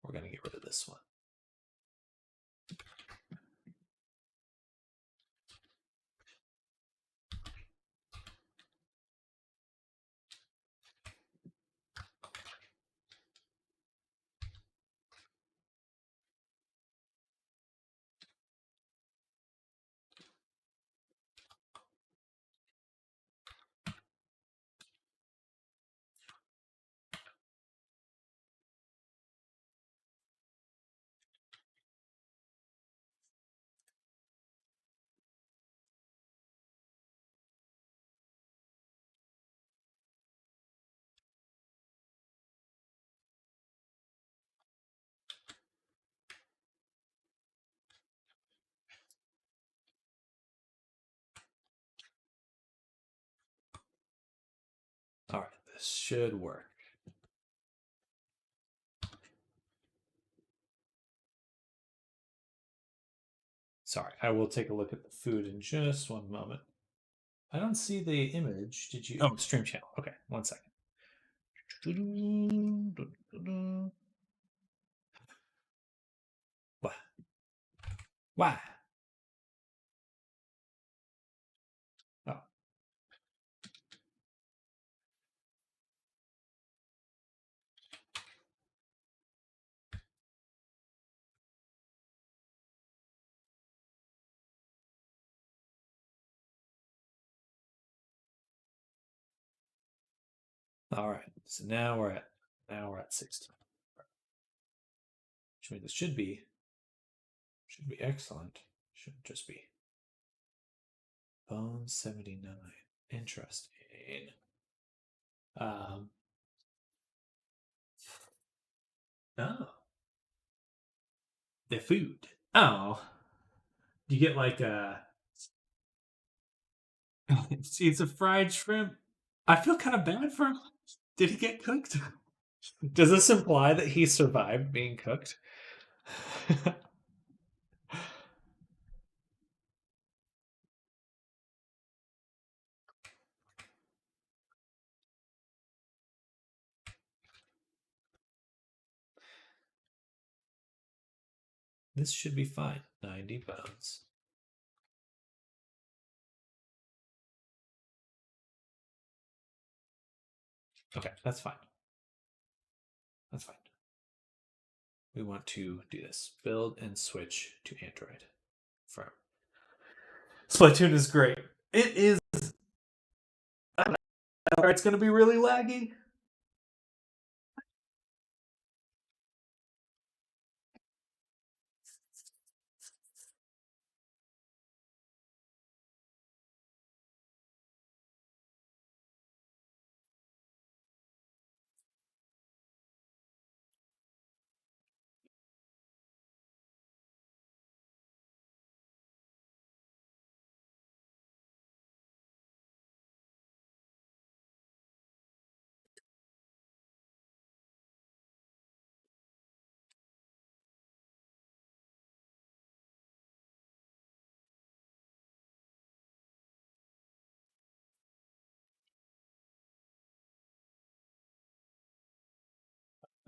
We're going to get rid of this one. All right, this should work. Sorry, I will take a look at the food in just one moment. I don't see the image. Did you? Oh, stream channel. Okay, 1 second. Why? Why? Oh, all right. So now we're at 16, which means it should be excellent. Shouldn't just be bone 79. Interesting. Um. Oh, the food. Oh, you get like a. It's a fried shrimp. I feel kind of bad for him. Did he get cooked? Does this imply that he survived being cooked? This should be fine. 90 pounds. Okay, that's fine. That's fine. We want to do this. Build and switch to Android. Firm. Splatoon is great. It is. It's going to be really laggy.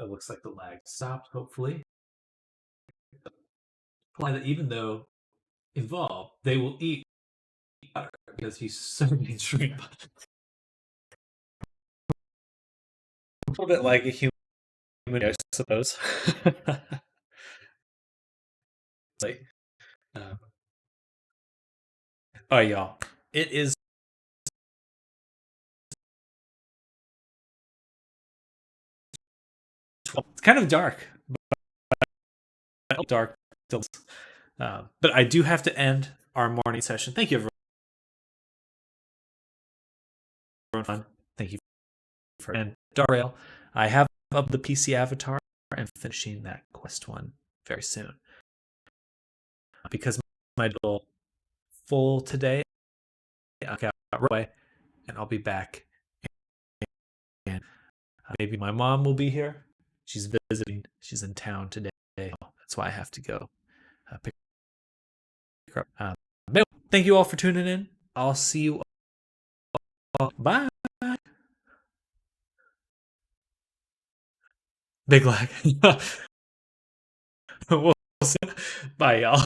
It looks like the lag stopped, hopefully. Imply that even though involved, they will eat butter because he's serving shrimp. A little bit like a human, I suppose. Like, um, oh, y'all. It is. It's kind of dark. Dark. But I do have to end our morning session. Thank you, everyone. Thank you for and Darrail. I have up the PC avatar. and finishing that quest one very soon. Because my goal full today, I got right away, and I'll be back. And maybe my mom will be here. She's visiting. She's in town today. That's why I have to go pick her up. But thank you all for tuning in. I'll see you all. Bye. Big lag. We'll see. Bye, y'all.